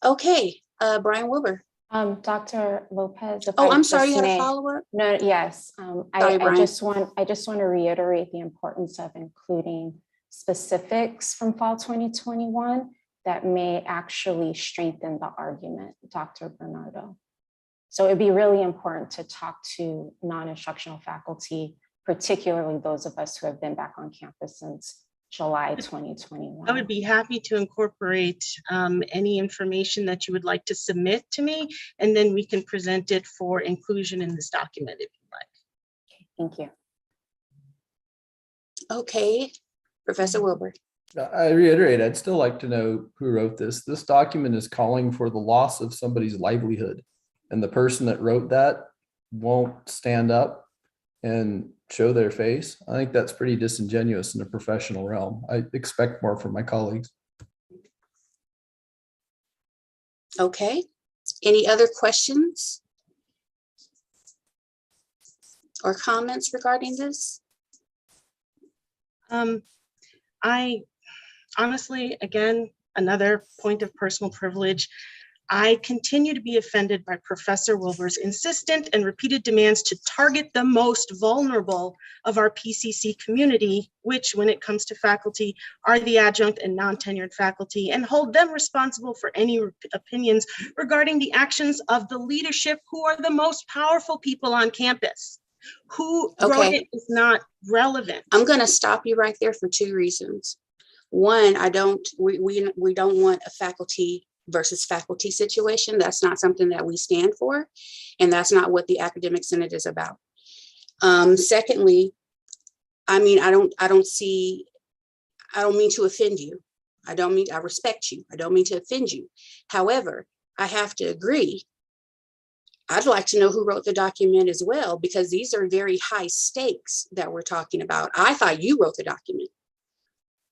Okay, Brian Wilbur. Dr. Lopez. If Oh, I I'm sorry, you just had a may- follow-up? No, yes. Sorry, I Brian. just want to reiterate the importance of including specifics from fall 2021 that may actually strengthen the argument, Dr. Bernardo. So it'd be really important to talk to non-instructional faculty, particularly those of us who have been back on campus since July 2021. I would be happy to incorporate any information that you would like to submit to me, and then we can present it for inclusion in this document if you like. Thank you. Okay, Professor Wilbur. I reiterate, I'd still like to know who wrote this. This document is calling for the loss of somebody's livelihood, and the person that wrote that won't stand up and show their face. I think that's pretty disingenuous in a professional realm. I expect more from my colleagues. Okay, any other questions or comments regarding this? I honestly, again, another point of personal privilege. I continue to be offended by Professor Wilbur's insistent and repeated demands to target the most vulnerable of our PCC community, which, when it comes to faculty, are the adjunct and non-tenured faculty, and hold them responsible for any opinions regarding the actions of the leadership, who are the most powerful people on campus. Who wrote it is not relevant. I'm going to stop you right there for two reasons. One, we don't want a faculty versus faculty situation. That's not something that we stand for, and that's not what the Academic Senate is about. Secondly, I mean, I don't mean to offend you. I respect you. I don't mean to offend you. However, I have to agree. I'd like to know who wrote the document as well, because these are very high stakes that we're talking about. I thought you wrote the document,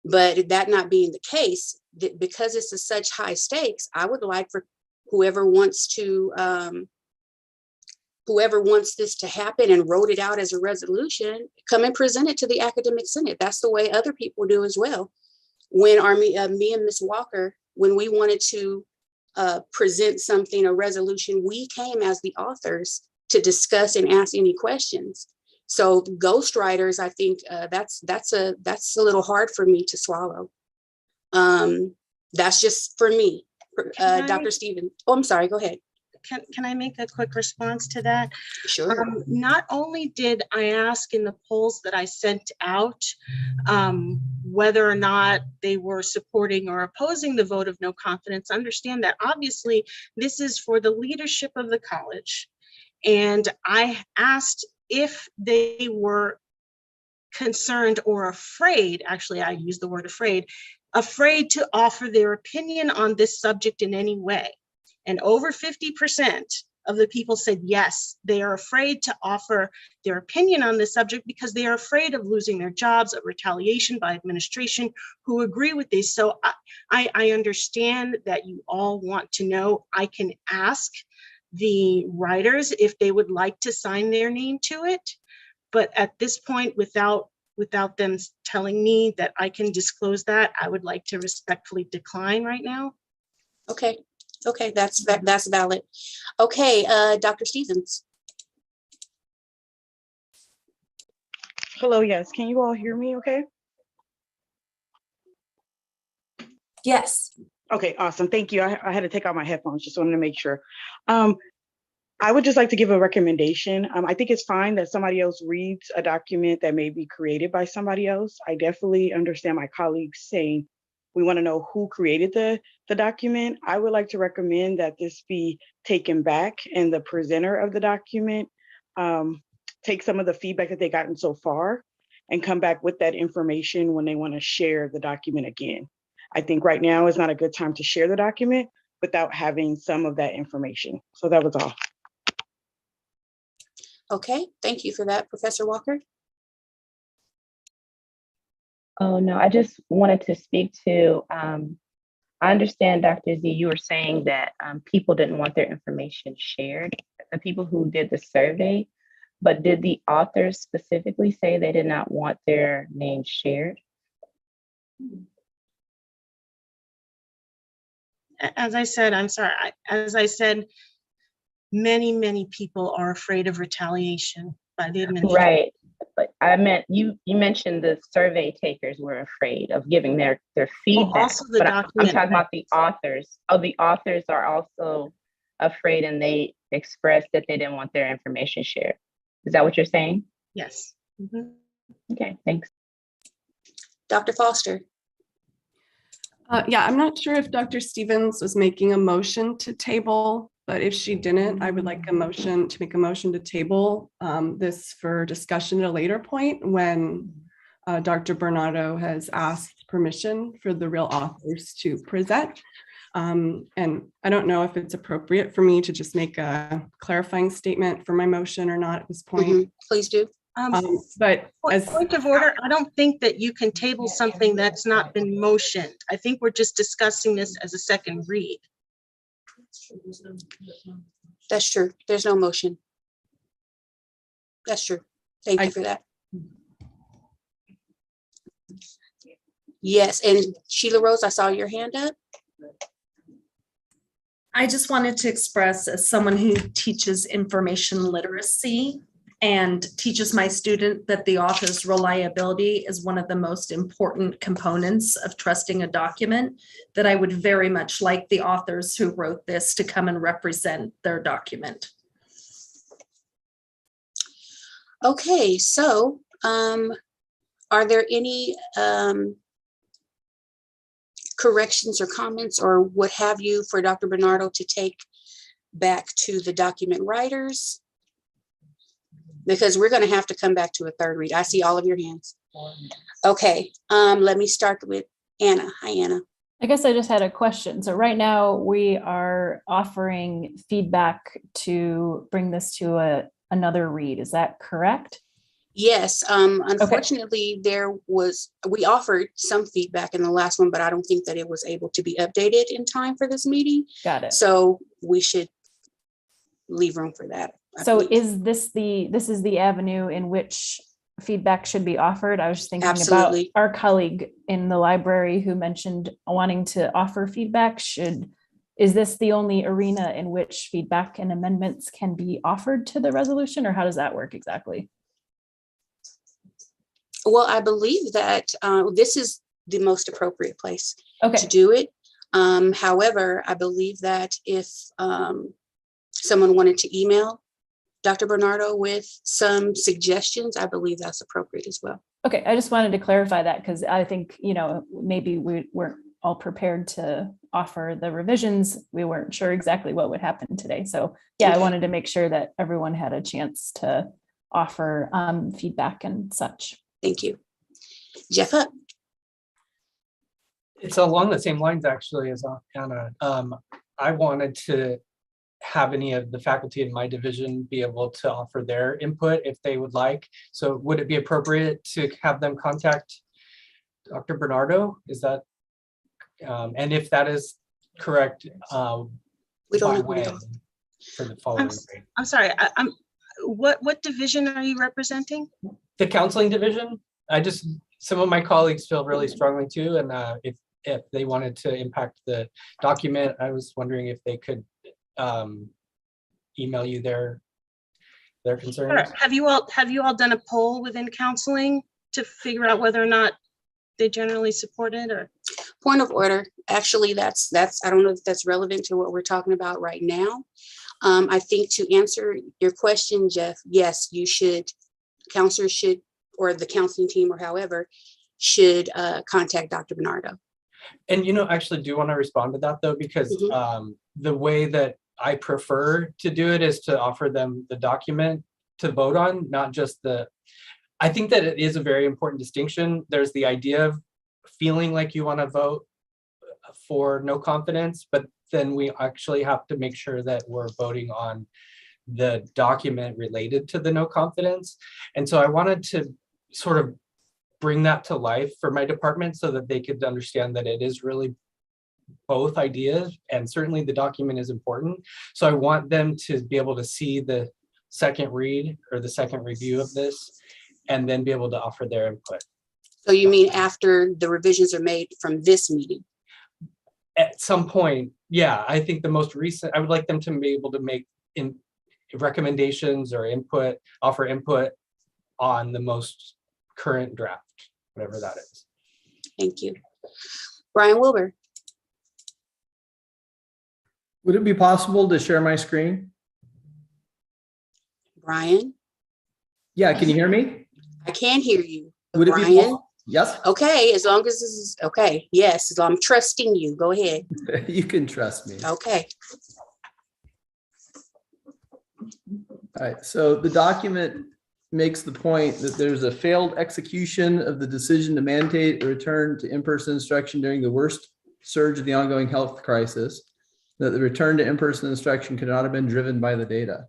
but that not being the case, because it's a such high stakes, I would like for whoever wants this to happen and wrote it out as a resolution, come and present it to the Academic Senate. That's the way other people do as well. When me and Ms. Walker, when we wanted to present something, a resolution, we came as the authors to discuss and ask any questions. So ghostwriters, I think that's a little hard for me to swallow. That's just for me. Dr. Stevens. Oh, I'm sorry, go ahead. Can I make a quick response to that? Sure. Not only did I ask in the polls that I sent out whether or not they were supporting or opposing the vote of no confidence, understand that obviously this is for the leadership of the college. And I asked if they were concerned or afraid, actually I used the word afraid to offer their opinion on this subject in any way. And over 50% of the people said yes, they are afraid to offer their opinion on this subject because they are afraid of losing their jobs, of retaliation by administration, who agree with this. So I understand that you all want to know. I can ask the writers if they would like to sign their name to it. But at this point, without them telling me that I can disclose that, I would like to respectfully decline right now. Okay. Okay, that's valid. Okay, Dr. Stevens. Hello, yes. Can you all hear me okay? Yes. Okay, awesome. Thank you. I had to take out my headphones, just wanted to make sure. I would just like to give a recommendation. I think it's fine that somebody else reads a document that may be created by somebody else. I definitely understand my colleagues saying, we want to know who created the document. I would like to recommend that this be taken back and the presenter of the document take some of the feedback that they've gotten so far and come back with that information when they want to share the document again. I think right now is not a good time to share the document without having some of that information. So that was all. Okay, thank you for that, Professor Walker. Oh, no, I just wanted to speak to, I understand, Dr. Z, you were saying that people didn't want their information shared, the people who did the survey, but did the authors specifically say they did not want their names shared? As I said, I'm sorry, as I said, many people are afraid of retaliation by the administration. Right, but I meant, you mentioned the survey takers were afraid of giving their feedback. Also the But I'm document talking about the authors. Oh, the authors are also afraid and they expressed that they didn't want their information shared. Is that what you're saying? Yes. Mhm. Okay, thanks. Dr. Foster. Yeah, I'm not sure if Dr. Stevens was making a motion to table, but if she didn't, I would like a motion to make a motion to table this for discussion at a later point when Dr. Bernardo has asked permission for the real authors to present. And I don't know if it's appropriate for me to just make a clarifying statement for my motion or not at this point. Please do. But as Point of order, I don't think that you can table something that's not been motioned. I think we're just discussing this as a second read. That's true. There's no motion. That's true. Thank you for that. Yes, and Sheila Rose, I saw your hand up. I just wanted to express, as someone who teaches information literacy and teaches my student that the author's reliability is one of the most important components of trusting a document, that I would very much like the authors who wrote this to come and represent their document. Okay, so are there any corrections or comments or what have you for Dr. Bernardo to take back to the document writers? Because we're going to have to come back to a third read. I see all of your hands. Okay, let me start with Anna. Hi, Anna. I guess I just had a question. So right now we are offering feedback to bring this to another read. Is that correct? Yes, unfortunately, we offered some feedback in the last one, but I don't think that it was able to be updated in time for this meeting. Got it. So we should leave room for that. So is this is the avenue in which feedback should be offered? I was just thinking Absolutely. about our colleague in the library who mentioned wanting to offer feedback. Is this the only arena in which feedback and amendments can be offered to the resolution, or how does that work exactly? Well, I believe that this is the most appropriate place to do it. However, I believe that if someone wanted to email Dr. Bernardo with some suggestions, I believe that's appropriate as well. Okay, I just wanted to clarify that because I think, maybe we weren't all prepared to offer the revisions. We weren't sure exactly what would happen today. So yeah, I wanted to make sure that everyone had a chance to offer feedback and such. Thank you. Jeff Hutt. It's along the same lines actually as Anna. I wanted to have any of the faculty in my division be able to offer their input if they would like. So would it be appropriate to have them contact Dr. Bernardo? Is that, and if that is correct, we don't by know when for the following grade? I'm sorry, what division are you representing? The counseling division. Some of my colleagues feel really strongly too, and if they wanted to impact the document, I was wondering if they could email you their concerns. Sure. Have you all done a poll within counseling to figure out whether or not they generally support it? Or point of order? Actually, that's I don't know if that's relevant to what we're talking about right now. I think to answer your question, Jeff, yes, you should. Counselors should, or the counseling team, or however, should contact Dr. Bernardo. And actually do want to respond to that though, because the way that I prefer to do it is to offer them the document to vote on, not just I think that it is a very important distinction. There's the idea of feeling like you want to vote for no confidence, but then we actually have to make sure that we're voting on the document related to the no confidence. And so I wanted to sort of bring that to life for my department so that they could understand that it is really both ideas, and certainly the document is important. So I want them to be able to see the second read or the second review of this and then be able to offer their input. So you mean after the revisions are made from this meeting? At some point, yeah, I think the most recent, I would like them to be able to make recommendations or offer input on the most current draft, whatever that is. Thank you. Brian Wilbur. Would it be possible to share my screen? Brian? Yeah, can you hear me? I can hear you. Would it be Brian? possible? Yes. Okay, as long as this is okay. Yes, as long I'm trusting you. Go ahead. You can trust me. Okay. All right, so the document makes the point that there's a failed execution of the decision to mandate a return to in-person instruction during the worst surge of the ongoing health crisis, that the return to in-person instruction could not have been driven by the data.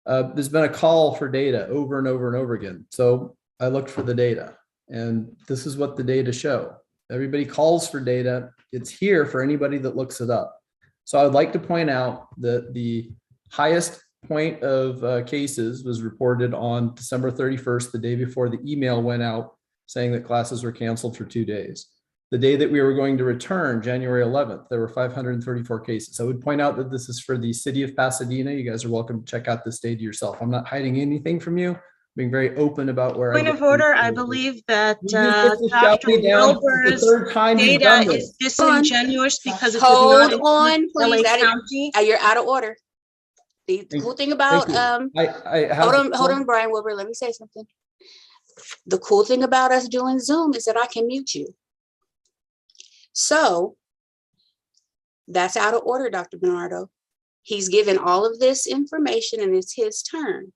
There's been a call for data over and over and over again. So I looked for the data, and this is what the data show. Everybody calls for data. It's here for anybody that looks it up. So I would like to point out that the highest point of cases was reported on December 31st, the day before the email went out saying that classes were canceled for 2 days. The day that we were going to return, January 11th, there were 534 cases. I would point out that this is for the city of Pasadena. You guys are welcome to check out this data yourself. I'm not hiding anything from you. I'm being very open about where Point of order, I believe that You just get to shout Dr. me down. It's the Wilbur's third time you've done data this. is disingenuous because it Hold does not on, include please. LA That is- County. You're out of order. The cool thing about you. I have hold on, Brian Wilbur. Let me say something. The cool thing about us doing Zoom is that I can mute you. So that's out of order, Dr. Bernardo. He's given all of this information and it's his turn.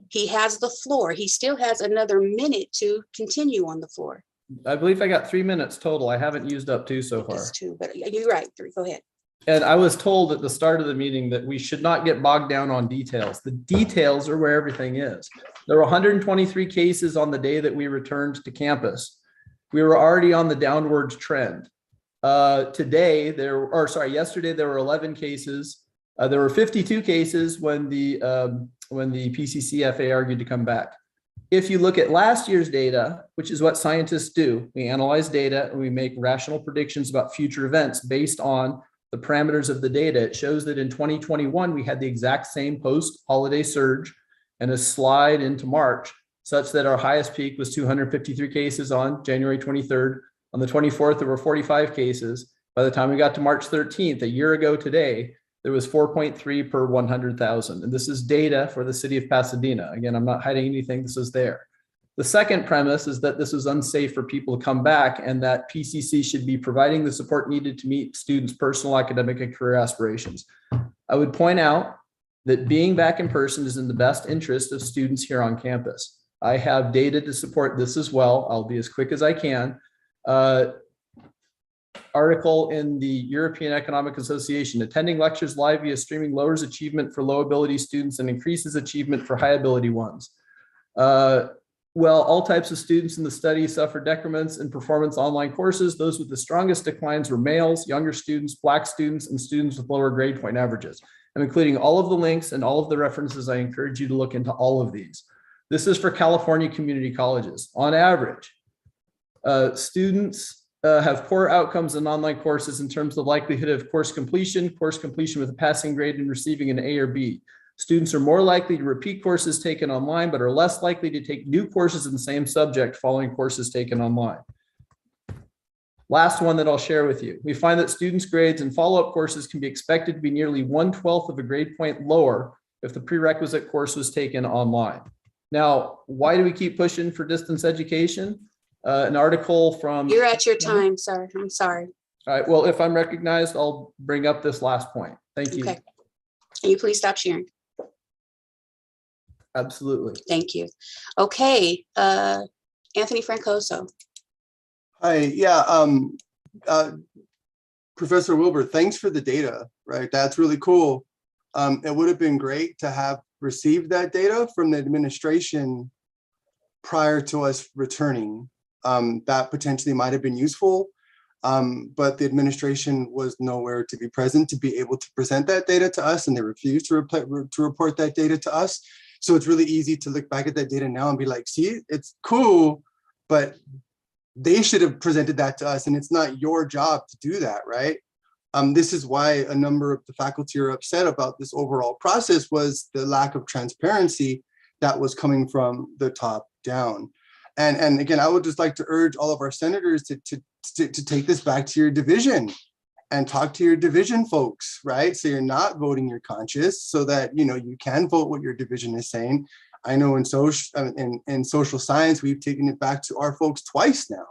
He has the floor. He still has another minute to continue on the floor. I believe I got 3 minutes total. I haven't used up 2 so far. Just 2, but you're right. 3, go ahead. And I was told at the start of the meeting that we should not get bogged down on details. The details are where everything is. There were 123 cases on the day that we returned to campus. We were already on the downward trend. Yesterday there were 11 cases. There were 52 cases when the PCCFA argued to come back. If you look at last year's data, which is what scientists do, we analyze data and we make rational predictions about future events based on the parameters of the data. It shows that in 2021, we had the exact same post-holiday surge and a slide into March, such that our highest peak was 253 cases on January 23rd. On the 24th, there were 45 cases. By the time we got to March 13th, a year ago today, there was 4.3 per 100,000. And this is data for the city of Pasadena. Again, I'm not hiding anything, this is there. The second premise is that this is unsafe for people to come back and that PCC should be providing the support needed to meet students' personal, academic, and career aspirations. I would point out that being back in person is in the best interest of students here on campus. I have data to support this as well. I'll be as quick as I can. Article in the European Economic Association, attending lectures live via streaming lowers achievement for low ability students and increases achievement for high ability ones. Well, all types of students in the study suffer decrements in performance online courses. Those with the strongest declines were males, younger students, Black students, and students with lower grade point averages. I'm including all of the links and all of the references. I encourage you to look into all of these. This is for California community colleges. On average, students have poor outcomes in online courses in terms of likelihood of course completion with a passing grade, and receiving an A or B. Students are more likely to repeat courses taken online, but are less likely to take new courses in the same subject following courses taken online. Last one that I'll share with you. We find that students' grades in follow-up courses can be expected to be nearly 1/12 of a grade point lower if the prerequisite course was taken online. Now, why do we keep pushing for distance education? An article from— You're at your time, sir. I'm sorry. All right, well, if I'm recognized, I'll bring up this last point. Thank you. Okay. Can you please stop sharing? Absolutely. Thank you. Okay, Anthony Francoso. Hi, yeah, Professor Wilbur, thanks for the data, right? That's really cool. It would have been great to have received that data from the administration prior to us returning. That potentially might have been useful, but the administration was nowhere to be present to be able to present that data to us, and they refused to report that data to us. So it's really easy to look back at that data now and be like, see, it's cool, but they should have presented that to us, and it's not your job to do that, right? This is why a number of the faculty are upset about this overall process, was the lack of transparency that was coming from the top down. And again, I would just like to urge all of our senators to take this back to your division and talk to your division folks, right? So you're not voting your conscience, so that you can vote what your division is saying. I know in social science, we've taken it back to our folks twice now.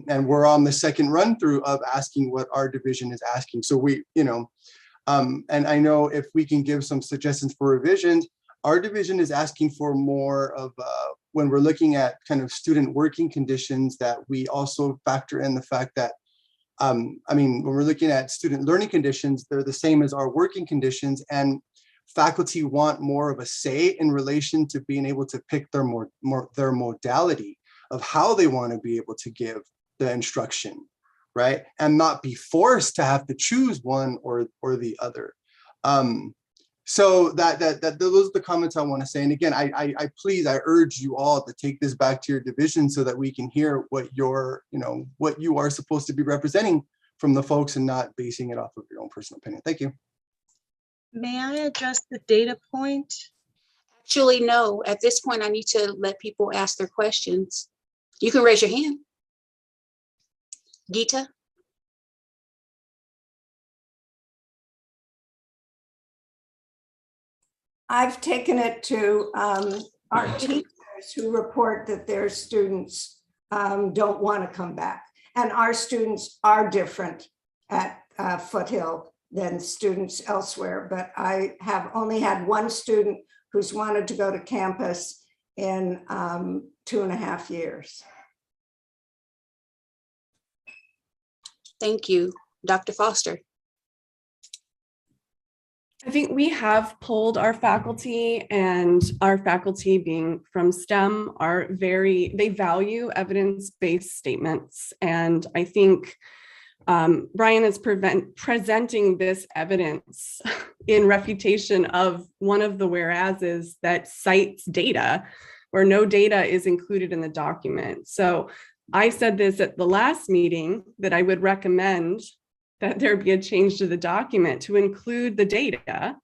And we're on the second run through of asking what our division is asking. So and I know if we can give some suggestions for revisions, our division is asking for more of, when we're looking at kind of student working conditions, that we also factor in the fact that, when we're looking at student learning conditions, they're the same as our working conditions, and faculty want more of a say in relation to being able to pick their their modality of how they want to be able to give the instruction, right? And not be forced to have to choose one or the other. So those are the comments I want to say. And again, I urge you all to take this back to your division so that we can hear what what you are supposed to be representing from the folks, and not basing it off of your own personal opinion. Thank you. May I address the data point? Actually, no. At this point, I need to let people ask their questions. You can raise your hand. Geeta? I've taken it to our teachers who report that their students don't want to come back. And our students are different at Foothill than students elsewhere. But I have only had one student who's wanted to go to campus in 2.5 years. Thank you. Dr. Foster. I think we have polled our faculty, and our faculty, being from STEM, they value evidence-based statements. And I think Brian is presenting this evidence in refutation of one of the whereases that cites data where no data is included in the document. So I said this at the last meeting, that I would recommend that there be a change to the document to include the data,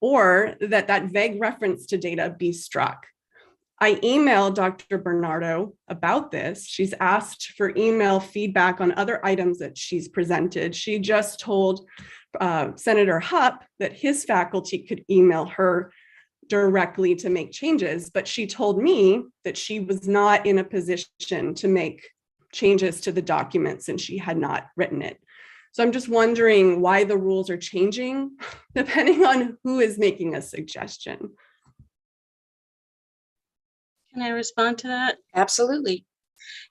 or that vague reference to data be struck. I emailed Dr. Bernardo about this. She's asked for email feedback on other items that she's presented. She just told Senator Hupp that his faculty could email her directly to make changes, but she told me that she was not in a position to make changes to the document since she had not written it. So I'm just wondering why the rules are changing depending on who is making a suggestion. Can I respond to that? Absolutely.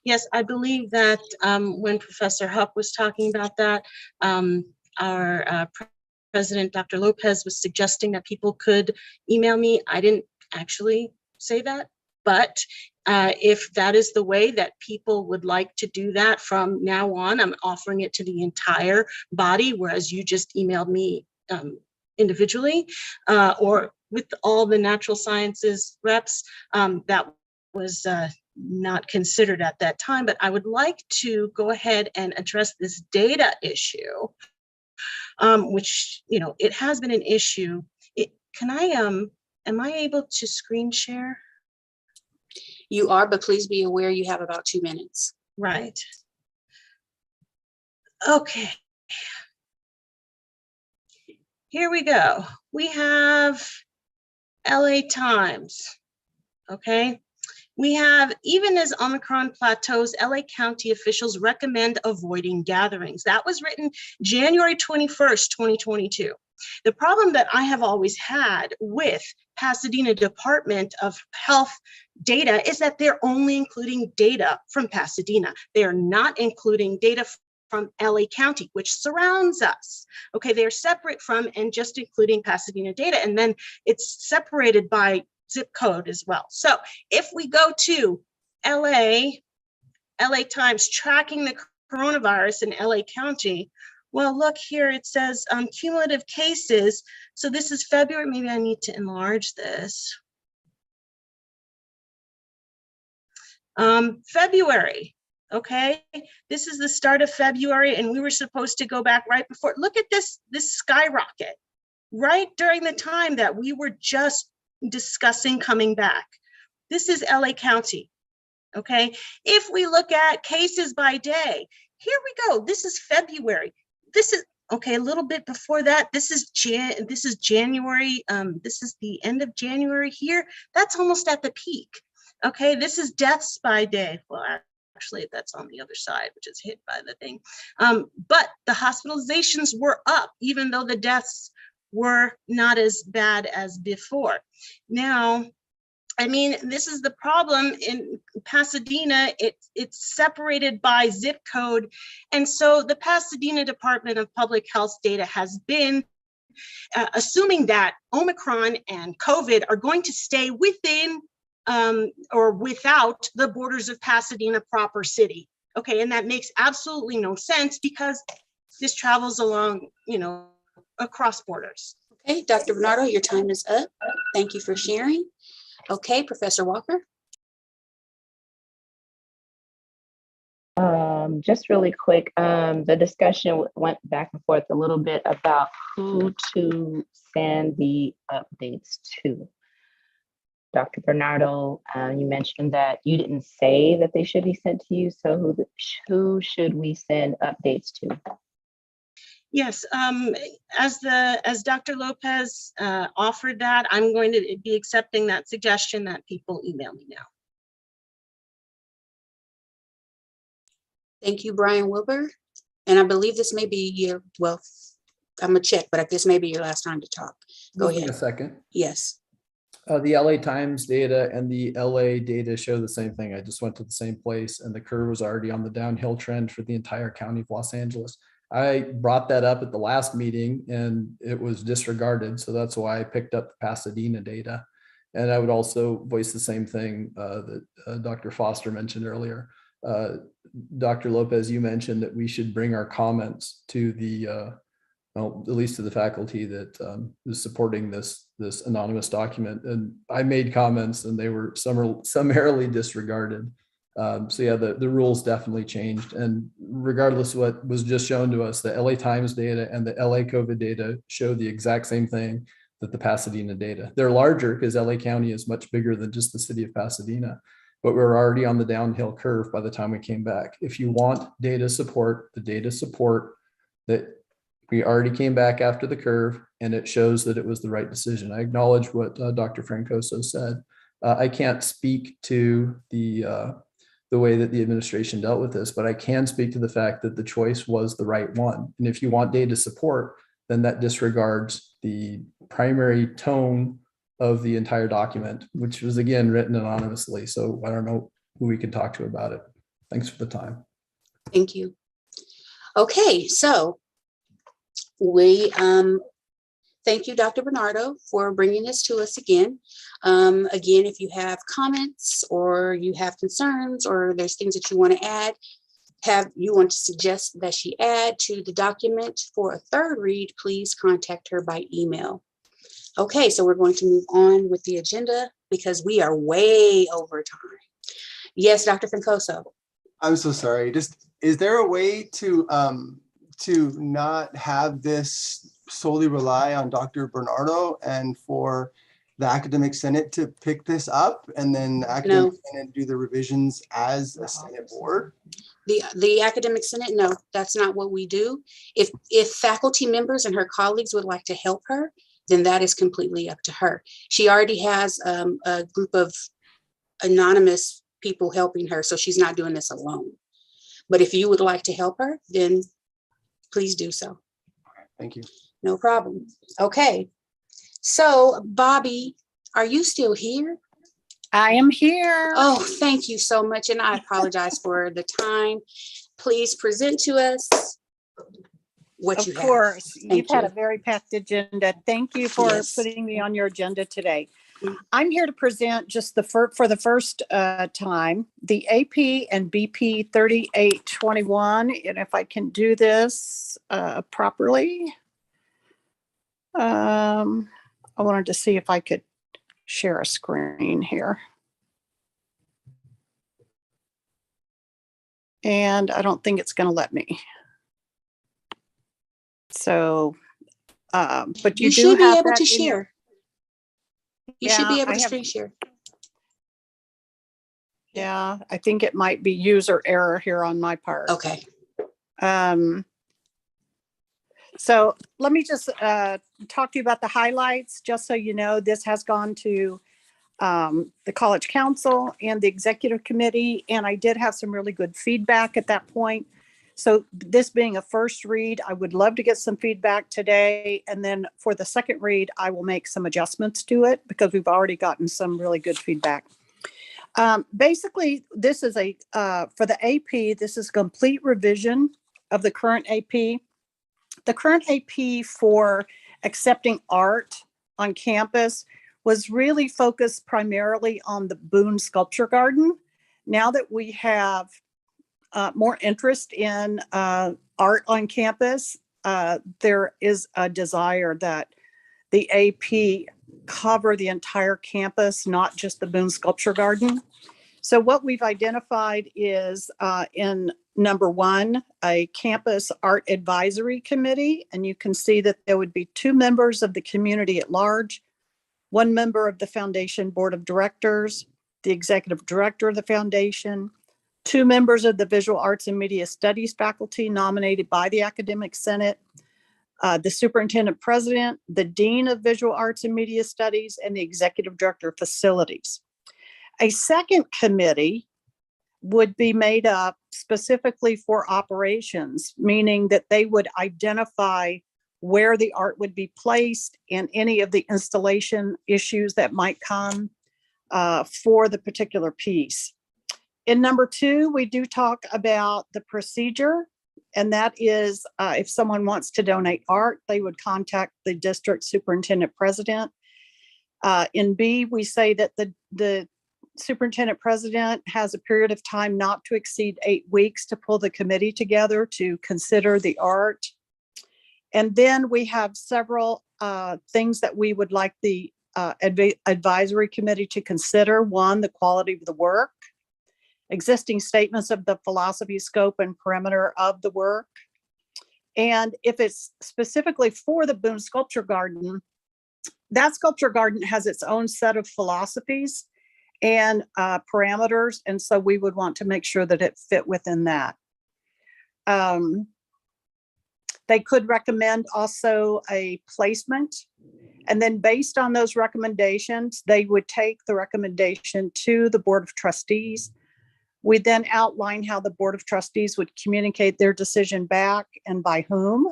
Yes, I believe that when Professor Hupp was talking about that, our President, Dr. Lopez, was suggesting that people could email me. I didn't actually say that, but if that is the way that people would like to do that from now on, I'm offering it to the entire body, whereas you just emailed me individually, or with all the natural sciences reps. That was not considered at that time, but I would like to go ahead and address this data issue, which, it has been an issue. Am I able to screen share? You are, but please be aware you have about 2 minutes. Right. Okay. Here we go. We have LA Times. Okay. We have, even as Omicron plateaus, LA County officials recommend avoiding gatherings. That was written January 21st, 2022. The problem that I have always had with Pasadena Department of Health data is that they're only including data from Pasadena. They are not including data from LA County, which surrounds us. Okay, they're separate from and just including Pasadena data. And then it's separated by zip code as well. So if we go to LA Times tracking the coronavirus in LA County, well, look here, it says cumulative cases. So this is February. Maybe I need to enlarge this. February, okay? This is the start of February, and we were supposed to go back right before. Look at this skyrocket right during the time that we were just discussing coming back. This is LA County, okay? If we look at cases by day, here we go. This is February. This is, okay, a little bit before that. This is January. This is the end of January here. That's almost at the peak. Okay, this is deaths by day. Well, actually, that's on the other side, which is hit by the thing. But the hospitalizations were up, even though the deaths were not as bad as before. Now, I mean, this is the problem in Pasadena. It's separated by zip code. And so the Pasadena Department of Public Health data has been assuming that Omicron and COVID are going to stay within or without the borders of Pasadena proper city. Okay, and that makes absolutely no sense because this travels along, you know, across borders. Okay, Dr. Bernardo, your time is up. Thank you for sharing. Okay, Professor Walker. Just really quick, the discussion went back and forth a little bit about who to send the updates to. Dr. Bernardo, you mentioned that you didn't say that they should be sent to you, so who should we send updates to? Yes, as Dr. Lopez offered that, I'm going to be accepting that suggestion that people email me now. Thank you, Brian Wilbur. And I believe this may be your, well, I'm gonna check, but this may be your last time to talk. Go ahead. A second. Yes. The LA Times data and the LA data show the same thing. I just went to the same place and the curve was already on the downhill trend for the entire county of Los Angeles. I brought that up at the last meeting and it was disregarded. So that's why I picked up the Pasadena data. And I would also voice the same thing that Dr. Foster mentioned earlier. Dr. Lopez, you mentioned that we should bring our comments to the, well, at least to the faculty that is supporting this anonymous document. And I made comments and they were summarily disregarded. So yeah, the rules definitely changed. And regardless of what was just shown to us, the LA Times data and the LA COVID data show the exact same thing that the Pasadena data. They're larger because LA County is much bigger than just the city of Pasadena, but we're already on the downhill curve by the time we came back. If you want data support, the data support that we already came back after the curve and it shows that it was the right decision. I acknowledge what Dr. Francoso said. I can't speak to the way that the administration dealt with this, but I can speak to the fact that the choice was the right one. And if you want data support, then that disregards the primary tone of the entire document, which was again written anonymously. So I don't know who we can talk to about it. Thanks for the time. Thank you. Okay, so we thank you, Dr. Bernardo, for bringing this to us again. Again, if you have comments or you have concerns or there's things that you want to add, you want to suggest that she add to the document for a third read, please contact her by email. Okay, so we're going to move on with the agenda because we are way over time. Yes, Dr. Francoso. I'm so sorry. Just, is there a way to not have this solely rely on Dr. Bernardo and for the Academic Senate to pick this up and then the Academic Senate do the revisions as a Senate board? The Academic Senate, no, that's not what we do. If faculty members and her colleagues would like to help her, then that is completely up to her. She already has a group of anonymous people helping her, so she's not doing this alone. But if you would like to help her, then please do so. Thank you. No problem. Okay. So, Bobby, are you still here? I am here. Oh, thank you so much. And I apologize for the time. please present to us what you Of have? course, Thank you've had you. a very packed agenda. Thank you for Yes. putting me on your agenda today. I'm here to present just for the first time, the AP and BP 3821. And if I can do this properly, I wanted to see if I could share a screen here. And I don't think it's going to let me. So, but you do should be have able that to in your- share. You should be Yeah, able I to have- screen share. Yeah, I think it might be user error here on my part. Okay. So let me just talk to you about the highlights, just so you know. This has gone to the College Council and the Executive Committee, and I did have some really good feedback at that point. So this being a first read, I would love to get some feedback today. And then for the second read, I will make some adjustments to it because we've already gotten some really good feedback. Basically, this is for the AP, this is a complete revision of the current AP. The current AP for accepting art on campus was really focused primarily on the Boone Sculpture Garden. Now that we have more interest in art on campus, there is a desire that the AP cover the entire campus, not just the Boone Sculpture Garden. So what we've identified is in number one, a campus art advisory committee, and you can see that there would be 2 members of the community at large, 1 member of the foundation board of directors, the executive director of the foundation, 2 members of the visual arts and media studies faculty nominated by the academic senate, the superintendent president, the dean of visual arts and media studies, and the executive director of facilities. A second committee would be made up specifically for operations, meaning that they would identify where the art would be placed and any of the installation issues that might come for the particular piece. In number 2, we do talk about the procedure, and that is if someone wants to donate art, they would contact the district superintendent president. In B, we say that the superintendent president has a period of time not to exceed 8 weeks to pull the committee together to consider the art. And then we have several things that we would like the advisory committee to consider. 1, the quality of the work, existing statements of the philosophy, scope, and perimeter of the work. And if it's specifically for the Boone Sculpture Garden, that sculpture garden has its own set of philosophies and parameters. And so we would want to make sure that it fit within that. They could recommend also a placement. And then based on those recommendations, they would take the recommendation to the Board of Trustees. We then outline how the Board of Trustees would communicate their decision back and by whom.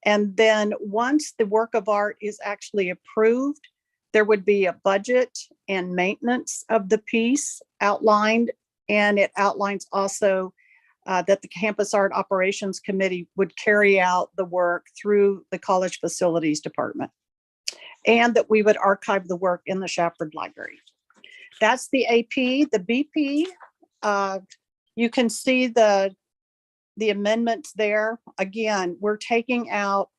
And then once the work of art is actually approved, there would be a budget and maintenance of the piece outlined. And it outlines also that the Campus Art Operations Committee would carry out the work through the College Facilities Department, and that we would archive the work in the Shafford Library. That's the AP. The BP, you can see the amendments there. Again, we're taking out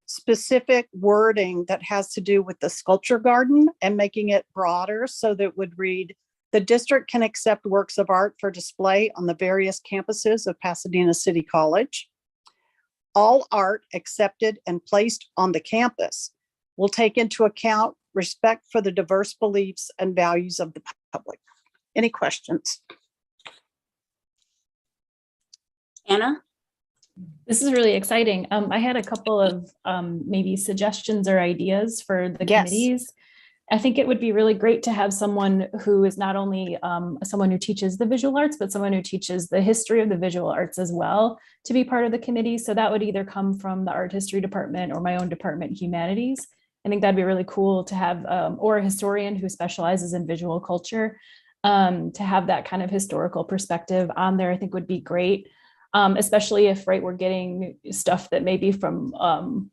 specific wording that has to do with the sculpture garden and making it broader so that it would read, the district can accept works of art for display on the various campuses of Pasadena City College. All art accepted and placed on the campus will take into account respect for the diverse beliefs and values of the public. Any questions? Anna? This is really exciting. I had a couple of maybe suggestions or ideas for the committees. I think it would be really great to have someone who is not only someone who teaches the visual arts, but someone who teaches the history of the visual arts as well to be part of the committee. So that would either come from the art history department or my own department, humanities. I think that'd be really cool to have, or a historian who specializes in visual culture, to have that kind of historical perspective on there, I think would be great. especially if, right, we're getting stuff that may be from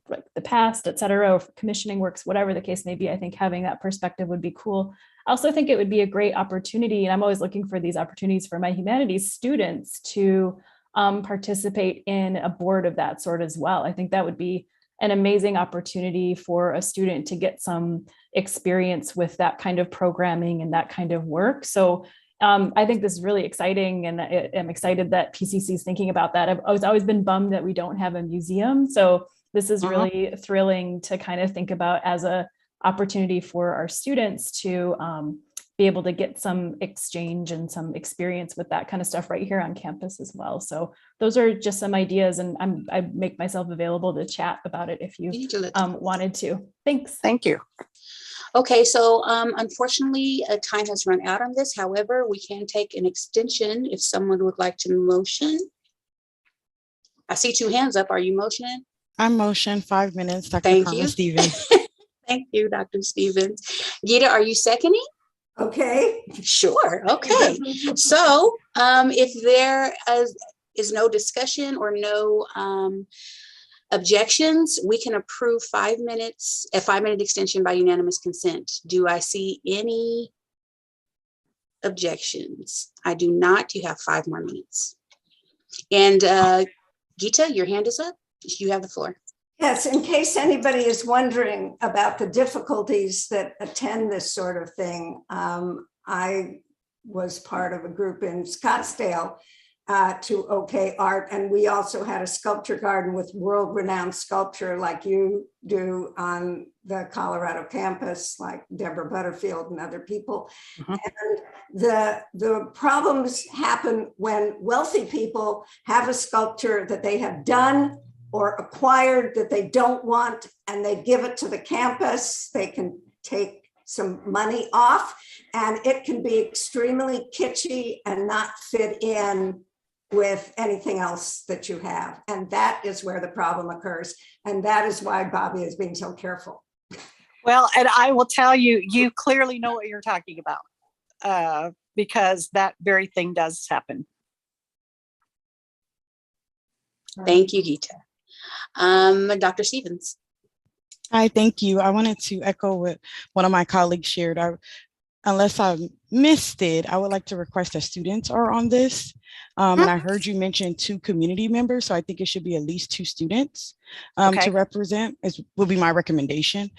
like the past, et cetera, or commissioning works, whatever the case may be. I think having that perspective would be cool. I also think it would be a great opportunity, and I'm always looking for these opportunities for my humanities students to participate in a board of that sort as well. I think that would be an amazing opportunity for a student to get some experience with that kind of programming and that kind of work. So I think this is really exciting, and I'm excited that PCC is thinking about that. I've always been bummed that we don't have a museum. So this is really thrilling to kind of think about as a opportunity for our students to be able to get some exchange and some experience with that kind of stuff right here on campus as well. So those are just some ideas, and I make myself available to chat about it if you wanted to. Thanks. Thank you. Okay, so unfortunately, time has run out on this. However, we can take an extension if someone would like to motion. I see 2 hands up. Are you motioning? I motion 5 minutes, Dr. Thank Carla you. Stevens. Thank you, Dr. Stevens. Gita, are you seconding? Okay. Sure. Okay. So if there is no discussion or no objections, we can approve 5 minutes, a 5-minute extension by unanimous consent. Do I see any objections? I do not. You have 5 more minutes. And Gita, your hand is up. You have the floor. Yes, in case anybody is wondering about the difficulties that attend this sort of thing, I was part of a group in Scottsdale to OK Art, and we also had a sculpture garden with world-renowned sculpture like you do on the Colorado campus, like Deborah Butterfield and other people. And the problems happen when wealthy people have a sculpture that they have done or acquired that they don't want, and they give it to the campus. They can take some money off, and it can be extremely kitschy and not fit in with anything else that you have. And that is where the problem occurs. And that is why Bobby is being so careful. Well, and I will tell you, you clearly know what you're talking about, because that very thing does happen. Thank you, Gita. Dr. Stevens. Hi, thank you. I wanted to echo what one of my colleagues shared. Unless I missed it, I would like to request that students are on this. And I heard you mention 2 community members, so I think it should be at least 2 students to represent, will be my recommendation.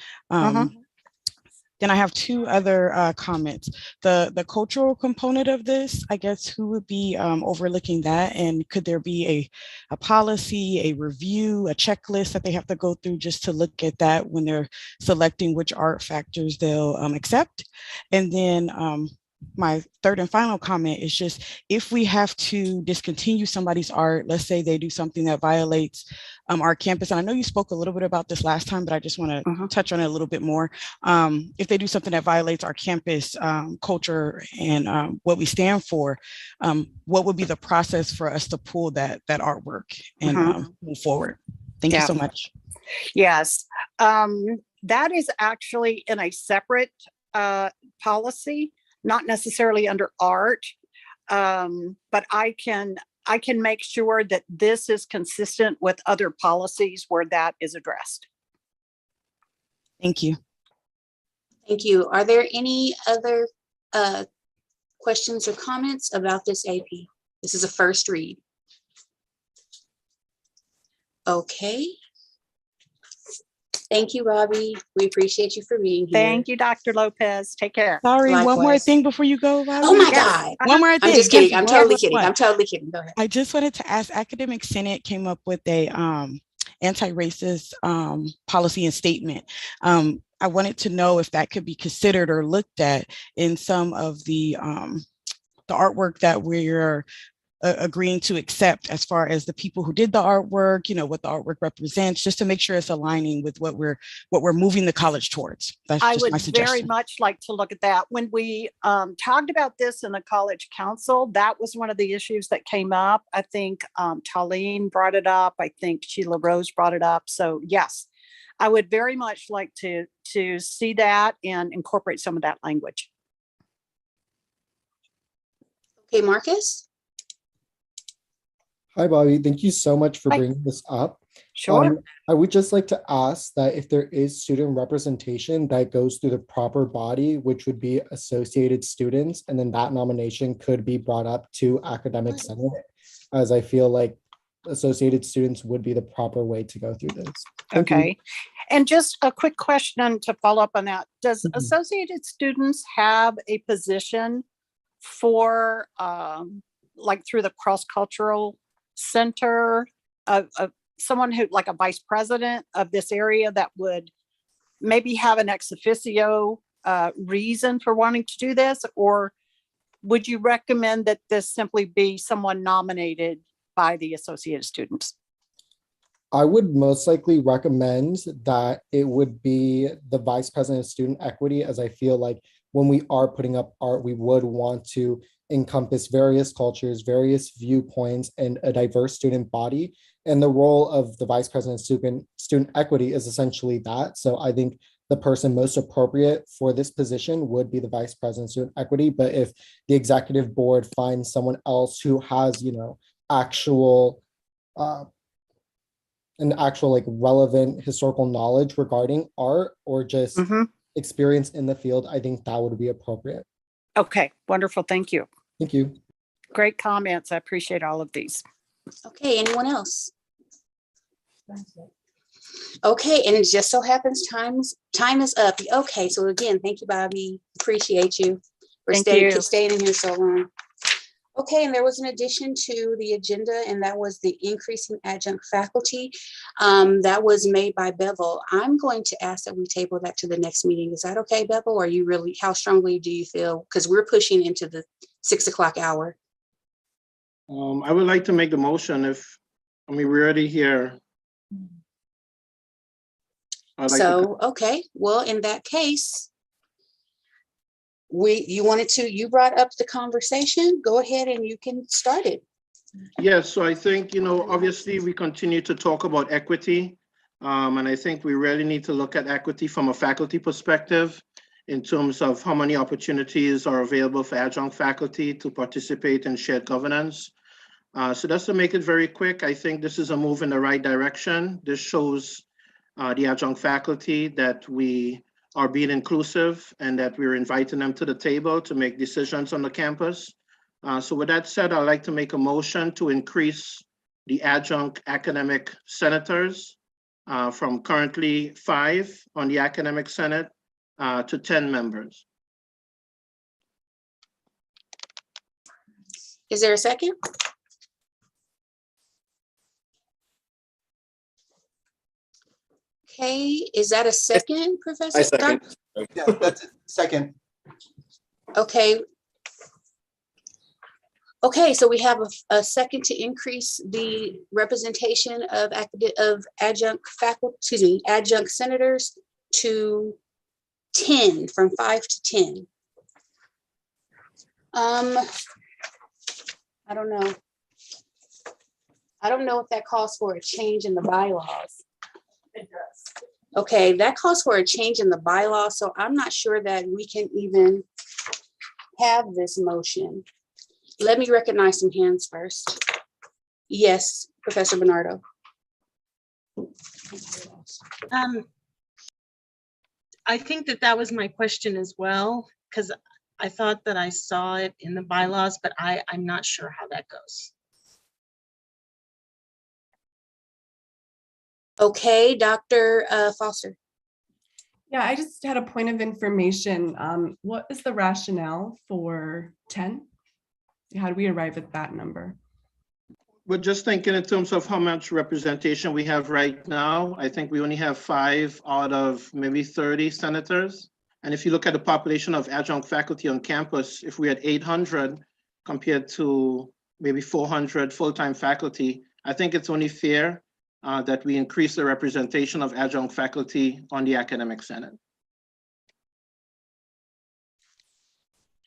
Then I have 2 other comments. The cultural component of this, I guess, who would be overlooking that? And could there be a policy, a review, a checklist that they have to go through just to look at that when they're selecting which art factors they'll accept? And then my third and final comment is just, if we have to discontinue somebody's art, let's say they do something that violates our campus, and I know you spoke a little bit about this last time, but I just want to touch on it a little bit more. If they do something that violates our campus culture and what we stand for, what would be the process for us to pull that artwork and move forward? Thank you so much. Yes, that is actually in a separate policy, not necessarily under art, but I can make sure that this is consistent with other policies where that is addressed. Thank you. Thank you. Are there any other questions or comments about this AP? This is a first read. Okay. Thank you, Robbie. We appreciate you for being here. Thank you, Dr. Lopez. Take care. Sorry, one more thing before you go, Robbie. Oh my God. One more thing. I'm just kidding. I'm totally kidding. I'm totally kidding. Go ahead. I just wanted to ask, Academic Senate came up with a anti-racist policy and statement. I wanted to know if that could be considered or looked at in some of the artwork that we're agreeing to accept, as far as the people who did the artwork, you know, what the artwork represents, just to make sure it's aligning with what we're moving the college towards. That's I just would my suggestion. very much like to look at that. When we talked about this in the college council, that was one of the issues that came up. I think Talene brought it up. I think Sheila Rose brought it up. So yes, I would very much like to see that and incorporate some of that language. Okay, Marcus. Hi, Bobby. Thank you so much for Hi. bringing this up. Sure. I would just like to ask that if there is student representation that goes through the proper body, which would be associated students, and then that nomination could be brought up to academic senate, as I feel like associated students would be the proper way to go through this. Thank you. Okay. And just a quick question to follow up on that. Does Mhm. Associated Students have a position for, like through the cross-cultural center of someone who, like a vice president of this area that would maybe have an ex officio reason for wanting to do this? Or would you recommend that this simply be someone nominated by the Associated Students? I would most likely recommend that it would be the vice president of student equity, as I feel like when we are putting up art, we would want to encompass various cultures, various viewpoints, and a diverse student body. And the role of the vice president of student equity is essentially that. So I think the person most appropriate for this position would be the vice president of student equity. But if the executive board finds someone else who has, actual like relevant historical knowledge regarding art or just experience in the field, I think that would be appropriate. Okay, wonderful. Thank you. Thank you. Great comments. I appreciate all of these. Okay, anyone else? Okay, and it just so happens time is up. Okay, so again, thank you, Bobby. Appreciate you for Thank staying you. in here so long. Okay, and there was an addition to the agenda, and that was the increasing adjunct faculty. That was made by Bevel. I'm going to ask that we table that to the next meeting. Is that okay, Bevel? Or you really, how strongly do you feel? Because we're pushing into the 6 o'clock hour. I would like to make the motion we're already here. Okay, well, in that case, you brought up the conversation. Go ahead and you can start it. Yes, so I think, obviously we continue to talk about equity. And I think we really need to look at equity from a faculty perspective in terms of how many opportunities are available for adjunct faculty to participate in shared governance. So just to make it very quick, I think this is a move in the right direction. This shows the adjunct faculty that we are being inclusive and that we're inviting them to the table to make decisions on the campus. So with that said, I'd like to make a motion to increase the adjunct academic senators from currently 5 on the academic senate to 10 members. Is there a second? Okay, is that a second, Professor? I second. Yeah, that's it. Second. Okay. Okay, so we have a second to increase the representation of adjunct faculty, adjunct senators to 10, from 5 to 10. I don't know. I don't know if that calls for a change in the bylaws. It does. Okay, that calls for a change in the bylaws, so I'm not sure that we can even have this motion. Let me recognize some hands first. Yes, Professor Bernardo. I think that was my question as well, because I thought that I saw it in the bylaws, but I'm not sure how that goes. Okay, Dr. Foster. Yeah, I just had a point of information. What is the rationale for 10? How do we arrive at that number? We're just thinking in terms of how much representation we have right now. I think we only have 5 out of maybe 30 senators. And if you look at the population of adjunct faculty on campus, if we had 800 compared to maybe 400 full-time faculty, I think it's only fair that we increase the representation of adjunct faculty on the academic senate.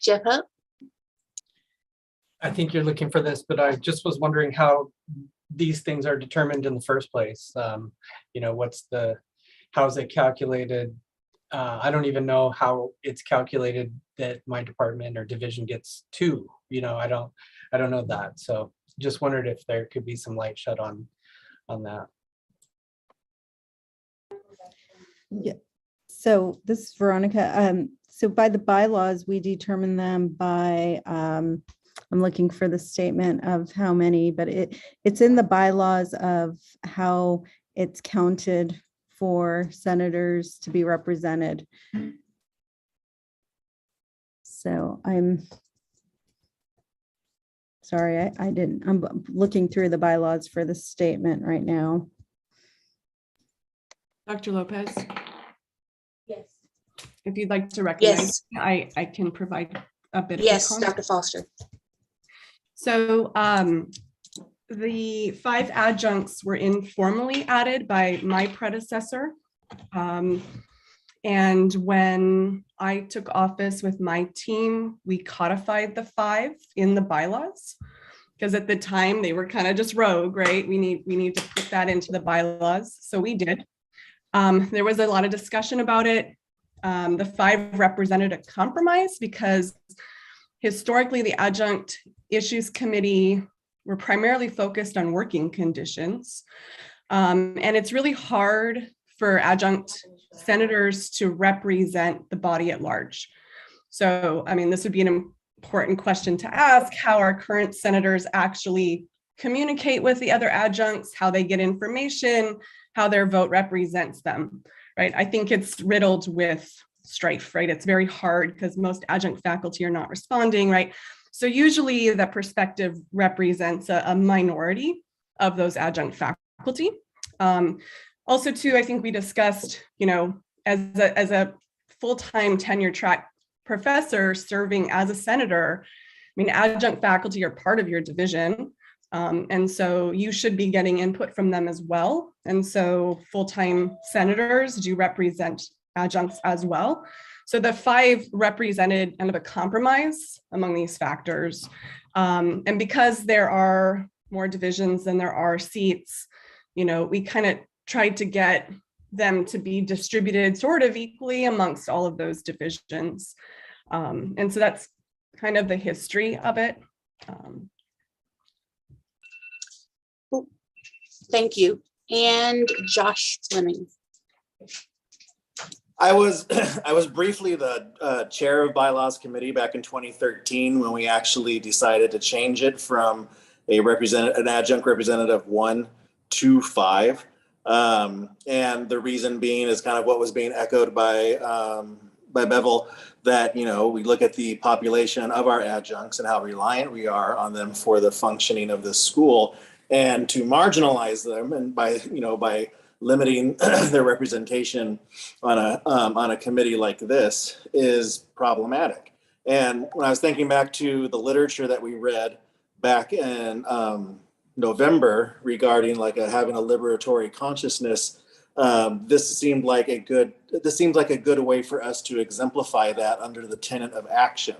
Jeff Hupp? I think you're looking for this, but I just was wondering how these things are determined in the first place. How is it calculated? I don't even know how it's calculated that my department or division gets 2. I don't know that. So just wondered if there could be some light shed on that. Yeah. So this is Veronica. So by the bylaws, we determine them by, I'm looking for the statement of how many, but it's in the bylaws of how it's counted for senators to be represented. So I'm sorry, I'm looking through the bylaws for the statement right now. Dr. Lopez, Yes. if you'd like to recognize, Yes. I can provide a bit Yes, of Dr. context. Foster. So the 5 adjuncts were informally added by my predecessor. And when I took office with my team, we codified the 5 in the bylaws, because at the time they were kind of just rogue, right? We need to put that into the bylaws. So we did. There was a lot of discussion about it. The 5 represented a compromise because historically the Adjunct Issues Committee were primarily focused on working conditions. And it's really hard for adjunct senators to represent the body at large. So, I mean, this would be an important question to ask, how our current senators actually communicate with the other adjuncts, how they get information, how their vote represents them, right? I think it's riddled with strife, right? It's very hard because most adjunct faculty are not responding, right? So usually the perspective represents a minority of those adjunct faculty. Also too, I think we discussed, you know, as a full-time tenure track professor serving as a senator, I mean, adjunct faculty are part of your division. And so you should be getting input from them as well. And so full-time senators do represent adjuncts as well. So the 5 represented kind of a compromise among these factors. And because there are more divisions than there are seats, you know, we kind of tried to get them to be distributed sort of equally amongst all of those divisions. And so that's kind of the history of it. Thank you. And Josh Fleming. I was briefly the chair of bylaws committee back in 2013 when we actually decided to change it from an adjunct representative 1 to 5. And the reason being is kind of what was being echoed by Bevel, that, you know, we look at the population of our adjuncts and how reliant we are on them for the functioning of this school, and to marginalize them and by limiting their representation on a committee like this is problematic. And when I was thinking back to the literature that we read back in November regarding like having a liberatory consciousness, this seemed like a good way for us to exemplify that under the tenet of action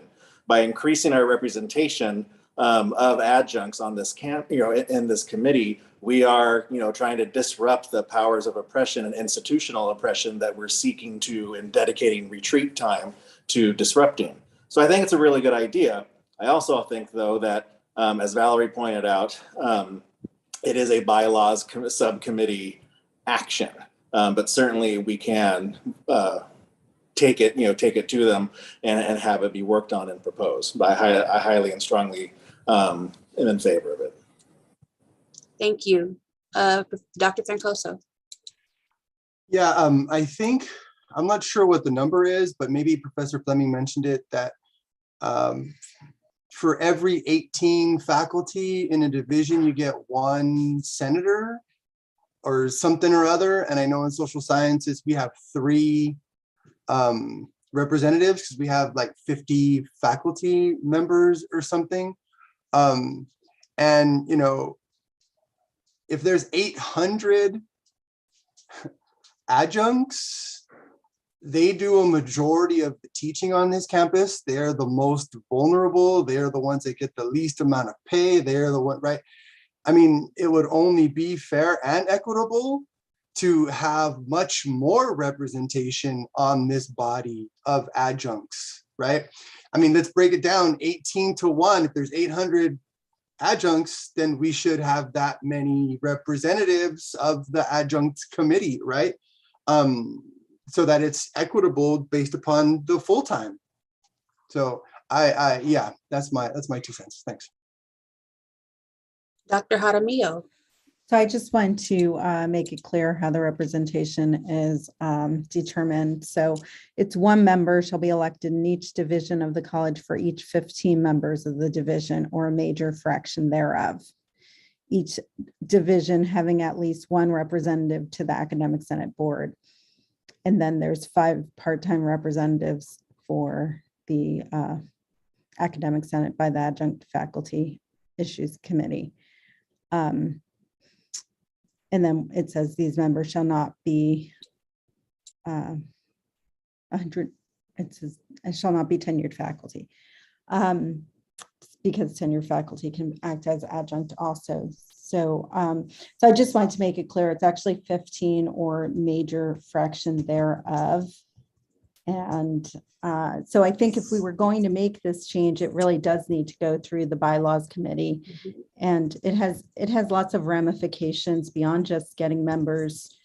by increasing our representation of adjuncts on this in this committee. We are, trying to disrupt the powers of oppression and institutional oppression that we're seeking to and dedicating retreat time to disrupting. So I think it's a really good idea. I also think, though, that as Valerie pointed out, it is a bylaws subcommittee action, but certainly we can take it to them and have it be worked on and proposed. But I highly and strongly am in favor of it. Thank you. Dr. Francoso. Yeah, I think, I'm not sure what the number is, but maybe Professor Fleming mentioned it, that for every 18 faculty in a division, you get 1 senator or something or other. And I know in social sciences, we have 3 representatives because we have like 50 faculty members or something. And, if there's 800 adjuncts, they do a majority of the teaching on this campus. They're the most vulnerable. They're the ones that get the least amount of pay. They're the one, right? I mean, it would only be fair and equitable to have much more representation on this body of adjuncts, right? I mean, let's break it down, 18 to 1. If there's 800 adjuncts, then we should have that many representatives of the adjunct committee, right? So that it's equitable based upon the full-time. So yeah, that's my 2 cents. Thanks. Dr. Jaramillo. So I just want to make it clear how the representation is determined. So it's 1 member shall be elected in each division of the college for each 15 members of the division or a major fraction thereof. Each division having at least 1 representative to the Academic Senate Board. And then there's 5 part-time representatives for the Academic Senate by the Adjunct Faculty Issues Committee. And then it says these members shall not be 100, it says it shall not be tenured faculty. Because tenured faculty can act as adjunct also. So, so I just wanted to make it clear, it's actually 15 or major fraction thereof. And so I think if we were going to make this change, it really does need to go through the bylaws committee. And it has lots of ramifications beyond just getting members,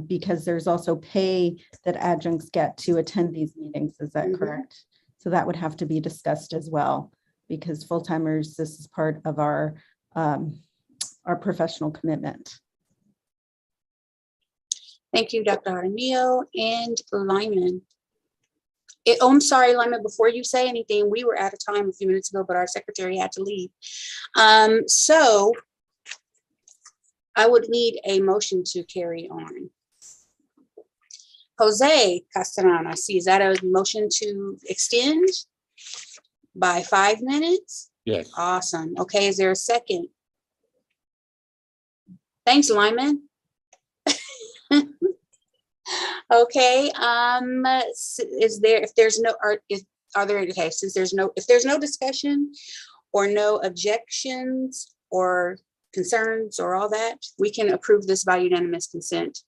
because there's also pay that adjuncts get to attend these meetings. Is that correct? So that would have to be discussed as well, because full-timers, this is part of our professional commitment. Thank you, Dr. Jaramillo. And Lyman. I'm sorry, Lyman, before you say anything, we were out of time a few minutes ago, but our secretary had to leave. So I would need a motion to carry on. Jose Castellano, I see, is that a motion to extend by 5 minutes? Yes. Awesome. Okay, is there a second? Thanks, Lyman. Okay, is there, if there's no, are there, okay, since if there's no discussion or no objections or concerns or all that, we can approve this by unanimous consent.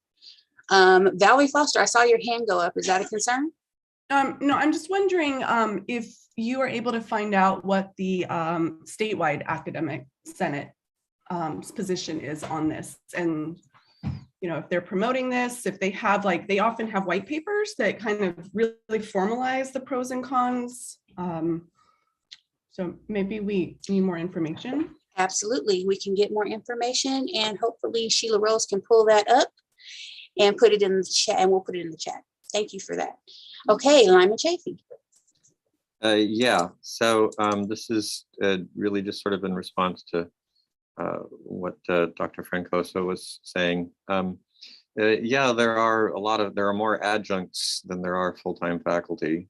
Valerie Foster, I saw your hand go up. Is that a concern? No, I'm just wondering if you are able to find out what the statewide academic senate position is on this, and you know, if they're promoting this, if they have, like, they often have white papers that kind of really formalize the pros and cons. So maybe we need more information. Absolutely, we can get more information, and hopefully Sheila Rose can pull that up and put it in the chat, and we'll put it in the chat. Thank you for that. Okay, Lyman Chafee. Yeah, so this is really just sort of in response to what Dr. Francoso was saying. Yeah, there are more adjuncts than there are full-time faculty.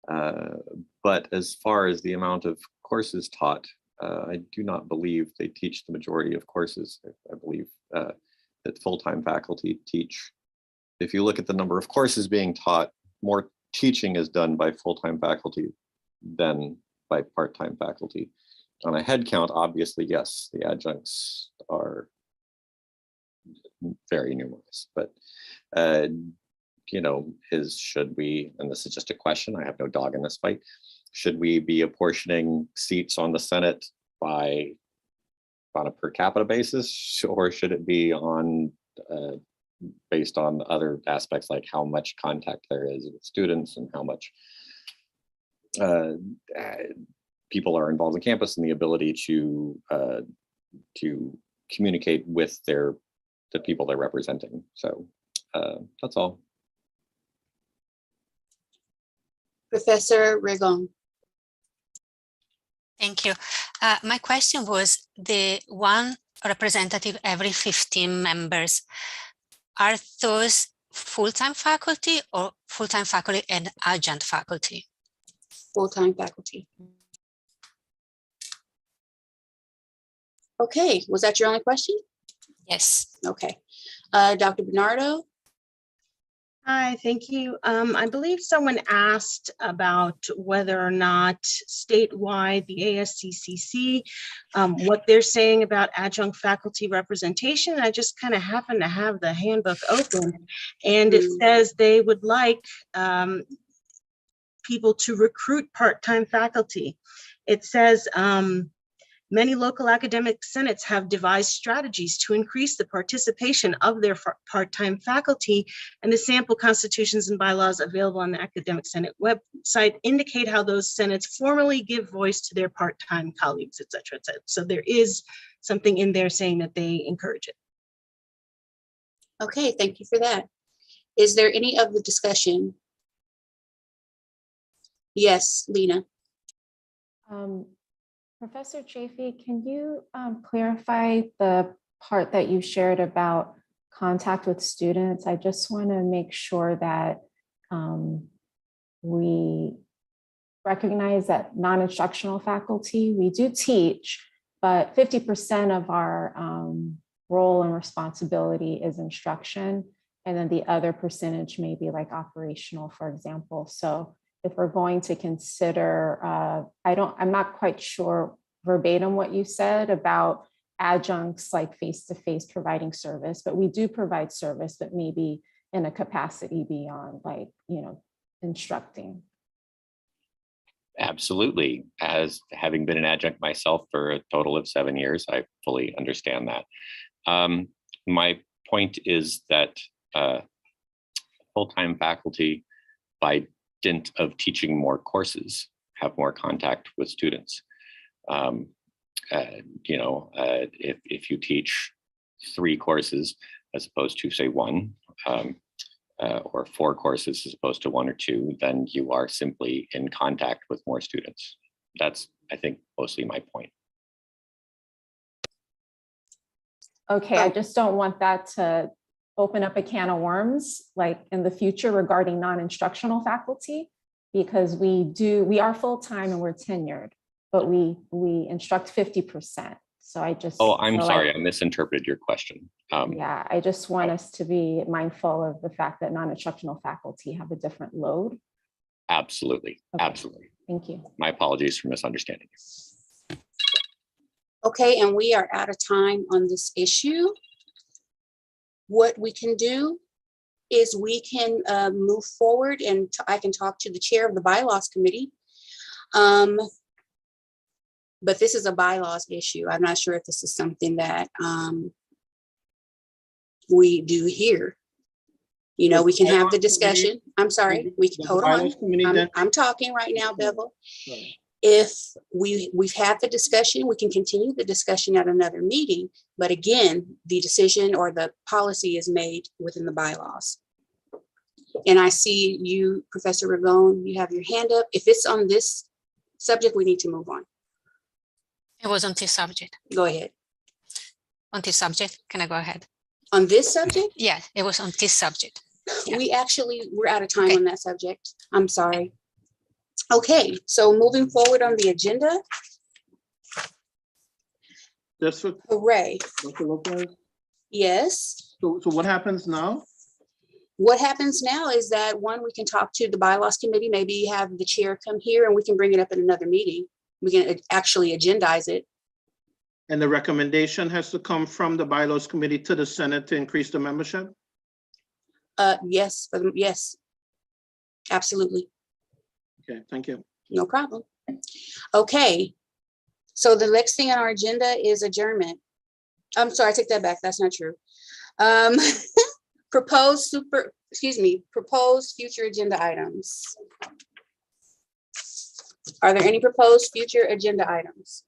But as far as the amount of courses taught, I do not believe they teach the majority of courses. I believe that full-time faculty teach. If you look at the number of courses being taught, more teaching is done by full-time faculty than by part-time faculty. On a head count, obviously, yes, the adjuncts are very numerous, but you know, should we, and this is just a question, I have no dog in this fight, should we be apportioning seats on the Senate on a per capita basis, or should it be on based on other aspects like how much contact there is with students and how much people are involved in campus and the ability to communicate with the people they're representing. So that's all. Professor Rigon. Thank you. My question was the 1 representative every 15 members. Are those full-time faculty or full-time faculty and adjunct faculty? Full-time faculty. Okay, was that your only question? Yes. Okay. Dr. Bernardo? Hi, thank you. I believe someone asked about whether or not statewide, the ASCCC, what they're saying about adjunct faculty representation. I just kind of happen to have the handbook open, and it says they would like people to recruit part-time faculty. It says, Many local academic senates have devised strategies to increase the participation of their part-time faculty, and the sample constitutions and bylaws available on the Academic Senate website indicate how those senates formally give voice to their part-time colleagues, et cetera, et cetera. So there is something in there saying that they encourage it. Okay, thank you for that. Is there any other discussion? Yes, Lena. Professor Chafee, can you clarify the part that you shared about contact with students? I just want to make sure that we recognize that non-instructional faculty, we do teach, but 50% of our role and responsibility is instruction. And then the other percentage may be like operational, for example. So if we're going to consider, I'm not quite sure verbatim what you said about adjuncts like face-to-face providing service, but we do provide service, but maybe in a capacity beyond like, instructing. Absolutely. As having been an adjunct myself for a total of 7 years, I fully understand that. My point is that full-time faculty, by dint of teaching more courses, have more contact with students. If you teach 3 courses as opposed to say 1, or 4 courses as opposed to 1 or 2, then you are simply in contact with more students. That's, I think, mostly my point. Okay, I just don't want that to open up a can of worms like in the future regarding non-instructional faculty, because we are full-time and we're tenured, but we instruct 50%. So I just— Oh, I'm sorry, I misinterpreted your question. Yeah, I just want us to be mindful of the fact that non-instructional faculty have a different load. Absolutely, Okay. absolutely. Thank you. My apologies for misunderstanding you. Okay, and we are out of time on this issue. What we can do is we can move forward, and I can talk to the chair of the bylaws committee. But this is a bylaws issue. I'm not sure if this is something that we do here. We can have the discussion. I'm sorry, we can, hold on. I'm talking right now, Bevel. If we've had the discussion, we can continue the discussion at another meeting. But again, the decision or the policy is made within the bylaws. And I see you, Professor Ragone, you have your hand up. If it's on this subject, we need to move on. It was on this subject. Go ahead. On this subject, can I go ahead? On this subject? Yeah, it was on this subject. Yeah. We're out of time on that subject. I'm sorry. Okay, so moving forward on the agenda. Hooray. Yes. So what happens now? What happens now is that, one, we can talk to the bylaws committee, maybe have the chair come here and we can bring it up in another meeting. We can actually agendize it. And the recommendation has to come from the bylaws committee to the Senate to increase the membership? Yes, yes, absolutely. Okay, thank you. No problem. Okay, so the next thing on our agenda is adjournment. I'm sorry, I take that back. That's not true. Proposed future agenda items. Are there any proposed future agenda items?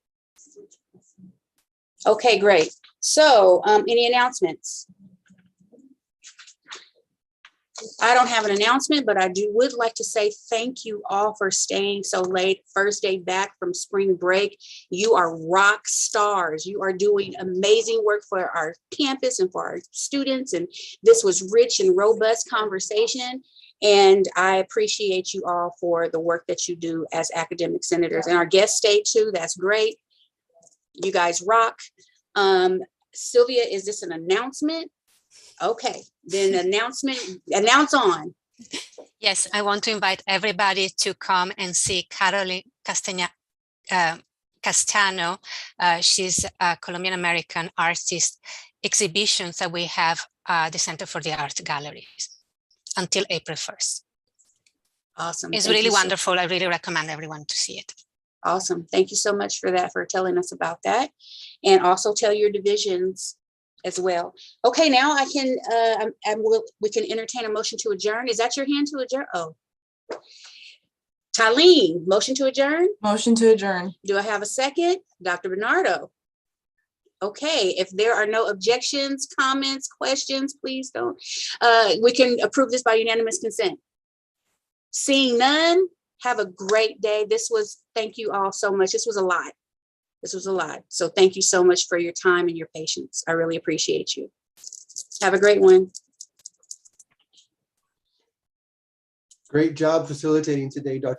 Okay, great. So any announcements? I don't have an announcement, but I would like to say thank you all for staying so late. First day back from spring break. You are rock stars. You are doing amazing work for our campus and for our students. And this was rich and robust conversation. And I appreciate you all for the work that you do as academic senators. And our guests stayed too. That's great. You guys rock. Sylvia, is this an announcement? Okay, then announce on. Yes, I want to invite everybody to come and see Caroline Castano. She's a Colombian American artist exhibitions that we have at the Center for the Art Galleries until April 1st. Awesome. It's Thank really you so wonderful. I really recommend everyone to see it. Awesome. Thank you so much for that, for telling us about that. And also tell your divisions as well. Okay, now I can, we can entertain a motion to adjourn. Is that your hand to adjourn? Oh. Tylene, motion to adjourn? Motion to adjourn. Do I have a second? Dr. Bernardo? Okay, if there are no objections, comments, questions, please don't. We can approve this by unanimous consent. Seeing none, have a great day. Thank you all so much. This was a lot. So thank you so much for your time and your patience. I really appreciate you. Have a great one. Great job facilitating today, Dr.